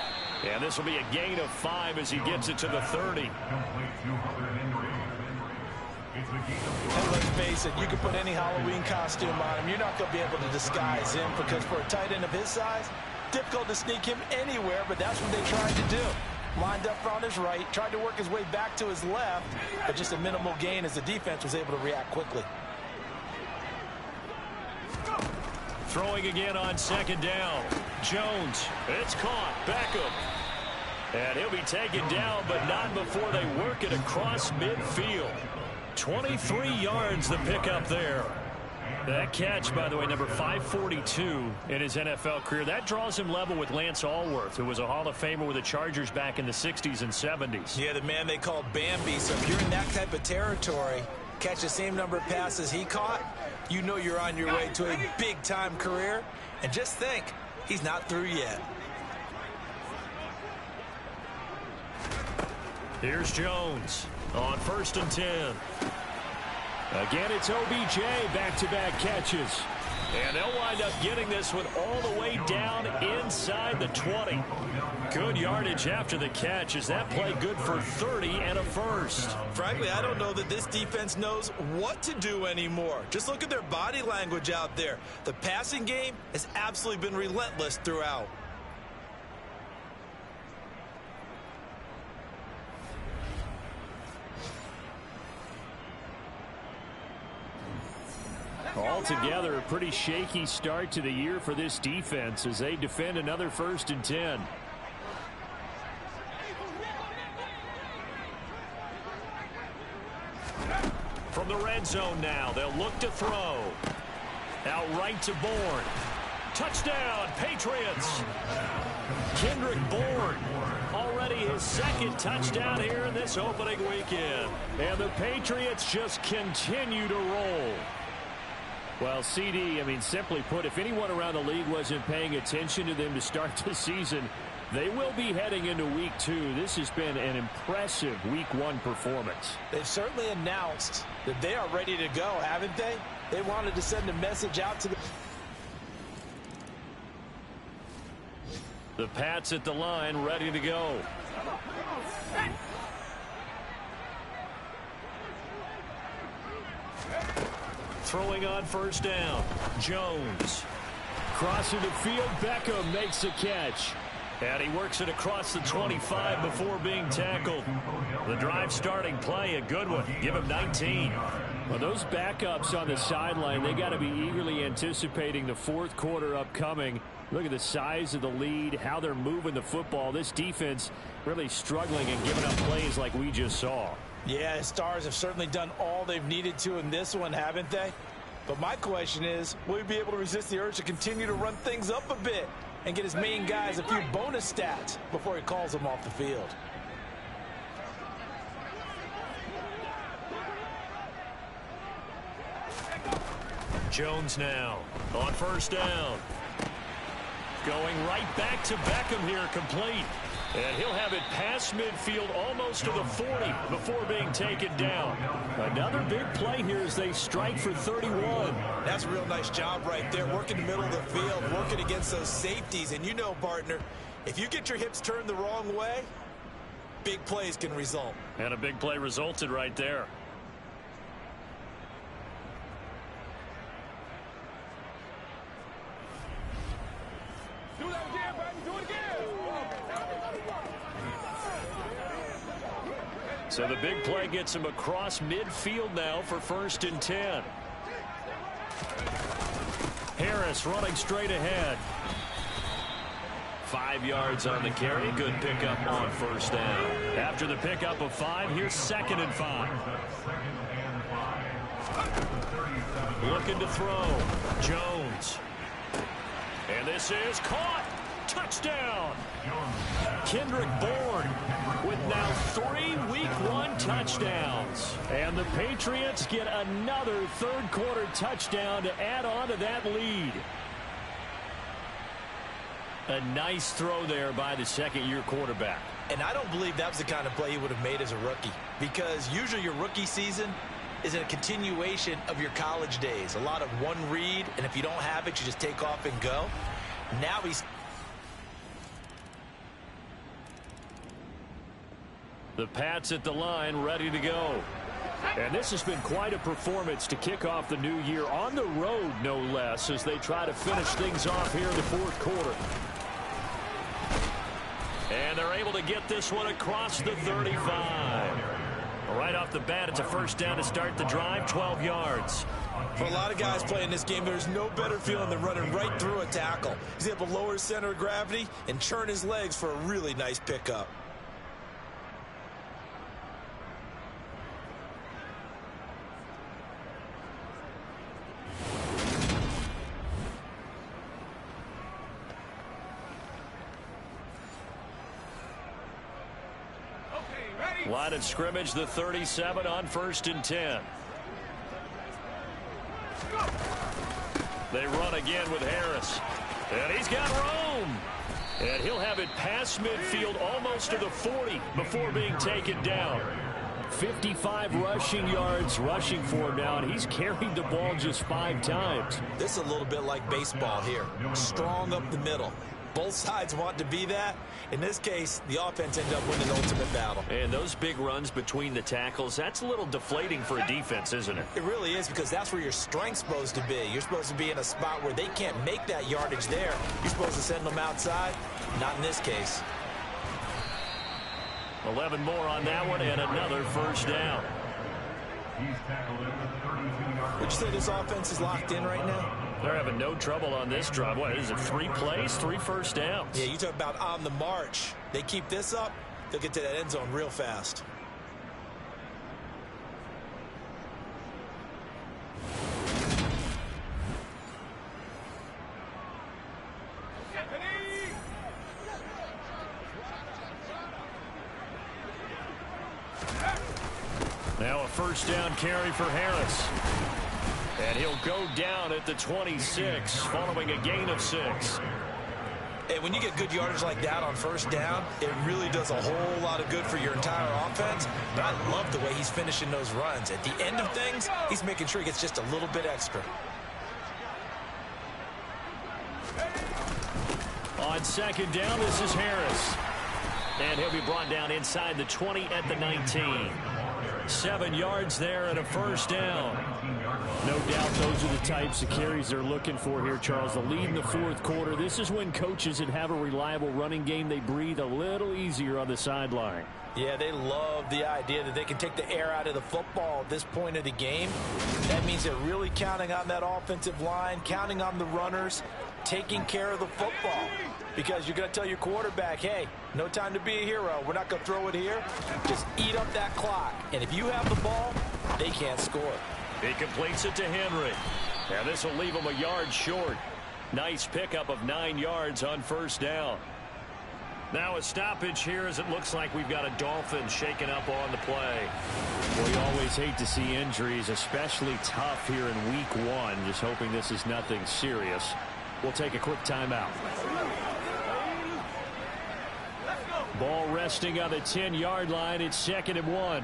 And this will be a gain of 5 as he gets it to the 30. And let's face it, you can put any Halloween costume on him. You're not going to be able to disguise him because for a tight end of his size, difficult to sneak him anywhere, but that's what they tried to do. Lined up on his right, tried to work his way back to his left, but just a minimal gain as the defense was able to react quickly. Throwing again on 2nd down. Jones, it's caught. Beckham. And he'll be taken down, but not before they work it across midfield. 23 yards the pickup there. That catch, by the way, number 542 in his NFL career. That draws him level with Lance Allworth, who was a Hall of Famer with the Chargers back in the 60s and 70s. Yeah, the man they called Bambi. So if you're in that type of territory, catch the same number of passes he caught, you know you're on your way to a big-time career. And just think, he's not through yet. Here's Jones on 1st and 10. Again, it's OBJ, back-to-back catches. And they'll wind up getting this one all the way down inside the 20. Good yardage after the catch. Is that play good for 30 and a first? Frankly, I don't know that this defense knows what to do anymore. Just look at their body language out there. The passing game has absolutely been relentless throughout. Altogether, a pretty shaky start to the year for this defense as they defend another 1st and 10. From the red zone now, they'll look to throw. Out right to Bourne. Touchdown, Patriots. Kendrick Bourne, already his 2nd touchdown here in this opening weekend. And the Patriots just continue to roll. Well, CD, I mean, simply put, if anyone around the league wasn't paying attention to them to start the season, they will be heading into Week 2. This has been an impressive Week 1 performance. They've certainly announced that they are ready to go, haven't they? They wanted to send a message out to the Pats at the line, ready to go. Throwing on 1st down. Jones. Crossing the field, Beckham makes a catch. And he works it across the 25 before being tackled. The drive starting play, a good one. Give him 19. Well, those backups on the sideline, they got to be eagerly anticipating the 4th quarter upcoming. Look at the size of the lead, how they're moving the football. This defense really struggling and giving up plays like we just saw. Yeah, the Stars have certainly done all they've needed to in this one, haven't they? But my question is, will he be able to resist the urge to continue to run things up a bit and get his main guys a few bonus stats before he calls them off the field? Jones now on first down. Going right back to Beckham here, complete. And he'll have it past midfield almost to the 40 before being taken down. Another big play here as they strike for 31. That's a real nice job right there, working the middle of the field, working against those safeties. And you know, partner, if you get your hips turned the wrong way, big plays can result. And a big play resulted right there. Do that again, baby. Do it again. So the big play gets him across midfield now for 1st and 10. Harris running straight ahead. 5 yards on the carry. Good pickup on first down. After the pickup of 5, here's 2nd and 5. Looking to throw. Jones. And this is caught. Touchdown. Kendrick Bourne with now 3 Week 1 touchdowns. And the Patriots get another third-quarter touchdown to add on to that lead. A nice throw there by the second-year quarterback. And I don't believe that was the kind of play he would have made as a rookie, because usually your rookie season is a continuation of your college days. A lot of one read, and if you don't have it, you just take off and go. Now he's... The Pats at the line, ready to go. And this has been quite a performance to kick off the new year on the road, no less, as they try to finish things off here in the 4th quarter. And they're able to get this one across the 35. Right off the bat, it's a first down to start the drive, 12 yards. For a lot of guys playing this game, there's no better feeling than running right through a tackle. He's able to lower his center of gravity and churn his legs for a really nice pickup. Line of scrimmage, the 37 on 1st and 10. They run again with Harris. And he's got room. And he'll have it past midfield almost to the 40 before being taken down. 55 rushing yards rushing for him now, and he's carried the ball just 5 times. This is a little bit like baseball here. Strong up the middle. Both sides want to be that. In this case, the offense ended up winning the ultimate battle. And those big runs between the tackles, that's a little deflating for a defense, isn't it? It really is, because that's where your strength's supposed to be. You're supposed to be in a spot where they can't make that yardage there. You're supposed to send them outside. Not in this case. 11 more on that one, and another first down. Would you say this offense is locked in right now? They're having no trouble on this drive. What is it, 3 plays, 3 first downs? Yeah, you talk about on the march. They keep this up, they'll get to that end zone real fast. Now a first down carry for Harris. And he'll go down at the 26 following a gain of 6. And when you get good yardage like that on first down, it really does a whole lot of good for your entire offense. But I love the way he's finishing those runs. At the end of things, he's making sure he gets just a little bit extra. On second down, this is Harris. And he'll be brought down inside the 20 at the 19. 7 yards there and a first down. No doubt those are the types of carries they're looking for here, Charles. The lead in the 4th quarter. This is when coaches that have a reliable running game, they breathe a little easier on the sideline. Yeah, they love the idea that they can take the air out of the football at this point of the game. That means they're really counting on that offensive line, counting on the runners, taking care of the football. Because you're going to tell your quarterback, hey, no time to be a hero. We're not going to throw it here. Just eat up that clock. And if you have the ball, they can't score. He completes it to Henry. And this will leave him a yard short. Nice pickup of 9 yards on first down. Now a stoppage here as it looks like we've got a Dolphin shaken up on the play. Well, you always hate to see injuries, especially tough here in week 1. Just hoping this is nothing serious. We'll take a quick timeout. Ball resting on the 10-yard line. It's 2nd and 1.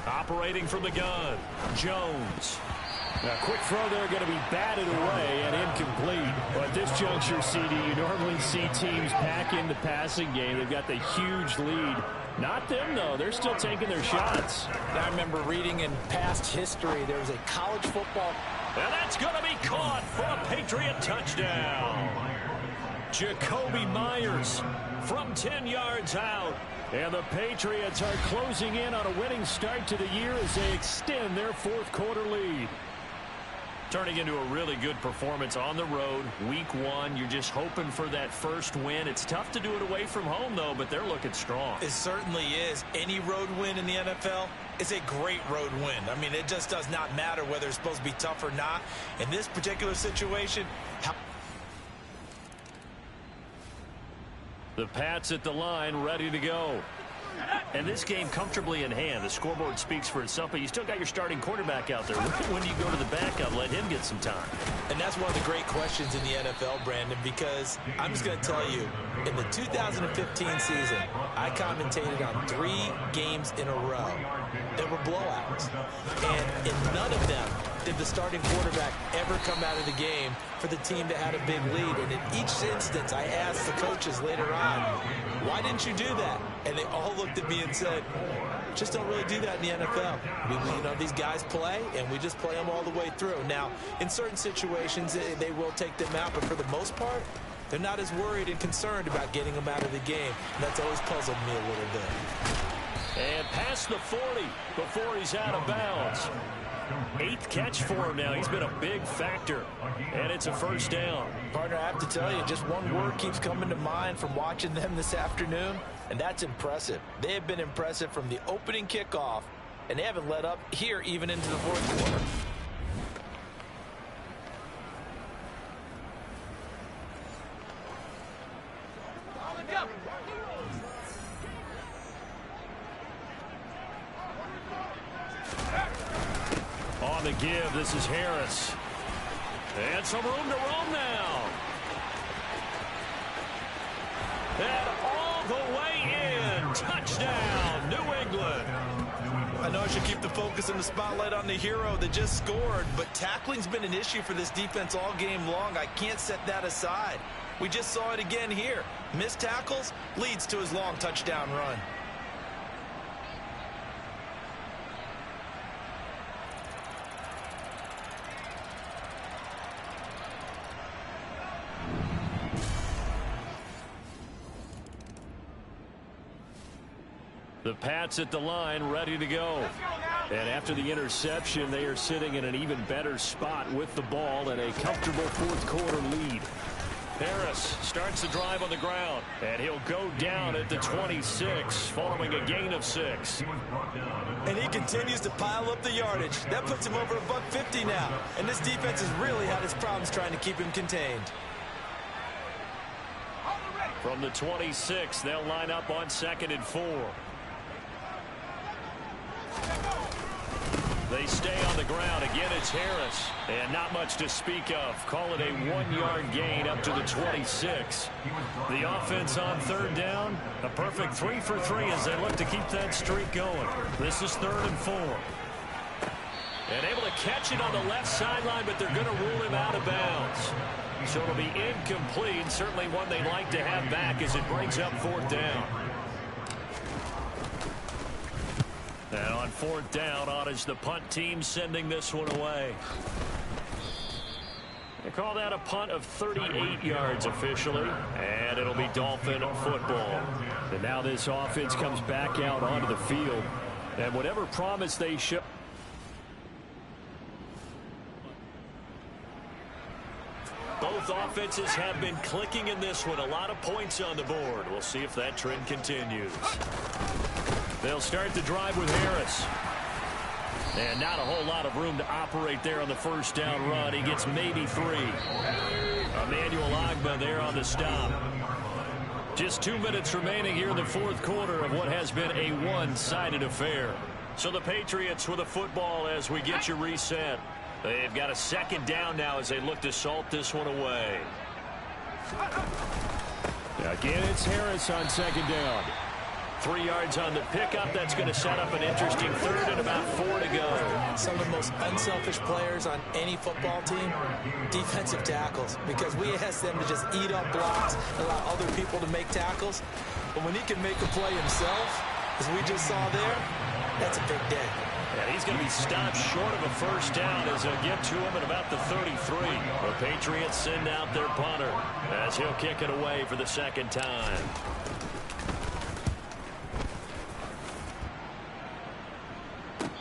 Operating from the gun, Jones. A quick throw there, going to be batted away and incomplete. But at this juncture, CD, you normally see teams pack in the passing game. They've got the huge lead. Not them, though. They're still taking their shots. I remember reading in past history, there was a college football. And that's going to be caught for a Patriot touchdown. Jacoby Myers from 10 yards out. And the Patriots are closing in on a winning start to the year as they extend their 4th quarter lead. Turning into a really good performance on the road. Week 1, you're just hoping for that first win. It's tough to do it away from home, though, but they're looking strong. It certainly is. Any road win in the NFL is a great road win. I mean, it just does not matter whether it's supposed to be tough or not. In this particular situation, the Pats at the line, ready to go. And this game comfortably in hand. The scoreboard speaks for itself, but you still got your starting quarterback out there. When do you go to the backup, let him get some time? And that's one of the great questions in the NFL, Brandon, because I'm just going to tell you, in the 2015 season, I commentated on 3 games in a row. There were blowouts. And in none of them did the starting quarterback ever come out of the game for the team that had a big lead. And in each instance, I asked the coaches later on, why didn't you do that? And they all looked at me and said, just don't really do that in the NFL. You know, these guys play, and we just play them all the way through. Now, in certain situations, they will take them out, but for the most part, they're not as worried and concerned about getting them out of the game. And that's always puzzled me a little bit. And past the 40 before he's out of bounds. 8th catch for him now. He's been a big factor. And it's a first down. Partner, I have to tell you, just one word keeps coming to mind from watching them this afternoon, and that's impressive. They have been impressive from the opening kickoff, and they haven't let up here even into the 4th quarter. On the give, this is Harris. And some room to roam now. And all the way in. Touchdown, New England. I know I should keep the focus and the spotlight on the hero that just scored, but tackling's been an issue for this defense all game long. I can't set that aside. We just saw it again here. Missed tackles leads to his long touchdown run. The Pats at the line, ready to go. And after the interception, they are sitting in an even better spot with the ball and a comfortable 4th quarter lead. Harris starts the drive on the ground, and he'll go down at the 26 following a gain of 6. And he continues to pile up the yardage. That puts him over $150 now. And this defense has really had its problems trying to keep him contained. From the 26, they'll line up on 2nd and 4. They stay on the ground. Again, it's Harris. And not much to speak of. Call it a 1-yard gain up to the 26. The offense on 3rd down. A perfect 3 for 3 as they look to keep that streak going. This is 3rd and 4. And able to catch it on the left sideline, but they're going to rule him out of bounds. So it'll be incomplete. Certainly one they'd like to have back as it brings up 4th down. And on 4th down, on is the punt team sending this one away. They call that a punt of 38 yards officially, and it'll be Dolphin football. And now this offense comes back out onto the field. And whatever promise they show. Both offenses have been clicking in this one. A lot of points on the board. We'll see if that trend continues. They'll start the drive with Harris. And not a whole lot of room to operate there on the first down run. He gets maybe 3. Emmanuel Ogbah there on the stop. Just 2 minutes remaining here in the fourth quarter of what has been a one-sided affair. So the Patriots with a football as we get you reset. They've got a second down now as they look to salt this one away. Again, it's Harris on second down. 3 yards on the pickup. That's going to set up an interesting third and about 4 to go. Some of the most unselfish players on any football team, defensive tackles, because we ask them to just eat up blocks and allow other people to make tackles. But when he can make a play himself, as we just saw there, that's a big day. And he's going to be stopped short of a first down as they'll get to him at about the 33. The Patriots send out their punter as he'll kick it away for the second time.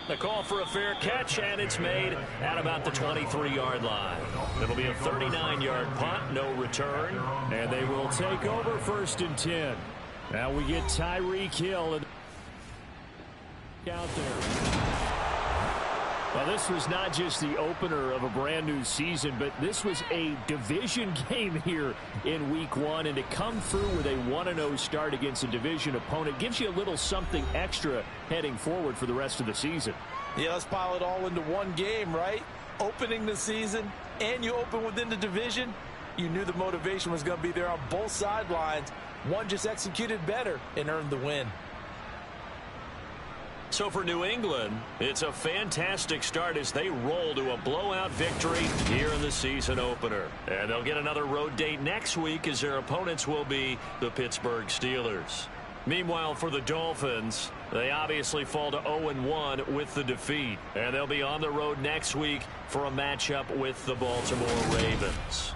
The call for a fair catch, and it's made at about the 23-yard line. It'll be a 39-yard punt, no return. And they will take over 1st and 10. Now we get Tyreek Hill out there. Well, this was not just the opener of a brand new season, but this was a division game here in week 1. And to come through with a 1-0 start against a division opponent gives you a little something extra heading forward for the rest of the season. Yeah, let's pile it all into one game, right? Opening the season, and you open within the division. You knew the motivation was going to be there on both sidelines. One just executed better and earned the win. So for New England, it's a fantastic start as they roll to a blowout victory here in the season opener. And they'll get another road date next week as their opponents will be the Pittsburgh Steelers. Meanwhile, for the Dolphins, they obviously fall to 0-1 with the defeat. And they'll be on the road next week for a matchup with the Baltimore Ravens.